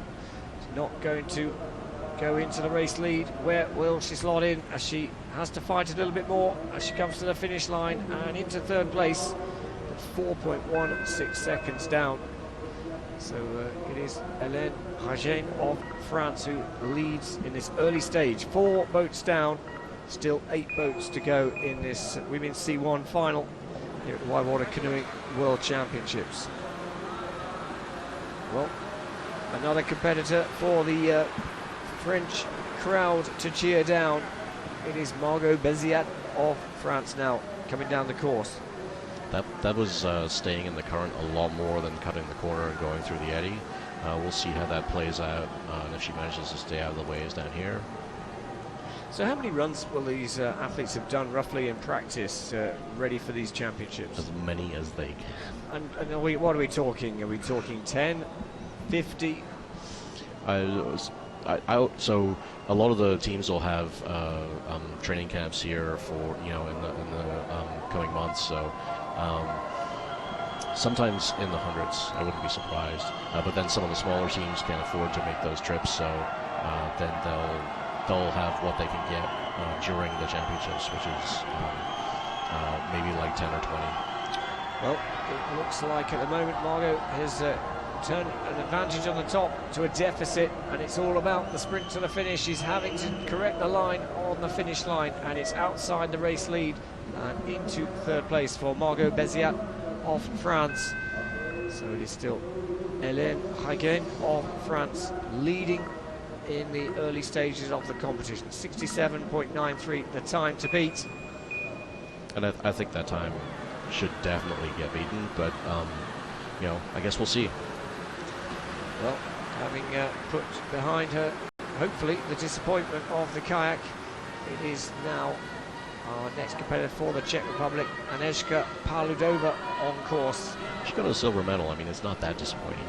Speaker 1: is not going to go into the race lead. Where will she slot in, as she has to fight a little bit more as she comes to the finish line and into third place, 4.16 seconds down. So it is Hélène Raguenas of France who leads in this early stage. 4 boats down, still 8 boats to go in this Women's C1 final here at the Wildwater Canoeing World Championships. Well, another competitor for the French crowd to cheer down. It is Margot Béziat of France now coming down the course.
Speaker 2: That was staying in the current a lot more than cutting the corner and going through the eddy. We'll see how that plays out and if she manages to stay out of the waves down here.
Speaker 1: So how many runs will these athletes have done roughly in practice ready for these championships?
Speaker 2: As many as they can.
Speaker 1: And what are we talking? Are we talking 10, 50?
Speaker 2: So a lot of the teams will have training camps here for in the coming months. So sometimes in the hundreds, I wouldn't be surprised. But then some of the smaller teams can't afford to make those trips, so then they'll have what they can get during the championships, which is maybe like 10 or 20.
Speaker 1: Well, it looks like at the moment Margot has turn an advantage on the top to a deficit, and it's all about the sprint to the finish. She's having to correct the line on the finish line, and it's outside the race lead and into third place for Margot Béziat of France. So it is still Hélène Hagen of France leading in the early stages of the competition. 67.93 the time to beat.
Speaker 2: And I think that time should definitely get beaten, but you know, I guess we'll see.
Speaker 1: Well, having put behind her, hopefully, the disappointment of the kayak, it is now our next competitor for the Czech Republic, Agnieszka Paludova, on course.
Speaker 2: She got a silver medal. I mean, it's not that disappointing.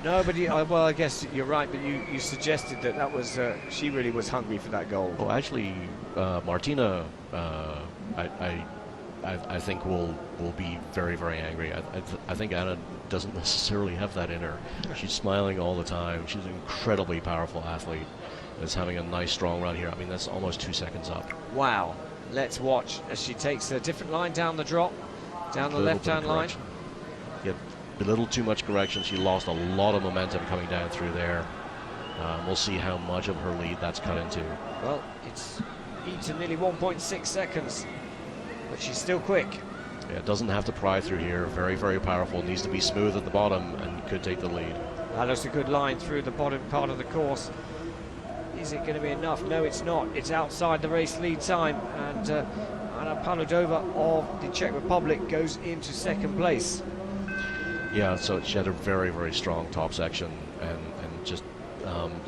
Speaker 1: No, but well, I guess you're right, but you suggested that was she really was hungry for that gold.
Speaker 2: Well, actually, Martina, I think will be very, very angry. I think Anna doesn't necessarily have that in her. She's smiling all the time. She's an incredibly powerful athlete. Is having a nice strong run here. I mean, that's almost 2 seconds up.
Speaker 1: Wow. Let's watch as she takes a different line down the drop, down the left-hand line.
Speaker 2: Yep, a little too much correction. She lost a lot of momentum coming down through there. We'll see how much of her lead that's cut into.
Speaker 1: Well, it's eaten nearly 1.6 seconds, but she's still quick.
Speaker 2: Yeah, doesn't have to pry through here. Very, very powerful. Needs to be smooth at the bottom and could take the lead.
Speaker 1: That was a good line through the bottom part of the course. Is it going to be enough? No, it's not. It's outside the race lead time, and Anna Paludova of the Czech Republic goes into second place.
Speaker 2: Yeah, so she had a very, very strong top section and just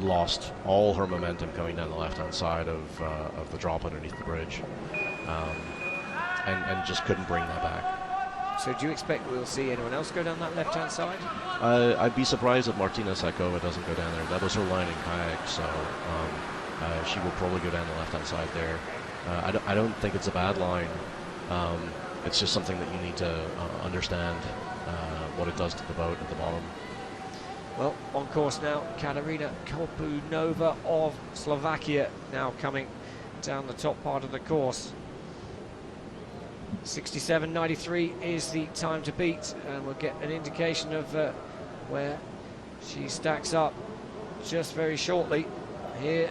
Speaker 2: lost all her momentum coming down the left-hand side of the drop underneath the bridge, and just couldn't bring that back.
Speaker 1: So do you expect we'll see anyone else go down that left-hand side?
Speaker 2: I'd be surprised if Martina Satkova doesn't go down there. That was her line in kayak, so she will probably go down the left-hand side there. I don't think it's a bad line. It's just something that you need to understand what it does to the boat at the bottom.
Speaker 1: Well, on course now, Katarina Kopunova of Slovakia now coming down the top part of the course. 67.93 is the time to beat, and we'll get an indication of where she stacks up just very shortly. Here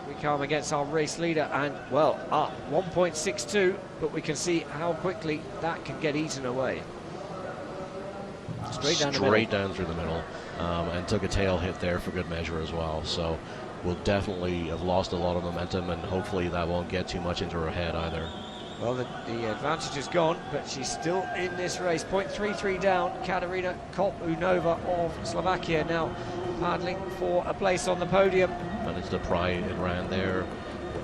Speaker 1: we come against our race leader, and well, up 1.62, but we can see how quickly that can get eaten away. Straight down
Speaker 2: through the middle, and took a tail hit there for good measure as well. So we'll definitely have lost a lot of momentum, and hopefully that won't get too much into her head either.
Speaker 1: Well, the advantage is gone, but she's still in this race. 0.33 down, Katarina Kopunova of Slovakia now paddling for a place on the podium.
Speaker 2: Managed to pry it around there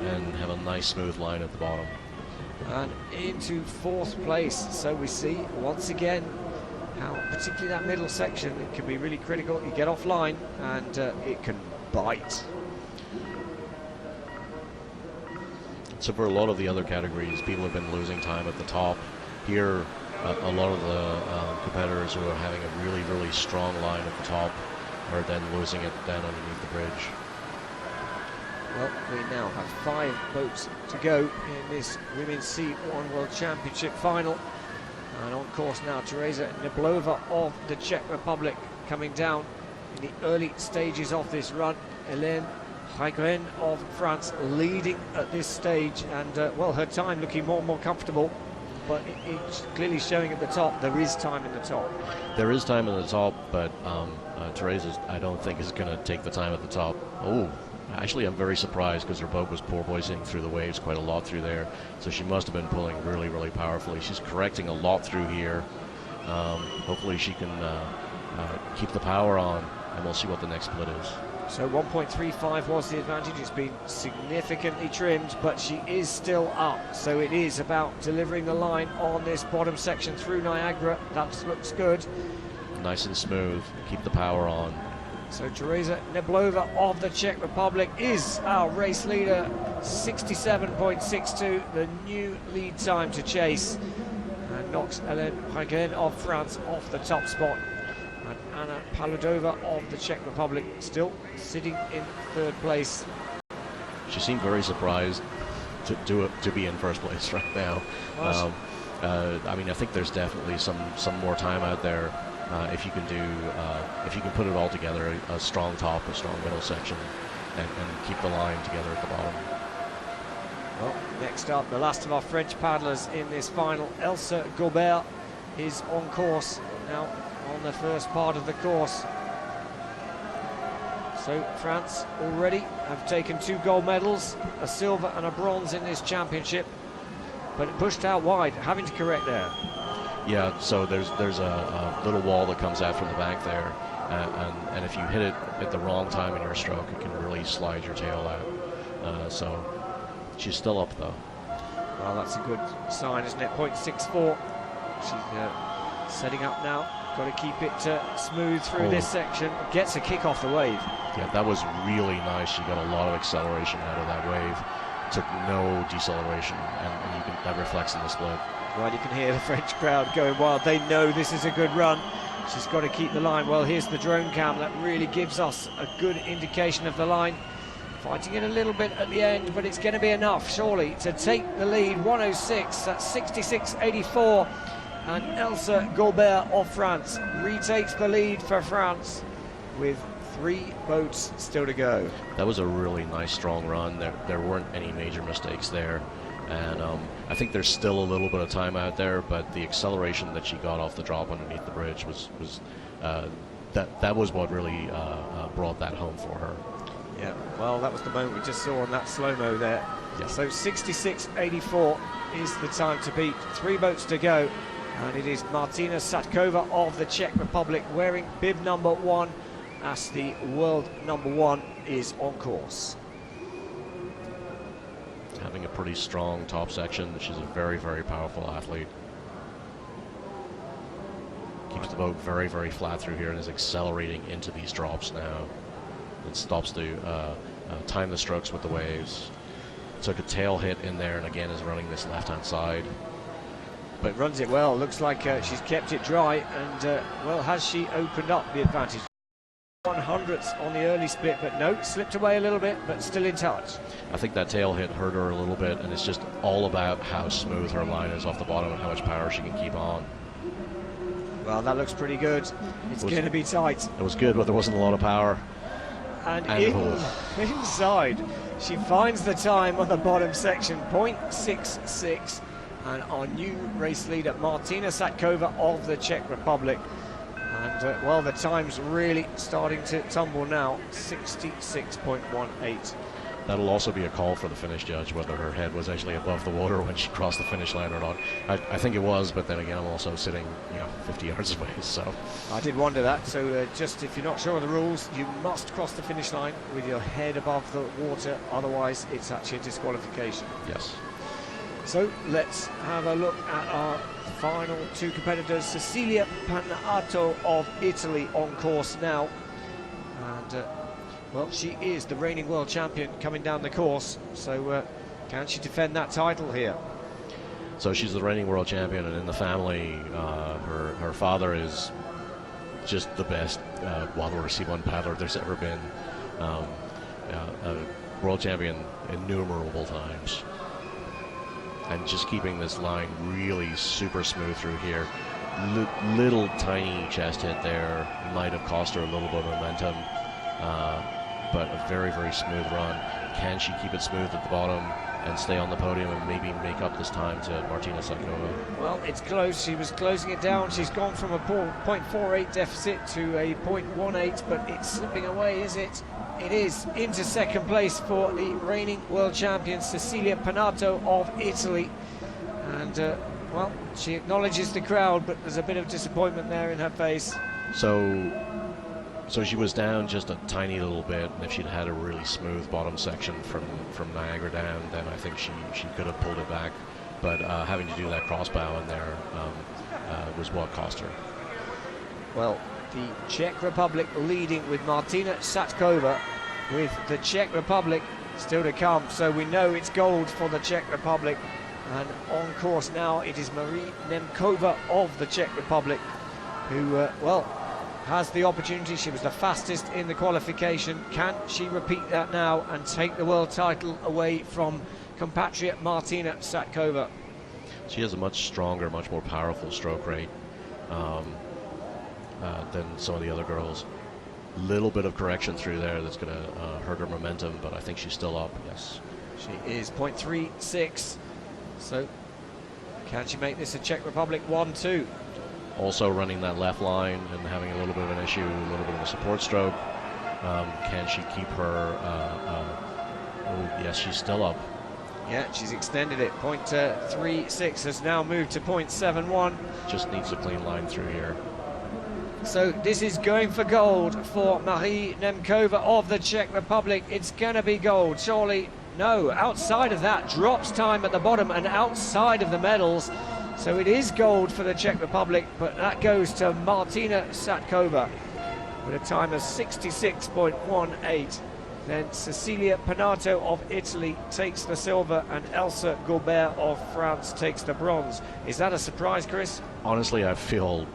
Speaker 2: and have a nice smooth line at the bottom.
Speaker 1: And into fourth place. So we see once again how particularly that middle section, it can be really critical. You get offline and it can bite.
Speaker 2: So for a lot of the other categories, people have been losing time at the top. Here, a lot of the competitors who are having a really, really strong line at the top are then losing it down underneath the bridge.
Speaker 1: Well, we now have 5 boats to go in this Women's C1 World Championship final. And on course now, Teresa Neblova of the Czech Republic coming down in the early stages of this run. Hélène Hagen of France leading at this stage, and well, her time looking more and more comfortable, but it's clearly showing at the top there is time in the top.
Speaker 2: There is time in the top, but Teresa, I don't think, is going to take the time at the top. Oh, actually, I'm very surprised because her boat was porpoising through the waves quite a lot through there, so she must have been pulling really, really powerfully. She's correcting a lot through here. Hopefully she can keep the power on, and we'll see what the next split is.
Speaker 1: So 1.35 was the advantage. It's been significantly trimmed, but she is still up. So it is about delivering the line on this bottom section through Niagara. That looks good.
Speaker 2: Nice and smooth. Keep the power on.
Speaker 1: So Teresa Neblova of the Czech Republic is our race leader. 67.62, the new lead time to chase. And knocks Hélène Hagen of France off the top spot. And Anna Paludova of the Czech Republic still sitting in third place.
Speaker 2: She seemed very surprised to be in first place right now. I mean, I think there's definitely some more time out there. if you can do, if you can put it all together, a strong top, a strong middle section, and keep the line together at the bottom.
Speaker 1: Well, next up, the last of our French paddlers in this final, Elsa Gobert, is on course now on the first part of the course. So France already have taken 2 gold medals, a silver and a bronze in this championship, but it pushed out wide, having to correct there.
Speaker 2: Yeah, so there's a little wall that comes out from the bank there, and if you hit it at the wrong time in your stroke, it can really slide your tail out. So she's still up though.
Speaker 1: Well, that's a good sign, isn't it? 0.64. She's setting up now. Got to keep it smooth through this section. Gets a kick off the wave.
Speaker 2: Yeah, that was really nice. She got a lot of acceleration out of that wave. Took no deceleration, and you can, that reflects in the split.
Speaker 1: Well, you can hear the French crowd going wild. They know this is a good run. She's got to keep the line. Well, here's the drone cam that really gives us a good indication of the line. Fighting it a little bit at the end, but it's going to be enough, surely, to take the lead. 106, that's 66.84. And Elsa Gobert of France retakes the lead for France with 3 boats still to go.
Speaker 2: That was a really nice, strong run. There weren't any major mistakes there. And I think there's still a little bit of time out there, but the acceleration that she got off the drop underneath the bridge was that was what really brought that home for her.
Speaker 1: Yeah, well, that was the moment we just saw on that slow-mo there.
Speaker 2: Yeah.
Speaker 1: So 66.84 is the time to beat. 3 boats to go, and it is Martina Satkova of the Czech Republic wearing bib number 1 as the world number 1 is on course.
Speaker 2: Having a pretty strong top section. She's a very, very powerful athlete. Keeps the boat very, very flat through here and is accelerating into these drops now. It stops to time the strokes with the waves. Took a tail hit in there and again is running this left-hand side.
Speaker 1: But runs it well. Looks like she's kept it dry, and well, has she opened up the advantage? 100ths on the early split, but no, slipped away a little bit, but still in touch.
Speaker 2: I think that tail hit hurt her a little bit, and it's just all about how smooth her line is off the bottom and how much power she can keep on.
Speaker 1: Well, that looks pretty good. It's going to be tight.
Speaker 2: It was good, but there wasn't a lot of power.
Speaker 1: And inside, she finds the time on the bottom section, 0.66, and our new race leader, Martina Satkova of the Czech Republic. And well, the time's really starting to tumble now, 66.18.
Speaker 2: That'll also be a call for the finish judge, whether her head was actually above the water when she crossed the finish line or not. I think it was, but then again, I'm also sitting 50 yards away, so.
Speaker 1: I did wonder that, so just if you're not sure of the rules, you must cross the finish line with your head above the water, otherwise it's actually a disqualification.
Speaker 2: Yes.
Speaker 1: So let's have a look at our final 2 competitors. Cecilia Panato of Italy on course now, and well, she is the reigning world champion coming down the course, so can she defend that title here?
Speaker 2: So she's the reigning world champion, and in the family, her father is just the best Wildwater C1 paddler there's ever been. A world champion innumerable times. And just keeping this line really super smooth through here. Little tiny chest hit there might have cost her a little bit of momentum, but a very, very smooth run. Can she keep it smooth at the bottom and stay on the podium and maybe make up this time to Martina Satkova?
Speaker 1: Well, it's close. She was closing it down. She's gone from a 0.48 deficit to a 0.18, but it's slipping away, is it? It is into second place for the reigning world champion Cecilia Panato of Italy, and well, she acknowledges the crowd, but there's a bit of disappointment there in her face.
Speaker 2: So she was down just a tiny little bit, and if she'd had a really smooth bottom section from Niagara down, then I think she could have pulled it back, but having to do that crossbow in there was what cost her.
Speaker 1: Well, the Czech Republic leading with Martina Satkova, with the Czech Republic still to come. So we know it's gold for the Czech Republic. And on course now, it is Marie Nemkova of the Czech Republic, who, well, has the opportunity. She was the fastest in the qualification. Can she repeat that now and take the world title away from compatriot Martina Satkova?
Speaker 2: She has a much stronger, much more powerful stroke rate. than some of the other girls. Little bit of correction through there that's going to hurt her momentum, but I think she's still up. Yes,
Speaker 1: she is 0.36. So can she make this a Czech Republic 1-2?
Speaker 2: Also running that left line and having a little bit of an issue, a little bit of a support stroke. Can she keep her? Oh, yes, she's still up.
Speaker 1: Yeah, she's extended it. 0.36 has now moved to 0.71.
Speaker 2: Just needs a clean line through here.
Speaker 1: So this is going for gold for Marie Nemkova of the Czech Republic. It's going to be gold, surely. No, outside of that, drops time at the bottom and outside of the medals. So it is gold for the Czech Republic, but that goes to Martina Satkova with a time of 66.18. Then Cecilia Panato of Italy takes the silver, and Elsa Gobert of France takes the bronze. Is that a surprise, Chris?
Speaker 2: Honestly, I feel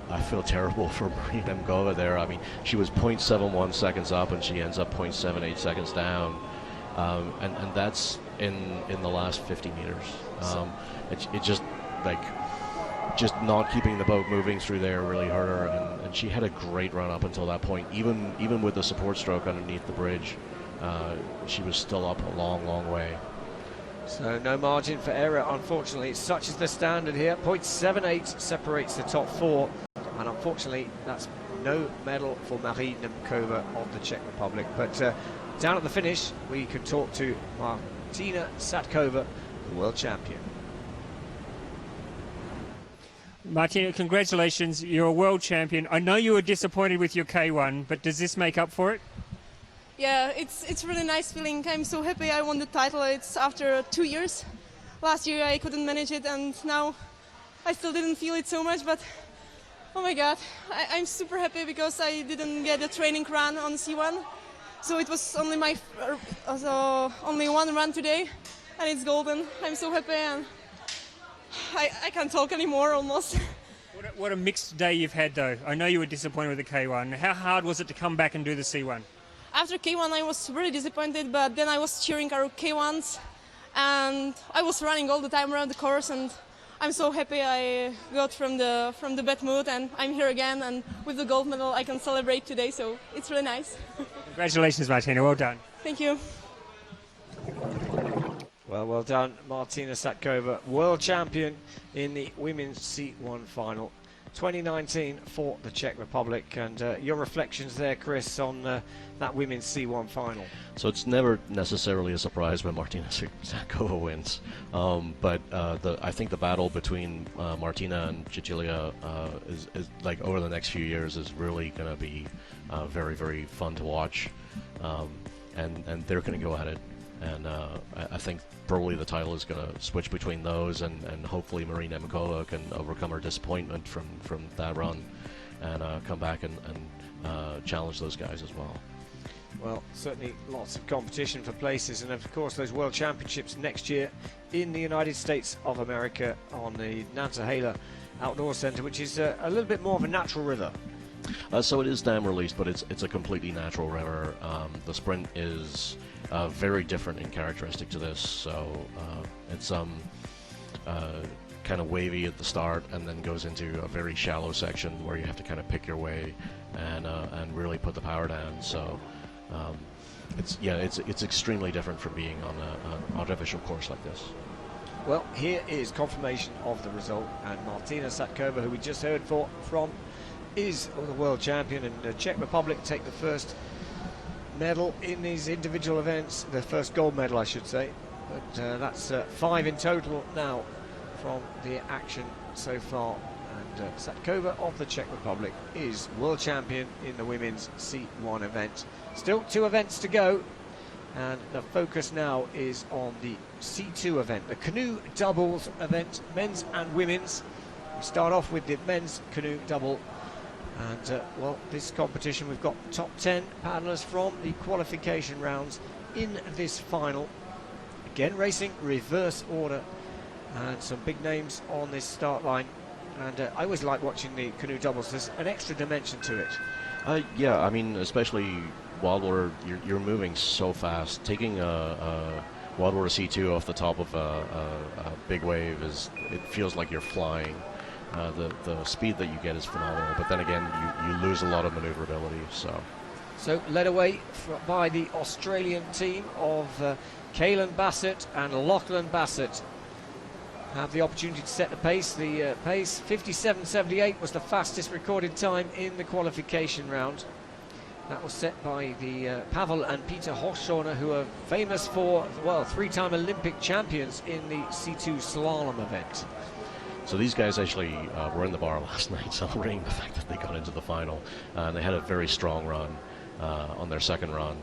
Speaker 2: terrible for Marie Nemkova there. I mean, she was 0.71 seconds up, and she ends up 0.78 seconds down, and that's in the last 50 meters. It just not keeping the boat moving through there really hurt her, and she had a great run up until that point. Even with the support stroke underneath the bridge, she was still up a long way.
Speaker 1: So no margin for error, unfortunately. Such is the standard here. 0.78 separates the top four, and unfortunately that's no medal for Marie Nemkova of the Czech Republic. But down at the finish we can talk to Martina Satkova, the world champion.
Speaker 3: Martina, congratulations, you're a world champion. I know you were disappointed with your K1, but does this make up for it?
Speaker 6: Yeah, it's really nice feeling. I'm so happy I won the title. It's after 2 years. Last year I couldn't manage it, and now I still didn't feel it so much, but oh my god, I'm super happy because I didn't get a training run on C1, so it was only only one run today, and it's golden. I'm so happy, and I can't talk anymore almost.
Speaker 3: What a mixed day you've had though. I know you were disappointed with the K1. How hard was it to come back and do the C1?
Speaker 6: After K1 I was really disappointed, but then I was cheering our K1s, and I was running all the time around the course, and I'm so happy I got from the bad mood, and I'm here again, and with the gold medal I can celebrate today, so it's really nice.
Speaker 3: Congratulations, Martina, well done.
Speaker 6: Thank you.
Speaker 1: Well done, Martina Satkova, world champion in the women's C1 final 2019 for the Czech Republic. And your reflections there, Chris, on that women's C1 final.
Speaker 2: So it's never necessarily a surprise when Martina Satkova wins, but I think the battle between Martina and Cecilia is like over the next few years is really going to be very, very fun to watch, and they're going to go at it. And I think probably the title is going to switch between those, and hopefully Marie Nemkova can overcome her disappointment from that run and come back and challenge those guys as well.
Speaker 1: Well, certainly lots of competition for places, and of course those World Championships next year in the United States of America on the Nantahala Outdoor Centre, which is a little bit more of a natural river.
Speaker 2: So it is dam released, but it's a completely natural river. The sprint is very different in characteristic to this, so it's kind of wavy at the start and then goes into a very shallow section where you have to kind of pick your way and really put the power down. So it's extremely different from being on an artificial course like this.
Speaker 1: Well, here is confirmation of the result, and Martina Satkova, who we just heard from, is the world champion, and the Czech Republic take the first medal in these individual events, the first gold medal I should say, but that's 5 in total now from the action so far, and Satkova of the Czech Republic is world champion in the women's C1 event. Still 2 events to go, and the focus now is on the C2 event, the canoe doubles event, men's and women's. We start off with the men's canoe double. And, well, this competition, we've got top 10 paddlers from the qualification rounds in this final. Again, racing reverse order, and some big names on this start line. And I always like watching the canoe doubles. There's an extra dimension to it.
Speaker 2: Yeah, I mean, especially Wildwater, you're moving so fast. Taking a Wildwater C2 off the top of a big wave it feels like you're flying. the speed that you get is phenomenal, but then again, you lose a lot of maneuverability.
Speaker 1: So led away by the Australian team of Caelan Bassett and Lachlan Bassett have the opportunity to set the pace. The pace 57.78 was the fastest recorded time in the qualification round. That was set by the Pavel and Peter Hochschorner, who are famous for, well, 3-time Olympic champions in the C2 slalom event.
Speaker 2: So these guys actually were in the bar last night celebrating the fact that they got into the final, and they had a very strong run on their second run.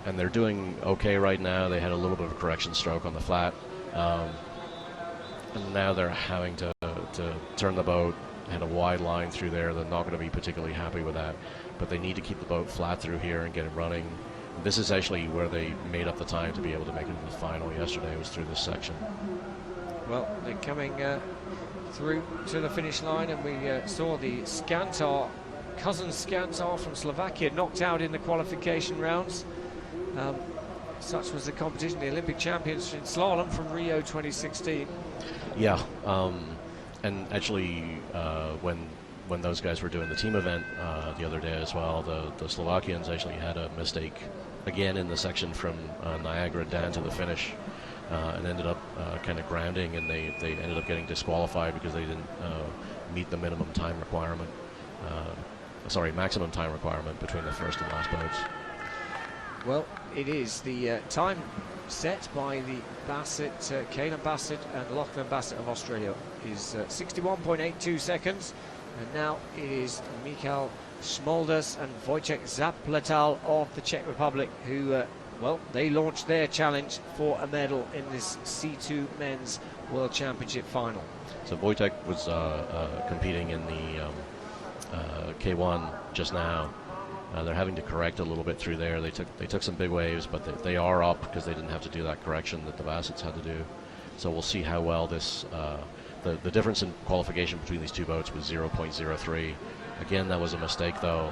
Speaker 2: And they're doing okay right now. They had a little bit of a correction stroke on the flat, and now they're having to turn the boat, had a wide line through there. They're not going to be particularly happy with that, but they need to keep the boat flat through here and get it running. This is actually where they made up the time to be able to make it to the final yesterday. It was through this section.
Speaker 1: Well, they're coming through to the finish line, and we saw the Skantar, cousin Skantar from Slovakia, knocked out in the qualification rounds. Such was the competition, the Olympic champions in slalom from Rio 2016.
Speaker 2: Yeah, and actually when those guys were doing the team event the other day as well, the Slovakians actually had a mistake again in the section from Niagara down to the finish, and ended up kind of grounding, and they ended up getting disqualified because they didn't meet the minimum time requirement, maximum time requirement between the first and last boats.
Speaker 1: Well, it is the time set by the Bassett, Caelan Bassett and Lachlan Bassett of Australia is 61.82 seconds, and now it is Michal Schmolders and Wojciech Zapletal of the Czech Republic who, well, they launched their challenge for a medal in this C2 Men's World Championship final.
Speaker 2: So Wojciech was competing in the K1 just now. They're having to correct a little bit through there. They took some big waves, but they are up because they didn't have to do that correction that the Bassetts had to do. So we'll see how well this. The difference in qualification between these two boats was 0.03. Again, that was a mistake though,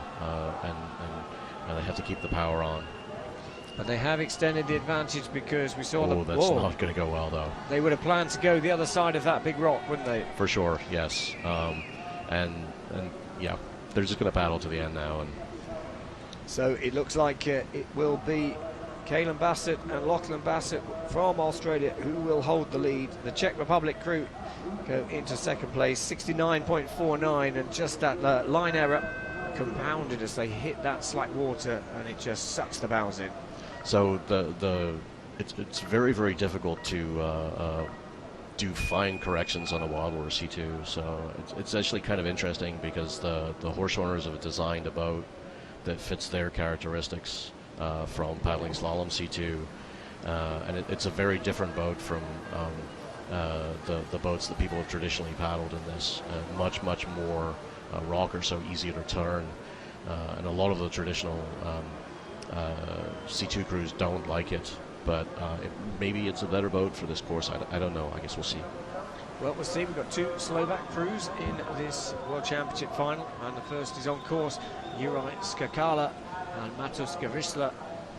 Speaker 2: and they have to keep the power on.
Speaker 1: But they have extended the advantage because we saw them.
Speaker 2: That's not going to go well though.
Speaker 1: They would have planned to go the other side of that big rock, wouldn't they?
Speaker 2: For sure, yes. And yeah, they're just going to battle to the end now. And
Speaker 1: so it looks like it will be Caelan Bassett and Lachlan Bassett from Australia who will hold the lead. The Czech Republic crew go into second place, 69.49, and just that line error compounded as they hit that slack water, and it just sucks the bows in.
Speaker 2: So it's very, very difficult to do fine corrections on a Wildwater C2. So it's actually kind of interesting because the Hochschorners have designed a boat that fits their characteristics from paddling slalom C2, and it's a very different boat from the boats that people have traditionally paddled in this. Much more rocker, so easier to turn, and a lot of the traditional C2 crews don't like it, but maybe it's a better boat for this course. I don't know. I guess we'll see.
Speaker 1: Well, we'll see. We've got two Slovak crews in this World Championship final, and the first is on course. Juraj Skakala and Matus Garisla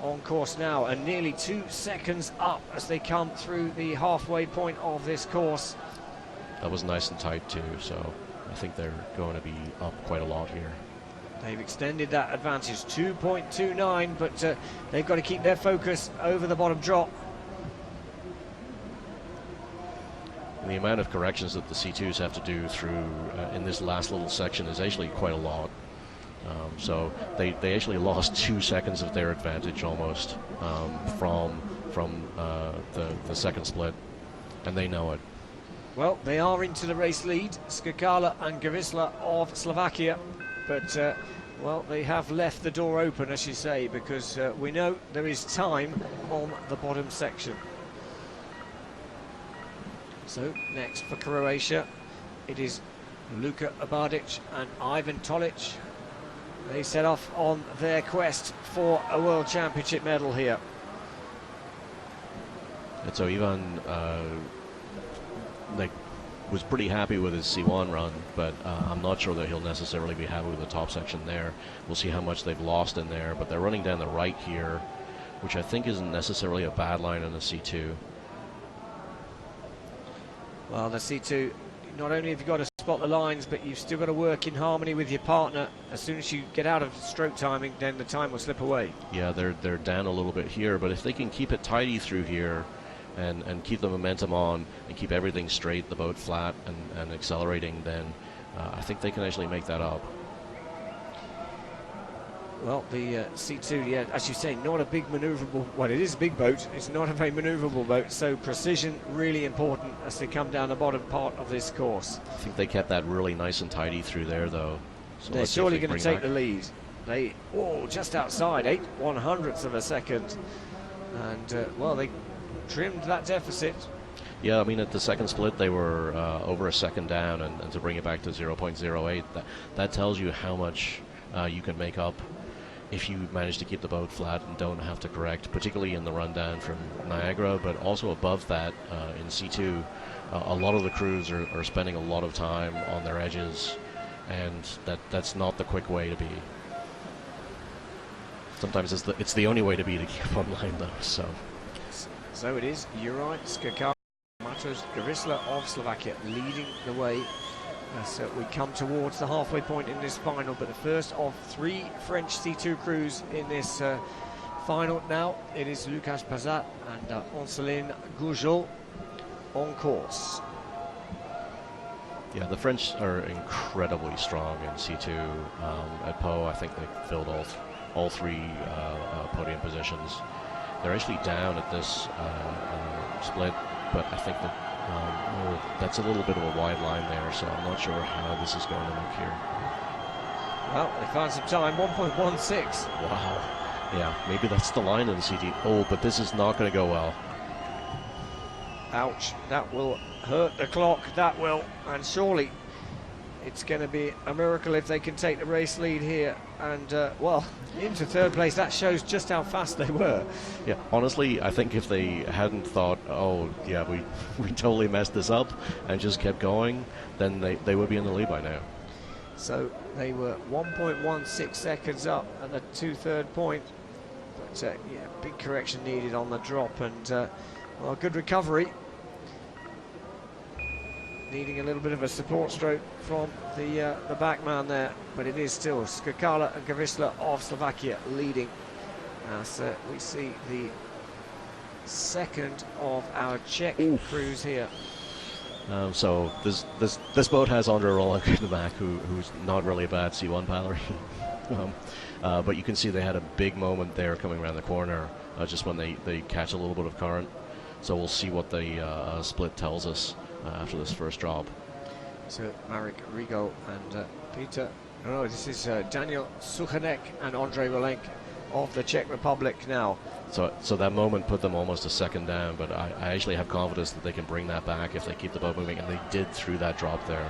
Speaker 1: on course now, and nearly 2 seconds up as they come through the halfway point of this course.
Speaker 2: That was nice and tight too, so I think they're going to be up quite a lot here.
Speaker 1: They've extended that advantage 2.29, but they've got to keep their focus over the bottom drop.
Speaker 2: And the amount of corrections that the C2s have to do through in this last little section is actually quite a lot. So they actually lost 2 seconds of their advantage almost from the second split, and they know it.
Speaker 1: Well, they are into the race lead, Skakala and Garisla of Slovakia, but well, they have left the door open, as you say, because we know there is time on the bottom section. So next for Croatia, it is Luka Abadic and Ivan Tolic. They set off on their quest for a World Championship medal here.
Speaker 2: And so Ivan was pretty happy with his C1 run, but I'm not sure that he'll necessarily be happy with the top section there. We'll see how much they've lost in there, but they're running down the right here, which I think isn't necessarily a bad line on the C2.
Speaker 1: Well, the C2 not only have you got to spot the lines, but you've still got to work in harmony with your partner. As soon as you get out of stroke timing, then the time will slip away.
Speaker 2: Yeah, they're down a little bit here, but if they can keep it tidy through here and keep the momentum on and keep everything straight, the boat flat and accelerating, then I think they can actually make that up.
Speaker 1: Well, the C2, yeah, as you say, not a big manoeuvrable. Well, it is a big boat. It's not a very manoeuvrable boat, so precision really important as they come down the bottom part of this course.
Speaker 2: I think they kept that really nice and tidy through there, though. So
Speaker 1: they're surely going to take the lead. They, just outside, 8/100ths of a second. And, well, they trimmed that deficit.
Speaker 2: Yeah, I mean, at the second split, they were over a second down, and to bring it back to 0.08, that tells you how much you can make up if you manage to keep the boat flat and don't have to correct, particularly in the rundown from Niagara, but also above that in C2. A lot of the crews are spending a lot of time on their edges, and that's not the quick way to be. Sometimes it's the only way to be to keep on line, though.
Speaker 1: So it is. You're right. Skakala, Matos Garisla of Slovakia leading the way. So we come towards the halfway point in this final, but the first of 3 French C2 crews in this final now. It is Lucas Pazat and Anceline Gougeot on course.
Speaker 2: Yeah, the French are incredibly strong in C2. At Po, I think they filled all 3 podium positions. They're actually down at this split, but I think that that's a little bit of a wide line there, so I'm not sure how this is going to look here.
Speaker 1: Well, they found some time, 1.16.
Speaker 2: Wow. Yeah, maybe that's the line in the CT. Oh, but this is not going to go well.
Speaker 1: Ouch, that will hurt the clock, that will, and surely it's going to be a miracle if they can take the race lead here and, well, into third place. That shows just how fast they were.
Speaker 2: Yeah, honestly, I think if they hadn't thought, oh, yeah, we totally messed this up and just kept going, then they would be in the lead by now.
Speaker 1: So they were 1.16 seconds up at the 2/3 point. But, yeah, big correction needed on the drop and, well, good recovery. Needing a little bit of a support stroke from the back man there, but it is still Skakala and Garisla of Slovakia leading as we see the second of our Czech crews here.
Speaker 2: So this boat has Andre Roland in the back, who's not really a bad C1 paddler. But you can see they had a big moment there coming around the corner, just when they catch a little bit of current. So we'll see what the split tells us after this first drop.
Speaker 1: So Marek Rigo and Peter, this is Daniel Suchanek and Andrei Rolenk of the Czech Republic now.
Speaker 2: So that moment put them almost a second down, but I actually have confidence that they can bring that back if they keep the boat moving, and they did through that drop there.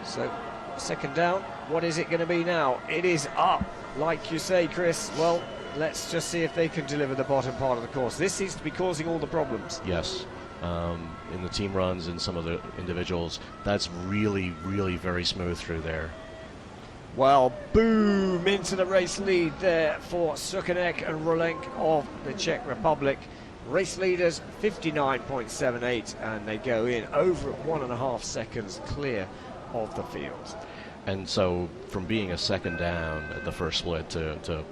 Speaker 1: So second down, what is it going to be now? It is up, like you say, Chris. Well, let's just see if they can deliver the bottom part of the course. This seems to be causing all the problems.
Speaker 2: Yes. In the team runs and some of the individuals, that's really, really very smooth through there.
Speaker 1: Well, boom, into the race lead there for Suchanek and Rolenk of the Czech Republic. Race leaders 59.78, and they go in over 1.5 seconds clear of the field.
Speaker 2: And so from being a second down at the first split to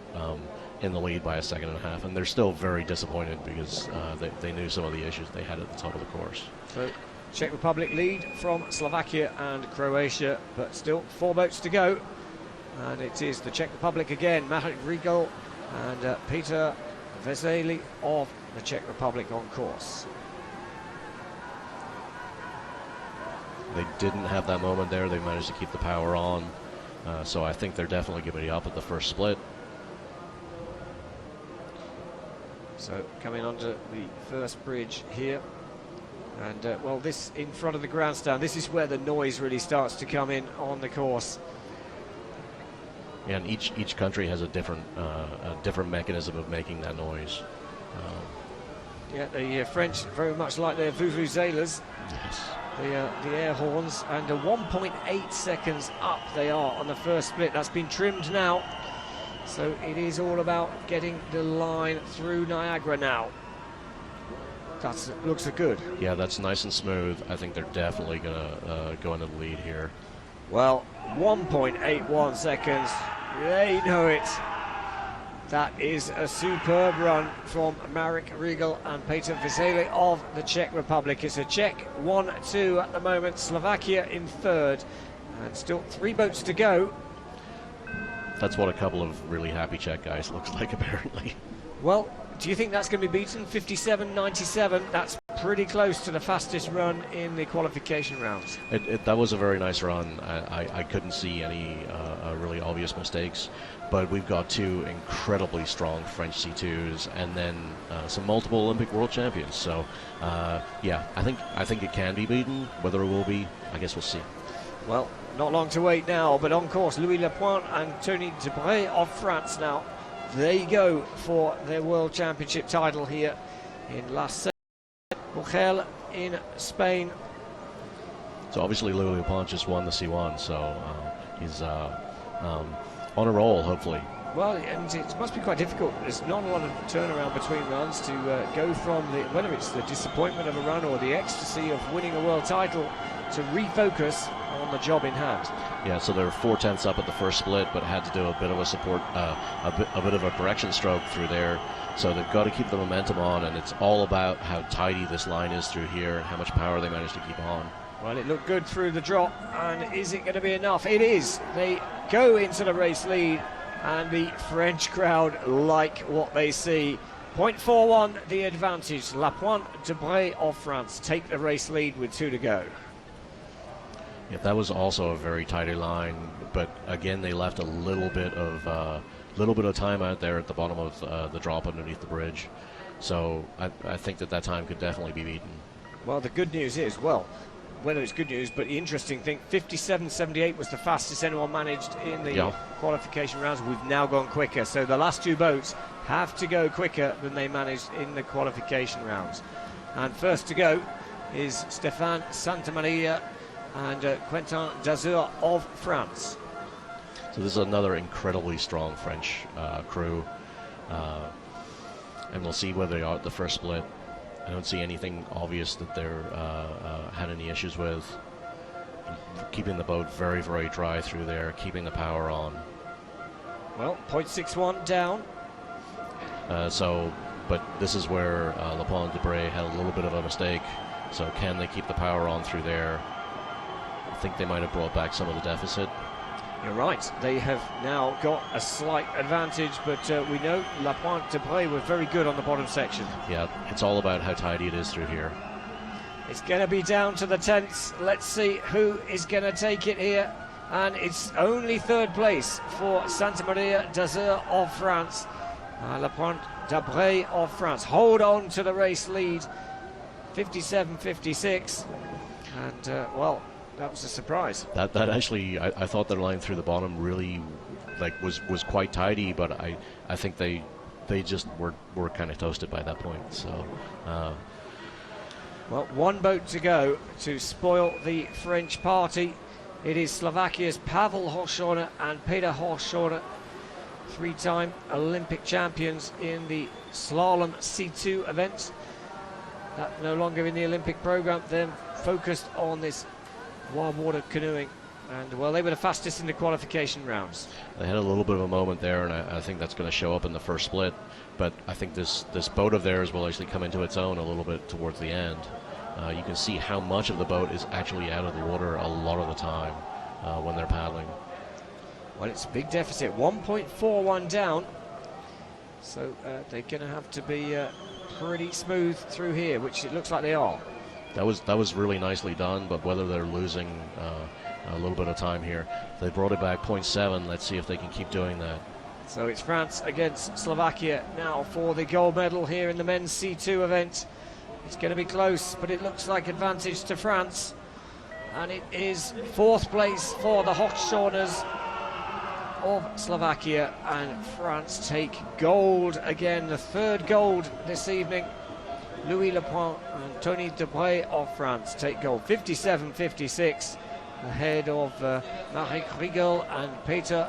Speaker 2: in the lead by 1.5 seconds, and they're still very disappointed because they knew some of the issues they had at the top of the course.
Speaker 1: So Czech Republic lead from Slovakia and Croatia, but still 4 boats to go. And it is the Czech Republic again, Marek Rigol and Peter Vesely of the Czech Republic on course.
Speaker 2: They didn't have that moment there. They managed to keep the power on. So I think they're definitely giving up at the first split.
Speaker 1: So coming onto the first bridge here. And, well, this in front of the grandstand, this is where the noise really starts to come in on the course.
Speaker 2: And each country has a different mechanism of making that noise.
Speaker 1: Yeah, the French very much like their vuvuzelas.
Speaker 2: Yes.
Speaker 1: The air horns, and 1.8 seconds up they are on the first split. That's been trimmed now. So it is all about getting the line through Niagara now. That looks good.
Speaker 2: Yeah, that's nice and smooth. I think they're definitely going to go into the lead here.
Speaker 1: Well, 1.81 seconds. They know it. That is a superb run from Marek Rigel and Petr Vesely of the Czech Republic. It's a Czech 1-2 at the moment. Slovakia in third. And still 3 boats to go.
Speaker 2: That's what a couple of really happy Czech guys looks like, apparently.
Speaker 1: Well, do you think that's going to be beaten? 57.97. That's pretty close to the fastest run in the qualification rounds.
Speaker 2: That was a very nice run. I couldn't see any really obvious mistakes, but we've got 2 incredibly strong French C2s and then some multiple Olympic world champions. So, yeah, I think it can be beaten. Whether it will be, I guess we'll see.
Speaker 1: Well, not long to wait now, but on course, Louis LaPlante and Tony Debray of France now. They go for their World Championship title here in La Cenoe in Spain.
Speaker 2: So obviously Louis LaPlante just won the C1, so he's on a roll, hopefully.
Speaker 1: Well, and it must be quite difficult. There's not a lot of turnaround between runs to go from whether it's the disappointment of a run or the ecstasy of winning a world title to refocus on the job in hand.
Speaker 2: Yeah, so they're 4/10 up at the first split, but had to do a bit of a support, a bit of a correction stroke through there. So they've got to keep the momentum on, and it's all about how tidy this line is through here and how much power they manage to keep on.
Speaker 1: Well, it looked good through the drop, and is it going to be enough? It is. They go into the race lead, and the French crowd like what they see. 0.41 the advantage. LaPlante, Debray of France take the race lead with 2 to go.
Speaker 2: Yeah, that was also a very tidy line, but again, they left a little bit of time out there at the bottom of the drop underneath the bridge. So I think that time could definitely be beaten.
Speaker 1: Well, the good news is, well, whether it's good news, but the interesting thing, 57.78 was the fastest anyone managed in the qualification rounds. We've now gone quicker, so the last 2 boats have to go quicker than they managed in the qualification rounds. And first to go is Stéphane Santamaria and Quentin Dazur of France.
Speaker 2: So this is another incredibly strong French crew, and we'll see where they are at the first split. I don't see anything obvious that they're had any issues with. Keeping the boat very, very dry through there, keeping the power on.
Speaker 1: Well, 0.61 down.
Speaker 2: But this is where LaPlante and Debray had a little bit of a mistake. So can they keep the power on through there? I think they might have brought back some of the deficit.
Speaker 1: You're right. They have now got a slight advantage, but we know LaPlante and Debray were very good on the bottom section.
Speaker 2: Yeah, it's all about how tidy it is through here.
Speaker 1: It's going to be down to the tenths. Let's see who is going to take it here. And it's only 3rd place for Santamaria Dazur of France. LaPlante Debray of France hold on to the race lead, 57.56. And, well, that was a surprise.
Speaker 2: That actually, I thought their line through the bottom really was quite tidy, but I think they just were kind of toasted by that point. So,
Speaker 1: well, 1 boat to go to spoil the French party. It is Slovakia's Pavel Horšovný and Peter Horšovný, 3-time Olympic champions in the slalom C2 events. That no longer in the Olympic program. They're focused on this Wildwater canoeing, and well, they were the fastest in the qualification rounds.
Speaker 2: They had a little bit of a moment there, and I think that's going to show up in the first split. But I think this boat of theirs will actually come into its own a little bit towards the end. You can see how much of the boat is actually out of the water a lot of the time when they're paddling.
Speaker 1: Well, it's a big deficit, 1.41 down. So they're going to have to be pretty smooth through here, which it looks like they are.
Speaker 2: That was really nicely done, but whether they're losing a little bit of time here, they brought it back 0.7. Let's see if they can keep doing that.
Speaker 1: So it's France against Slovakia now for the gold medal here in the men's C2 event. It's going to be close, but it looks like advantage to France. And it is 4th place for the Horšovnys of Slovakia, and France take gold again, the 3rd gold this evening. Louis LaPlante and Tony Debray of France take gold, 57.56, ahead of Marek Rigel and Petr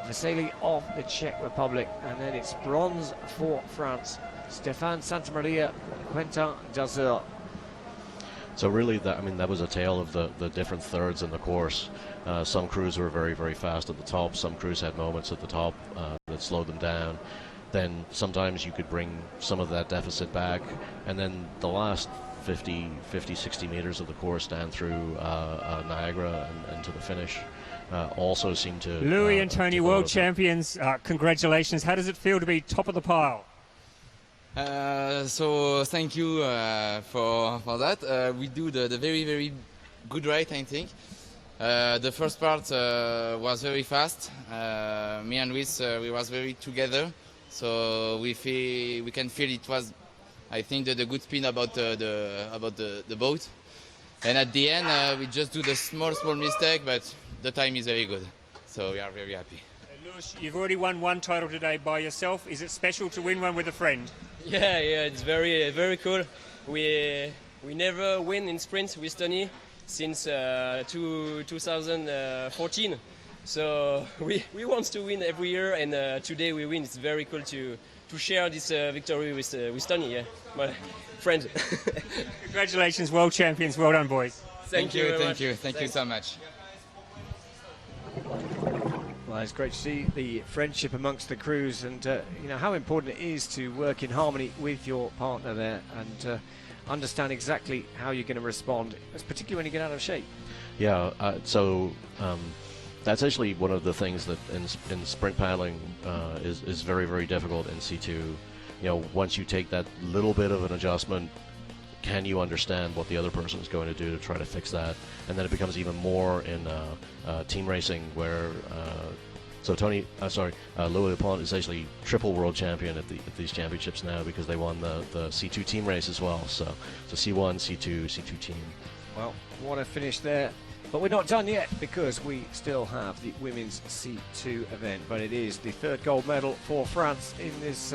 Speaker 1: Vesely of the Czech Republic. And then it's bronze for France Stefan Santamaria, Quentin Dazer.
Speaker 2: So really, that was a tale of the different thirds in the course. Some crews were very, very fast at the top. Some crews had moments at the top that slowed them down. Then sometimes you could bring some of that deficit back. And then the last 50, 60 meters of the course down through Niagara and to the finish also seemed to...
Speaker 3: Louis and Tony, world champions, congratulations. How does it feel to be top of the pile?
Speaker 7: So thank you for that. We do the very, very good ride, I think. The first part was very fast. Me and Luis, we was very together. So we can feel it was, I think, the good spin about the boat. And at the end, we just do the small mistake, but the time is very good. So we are very happy.
Speaker 3: Louis, you've already won one title today by yourself. Is it special to win one with a friend?
Speaker 8: Yeah, it's very, very cool. We never win in sprints with Tony since 2014. So we want to win every year, and today we win. It's very cool to share this victory with Tony, yeah, my friend.
Speaker 3: Congratulations, world champions. Well done, boys.
Speaker 7: Thank you so much.
Speaker 1: Well, it's great to see the friendship amongst the crews, and how important it is to work in harmony with your partner there and understand exactly how you're going to respond, particularly when you get out of shape.
Speaker 2: Yeah, that's actually one of the things that in sprint paddling is very, very difficult in C2. Once you take that little bit of an adjustment, can you understand what the other person is going to do to try to fix that? And then it becomes even more in team racing, where Louis LaPlante is actually triple world champion at these championships now, because they won the C2 team race as well. So C1, C2 team.
Speaker 1: Well, what a finish there. But we're not done yet, because we still have the women's C2 event. But it is the third gold medal for France in this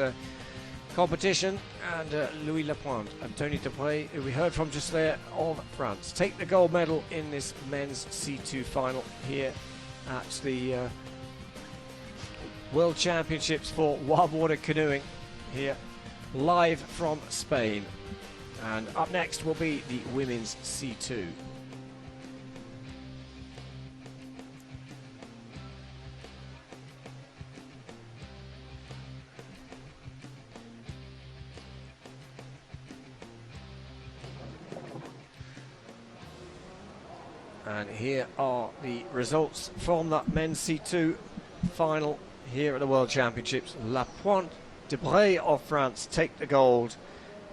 Speaker 1: competition. And Louis LaPlante and Tony Dupre, who we heard from just there, of France, take the gold medal in this men's C2 final here at the World Championships for Wildwater Canoeing here, live from Spain. And up next will be the women's C2. And here are the results from that men's C2 final here at the World Championships. LaPlante Debray of France take the gold,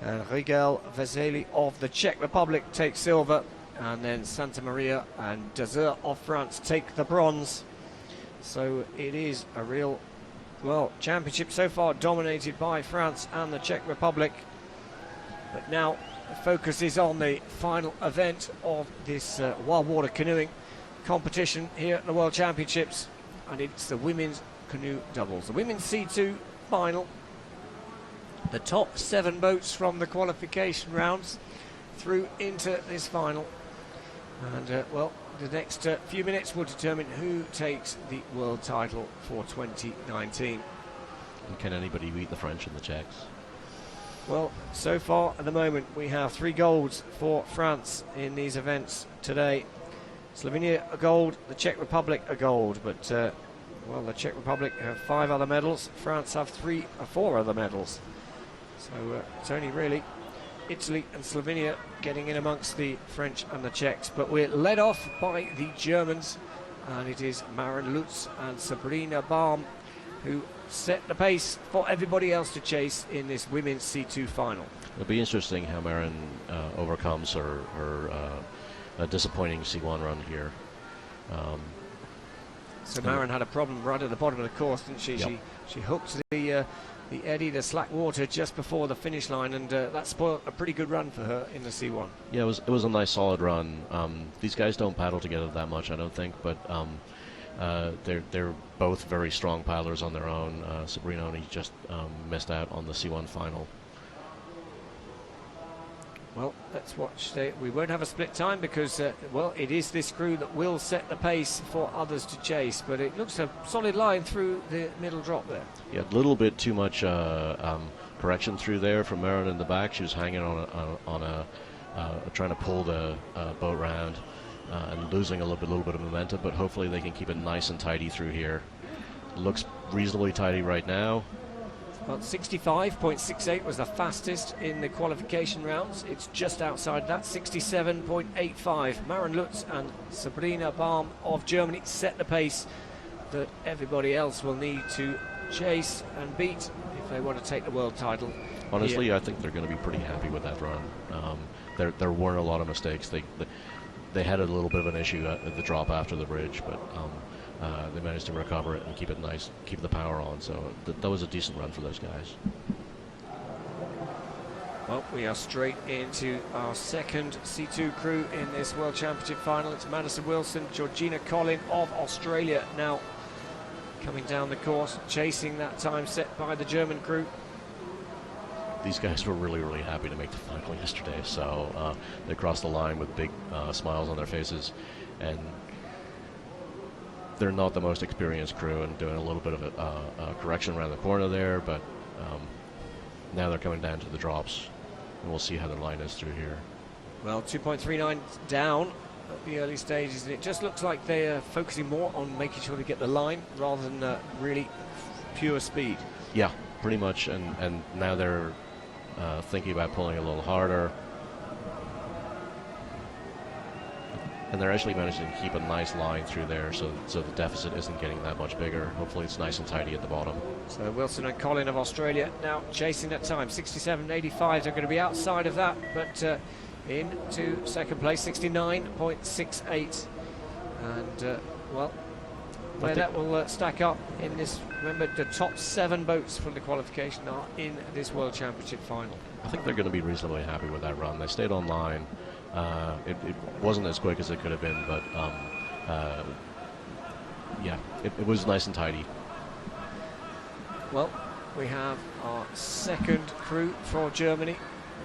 Speaker 1: and Rigel Vesely of the Czech Republic take silver, and then Santamaria and Dazer of France take the bronze. So it is a real, championship so far dominated by France and the Czech Republic. But now the focus is on the final event of this Wildwater Canoeing competition here at the World Championships, and it's the women's canoe doubles. The women's C2 final. The top 7 boats from the qualification rounds through into this final. And, the next few minutes will determine who takes the world title for 2019.
Speaker 2: And can anybody beat the French and the Czechs?
Speaker 1: Well, so far at the moment we have 3 golds for France in these events today. Slovenia a gold, the Czech Republic a gold, but the Czech Republic have 5 other medals, France have 4 other medals. So it's only really Italy and Slovenia getting in amongst the French and the Czechs. But we're led off by the Germans, and it is Maren Lutz and Sabrina Baum who set the pace for everybody else to chase in this women's C2 final.
Speaker 2: It'll be interesting how Maren overcomes her disappointing C1 run here.
Speaker 1: So Maren had a problem right at the bottom of the course, didn't she?
Speaker 2: Yep.
Speaker 1: She hooked the eddy, the slack water, just before the finish line, and that spoiled a pretty good run for her in the C1.
Speaker 2: Yeah, it was a nice solid run. These guys don't paddle together that much, I don't think, but they're both very strong paddlers on their own. Sabrina only just missed out on the C1 final.
Speaker 1: Well, let's watch. We won't have a split time because, well, it is this crew that will set the pace for others to chase. But it looks a solid line through the middle drop there.
Speaker 2: Yeah, a little bit too much correction through there from Maren in the back. She was hanging on a trying to pull the boat round and losing a little bit of momentum. But hopefully they can keep it nice and tidy through here. Looks reasonably tidy right now.
Speaker 1: Well, 65.68 was the fastest in the qualification rounds. It's just outside that, 67.85. Maren Lutz and Sabrina Baum of Germany set the pace that everybody else will need to chase and beat if they want to take the world title.
Speaker 2: Honestly, I think they're going to be pretty happy with that run. There weren't a lot of mistakes. They had a little bit of an issue at the drop after the bridge, but they managed to recover it and keep it nice, keep the power on. So that was a decent run for those guys.
Speaker 1: Well, we are straight into our second C2 crew in this World Championship final. It's Madison Wilson, Georgina Collin of Australia now coming down the course, chasing that time set by the German crew.
Speaker 2: These guys were really, really happy to make the final yesterday. So they crossed the line with big smiles on their faces. And they're not the most experienced crew and doing a little bit of a correction around the corner there, but now they're coming down to the drops, and we'll see how their line is through here.
Speaker 1: Well, 2.39 down at the early stages, and it just looks like they're focusing more on making sure they get the line rather than really pure speed.
Speaker 2: Yeah, pretty much, and now they're thinking about pulling a little harder. And they're actually managing to keep a nice line through there, so the deficit isn't getting that much bigger. Hopefully it's nice and tidy at the bottom.
Speaker 1: So Wilson and Collin of Australia now chasing that time. 67.85, they're going to be outside of that, but into second place, 69.68. And, well, where that will stack up in this, remember the top 7 boats from the qualification are in this World Championship final.
Speaker 2: I think they're going to be reasonably happy with that run. They stayed on line. It wasn't as quick as it could have been, but yeah, it was nice and tidy.
Speaker 1: Well, we have our second crew for Germany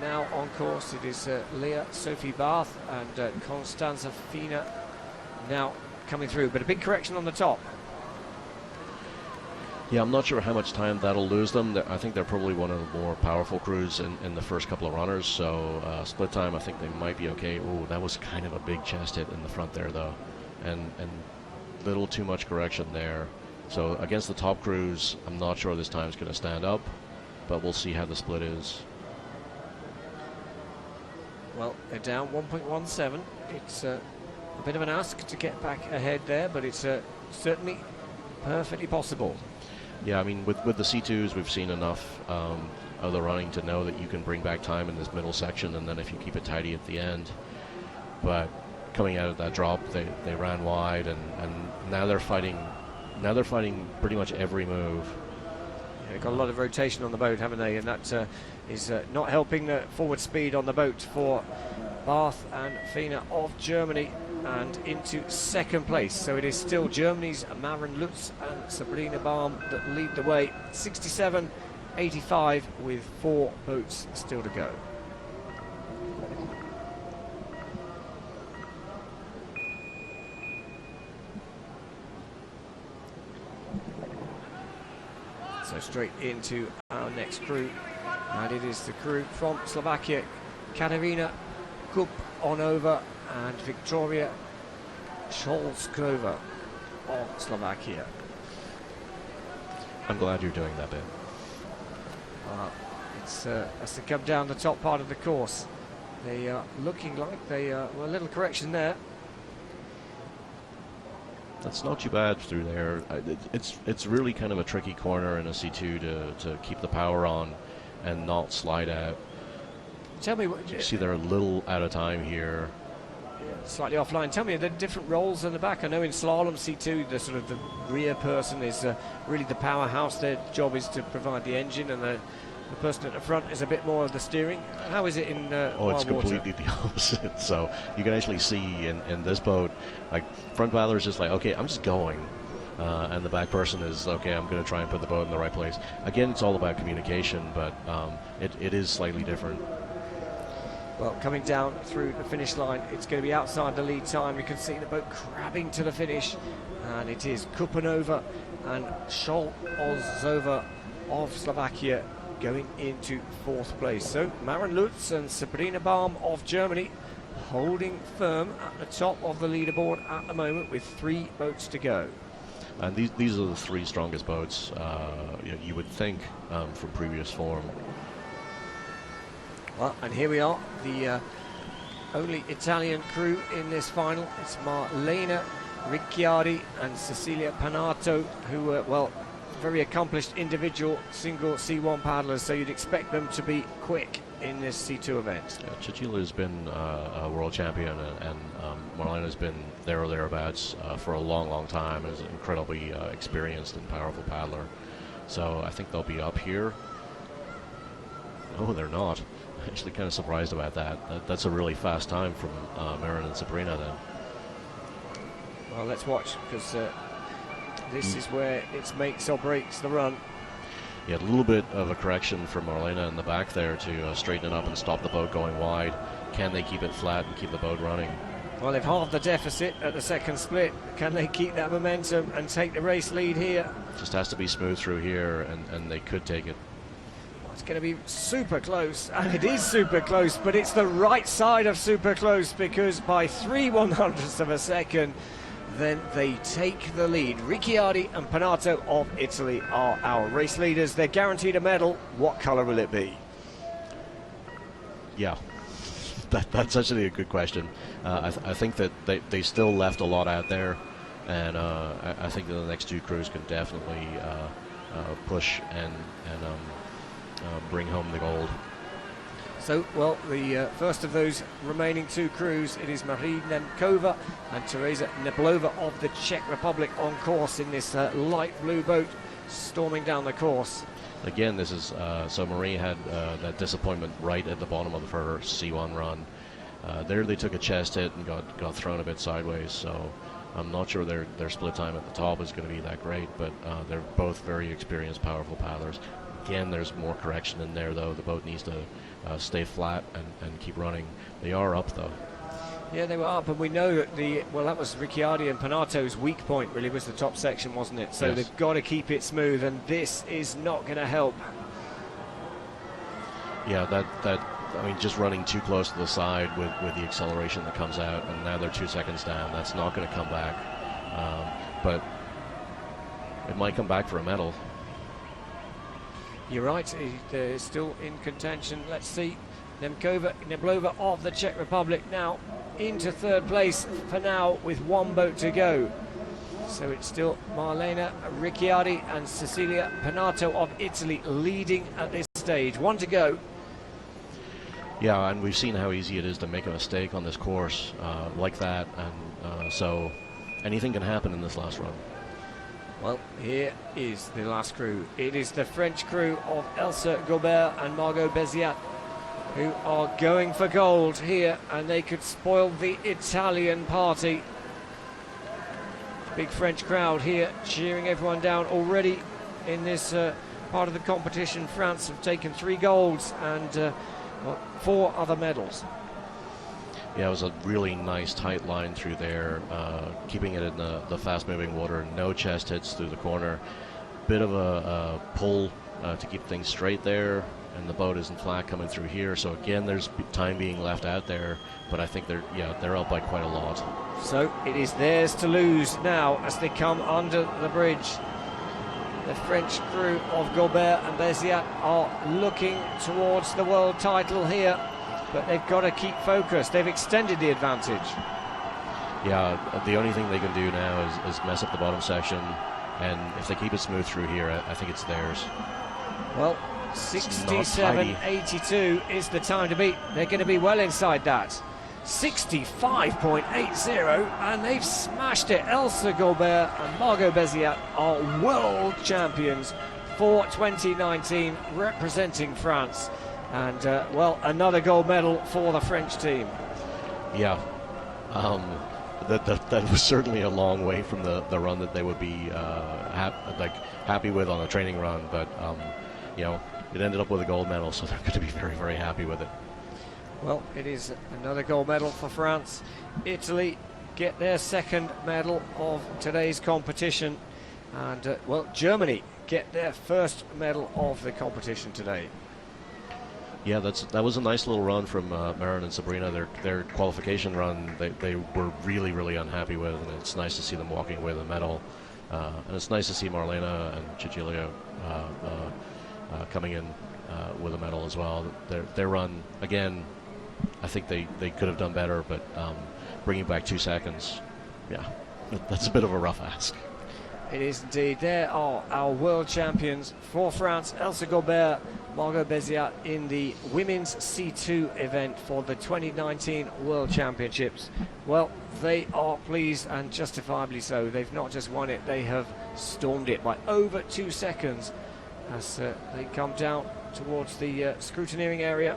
Speaker 1: now on course. It is Leah Sophie Barth and Constanza Fina now coming through, but a big correction on the top.
Speaker 2: Yeah, I'm not sure how much time that'll lose them. I think they're probably one of the more powerful crews in the first couple of runners, so split time I think they might be okay. Oh, that was kind of a big chest hit in the front there though, and little too much correction there. So against the top crews, I'm not sure this time's going to stand up, but we'll see how the split is.
Speaker 1: Well, they're down 1.17. It's a bit of an ask to get back ahead there, but it's certainly perfectly possible.
Speaker 2: Yeah, I mean, with the C2s, we've seen enough of the running to know that you can bring back time in this middle section, and then if you keep it tidy at the end. But coming out of that drop, they ran wide, and now they're fighting. Now they're fighting pretty much every move.
Speaker 1: Yeah, they've got a lot of rotation on the boat, haven't they? And that is not helping the forward speed on the boat for Barth and Fina of Germany. And into second place, so it is still Germany's Maren Lutz and Sabrina Baum that lead the way, 67.85 with 4 boats still to go. So straight into our next crew, and it is the crew from Slovakia, Katerina Kuponova and Victoria Sholskova of Slovakia.
Speaker 2: I'm glad you're doing that bit.
Speaker 1: It's as they come down the top part of the course, they are looking like they well, a little correction there.
Speaker 2: That's not too bad through there. It's really kind of a tricky corner in a C2 to keep the power on and not slide out.
Speaker 1: Tell me what
Speaker 2: you see, they're a little out of time here.
Speaker 1: Slightly offline. Tell me the different roles in the back. I know in slalom C2 the sort of the rear person is really the powerhouse. Their job is to provide the engine, and the person at the front is a bit more of the steering. How is it in
Speaker 2: it's completely the opposite. So you can actually see in this boat, like front paddler is just like, okay, I'm just going, and the back person is, okay, I'm going to try and put the boat in the right place. Again, it's all about communication, but it is slightly different.
Speaker 1: Well, coming down through the finish line, it's going to be outside the lead time. You can see the boat crabbing to the finish, and it is Kupanova and Sholozova of Slovakia going into 4th place. So Maren Lutz and Sabrina Baum of Germany holding firm at the top of the leaderboard at the moment with 3 boats to go.
Speaker 2: And these are the 3 strongest boats, you would think, from previous form.
Speaker 1: Well, and here we are, the only Italian crew in this final. It's Marlena Ricciardi and Cecilia Panato, who were, well, very accomplished individual single C1 paddlers, so you'd expect them to be quick in this C2 event.
Speaker 2: Yeah, Cecilia been a world champion, and Marlena's been there or thereabouts for a long time. Is an incredibly experienced and powerful paddler. So I think they'll be up here. No, they're not. Actually kind of surprised about that. That's a really fast time from Maren and Sabrina then.
Speaker 1: Well, let's watch, because this is where it makes or breaks the run.
Speaker 2: Yeah, a little bit of a correction for Marlena in the back there to straighten it up and stop the boat going wide. Can they keep it flat and keep the boat running?
Speaker 1: Well, they've halved the deficit at the second split. Can they keep that momentum and take the race lead here?
Speaker 2: Just has to be smooth through here, and they could take it.
Speaker 1: It's going to be super close, and it is super close, but it's the right side of super close, because by 3/100ths of a second, then they take the lead. Ricciardi and Panato of Italy are our race leaders. They're guaranteed a medal. What colour will it be?
Speaker 2: Yeah, that's actually a good question. I think that they still left a lot out there, and I think that the next 2 crews can definitely push and bring home the gold.
Speaker 1: So, well, the first of those remaining 2 crews, it is Marie Nemkova and Teresa Neblova of the Czech Republic on course in this light blue boat, storming down the course.
Speaker 2: Again, this is so Marie had that disappointment right at the bottom of her C1 run. There they took a chest hit and got thrown a bit sideways, so I'm not sure their split time at the top is going to be that great, but they're both very experienced, powerful paddlers. Again, there's more correction in there, though. The boat needs to stay flat and keep running. They are up, though.
Speaker 1: Yeah, they were up, and we know that that was Ricciardi and Panato's weak point, really, was the top section, wasn't it? So
Speaker 2: yes.
Speaker 1: They've got to keep it smooth, and this is not going to help.
Speaker 2: Yeah, I mean, just running too close to the side with the acceleration that comes out, and now they're 2 seconds down. That's not going to come back. But it might come back for a medal.
Speaker 1: You're right, they're still in contention. Let's see. Neblova of the Czech Republic now into 3rd place for now with 1 boat to go. So it's still Marlena Ricciardi and Cecilia Panato of Italy leading at this stage. 1 to go.
Speaker 2: Yeah, and we've seen how easy it is to make a mistake on this course like that, and so anything can happen in this last run.
Speaker 1: Well, here is the last crew. It is the French crew of Elsa Gobert and Margot Beziat, who are going for gold here, and they could spoil the Italian party. Big French crowd here cheering everyone down already in this part of the competition. France have taken 3 golds and 4 other medals.
Speaker 2: Yeah, it was a really nice tight line through there, keeping it in the fast-moving water. No chest hits through the corner. Bit of a pull to keep things straight there, and the boat isn't flat coming through here. So again, there's time being left out there, but I think they're up by quite a lot.
Speaker 1: So it is theirs to lose now as they come under the bridge. The French crew of Gobert and Beziat are looking towards the world title here, but they've got to keep focused. They've extended the advantage.
Speaker 2: Yeah, the only thing they can do now is mess up the bottom section, and if they keep it smooth through here, I think it's theirs.
Speaker 1: Well, 67.82 is the time to beat. They're going to be well inside that. 65.80, and they've smashed it. Elsa Gobert and Margot Beziat are world champions for 2019, representing France. And, well, another gold medal for the French team.
Speaker 2: Yeah. That was certainly a long way from the run that they would be happy with on a training run. But, it ended up with a gold medal, so they're going to be very, very happy with it.
Speaker 1: Well, it is another gold medal for France. Italy get their second medal of today's competition. And, well, Germany get their first medal of the competition today.
Speaker 2: Yeah, that was a nice little run from Maren and Sabrina. Their qualification run, they were really, really unhappy with, and it's nice to see them walking away with a medal. And it's nice to see Marlena and Cecilia coming in with a medal as well. Their run, again, I think they could have done better, but bringing back 2 seconds, yeah, that's a bit of a rough ask.
Speaker 1: It is indeed. There are our world champions for France, Elsa Gobert, Margot Beziat in the women's C2 event for the 2019 World Championships. Well, they are pleased, and justifiably so. They've not just won it, they have stormed it by over 2 seconds as they come down towards the scrutineering area.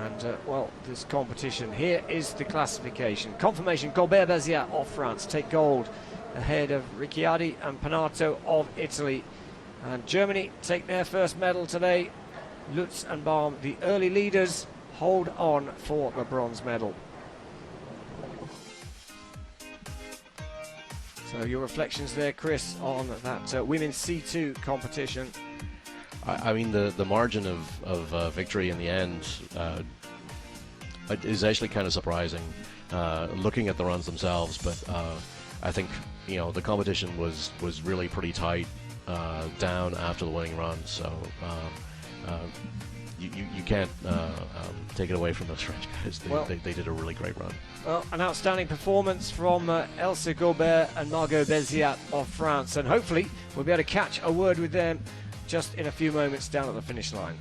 Speaker 1: And, well, this competition, here is the classification. Confirmation, Gobert Beziat of France take gold ahead of Ricciardi and Panato of Italy. And Germany take their first medal today. Lutz and Baum, the early leaders, hold on for the bronze medal. So your reflections there, Chris, on that women's C2 competition.
Speaker 2: I mean, the margin of victory in the end is actually kind of surprising, looking at the runs themselves. But I think, you know, the competition was really pretty tight down after the winning run. So you can't take it away from those French guys. They did a really great run.
Speaker 1: Well, an outstanding performance from Elsa Gobert and Margot Beziat of France, and hopefully we'll be able to catch a word with them just in a few moments down at the finish line.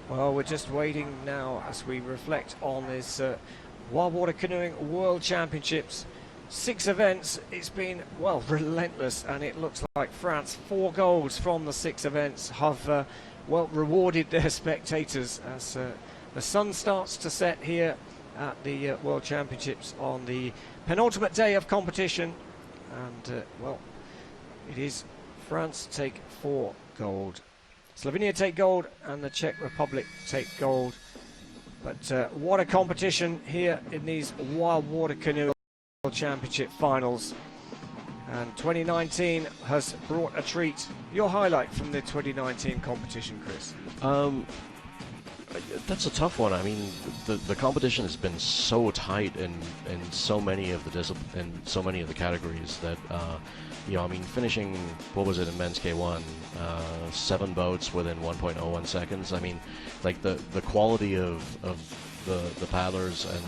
Speaker 1: Well, we're just waiting now as we reflect on this Wildwater Canoeing World Championships. 6 events, it's been, well, relentless, and it looks like France, 4 golds from the 6 events, have, well, rewarded their spectators as the sun starts to set here at the World Championships on the penultimate day of competition. And, well, it is France take 4 gold. Slovenia take gold and the Czech Republic take gold. But what a competition here in these Wildwater Canoe World Championship finals. And 2019 has brought a treat. Your highlight from the 2019 competition, Chris?
Speaker 2: That's a tough one. I mean, the competition has been so tight in so many of the categories that you know, I mean, finishing, what was it in men's K1, 7 boats within 1.01 seconds. I mean, like the quality of the paddlers and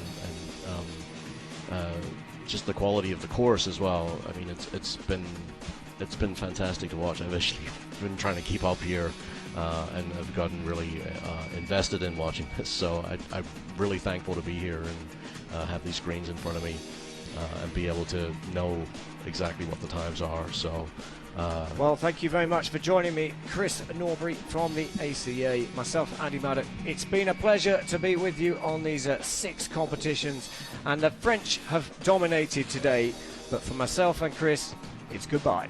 Speaker 2: just the quality of the course as well. I mean, it's been fantastic to watch. I've actually been trying to keep up here. And I've gotten really invested in watching this, so I'm really thankful to be here and have these screens in front of me and be able to know exactly what the times are. So,
Speaker 1: well, thank you very much for joining me, Chris Norbury from the ACA, myself, Andy Maddock. It's been a pleasure to be with you on these 6 competitions, and the French have dominated today, but for myself and Chris, it's goodbye.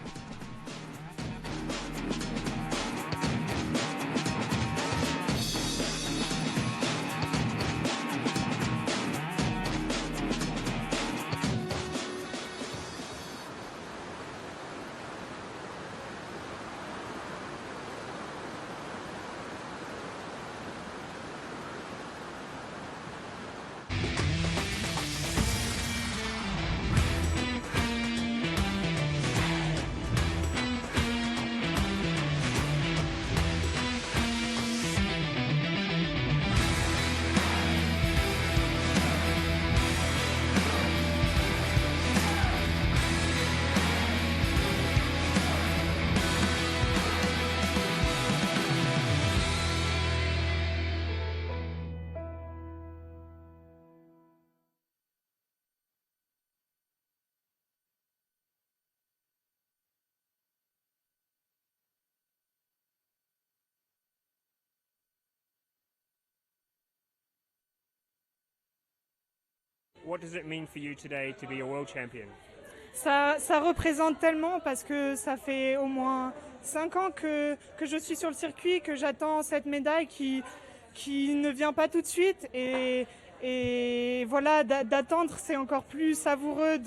Speaker 3: What does it mean for you today to be a world champion?
Speaker 4: Ça représente tellement parce que ça fait au moins 5 ans que je suis sur le circuit, que j'attends cette médaille qui ne vient pas tout de suite. Et voilà, d'attendre, c'est encore plus savoureux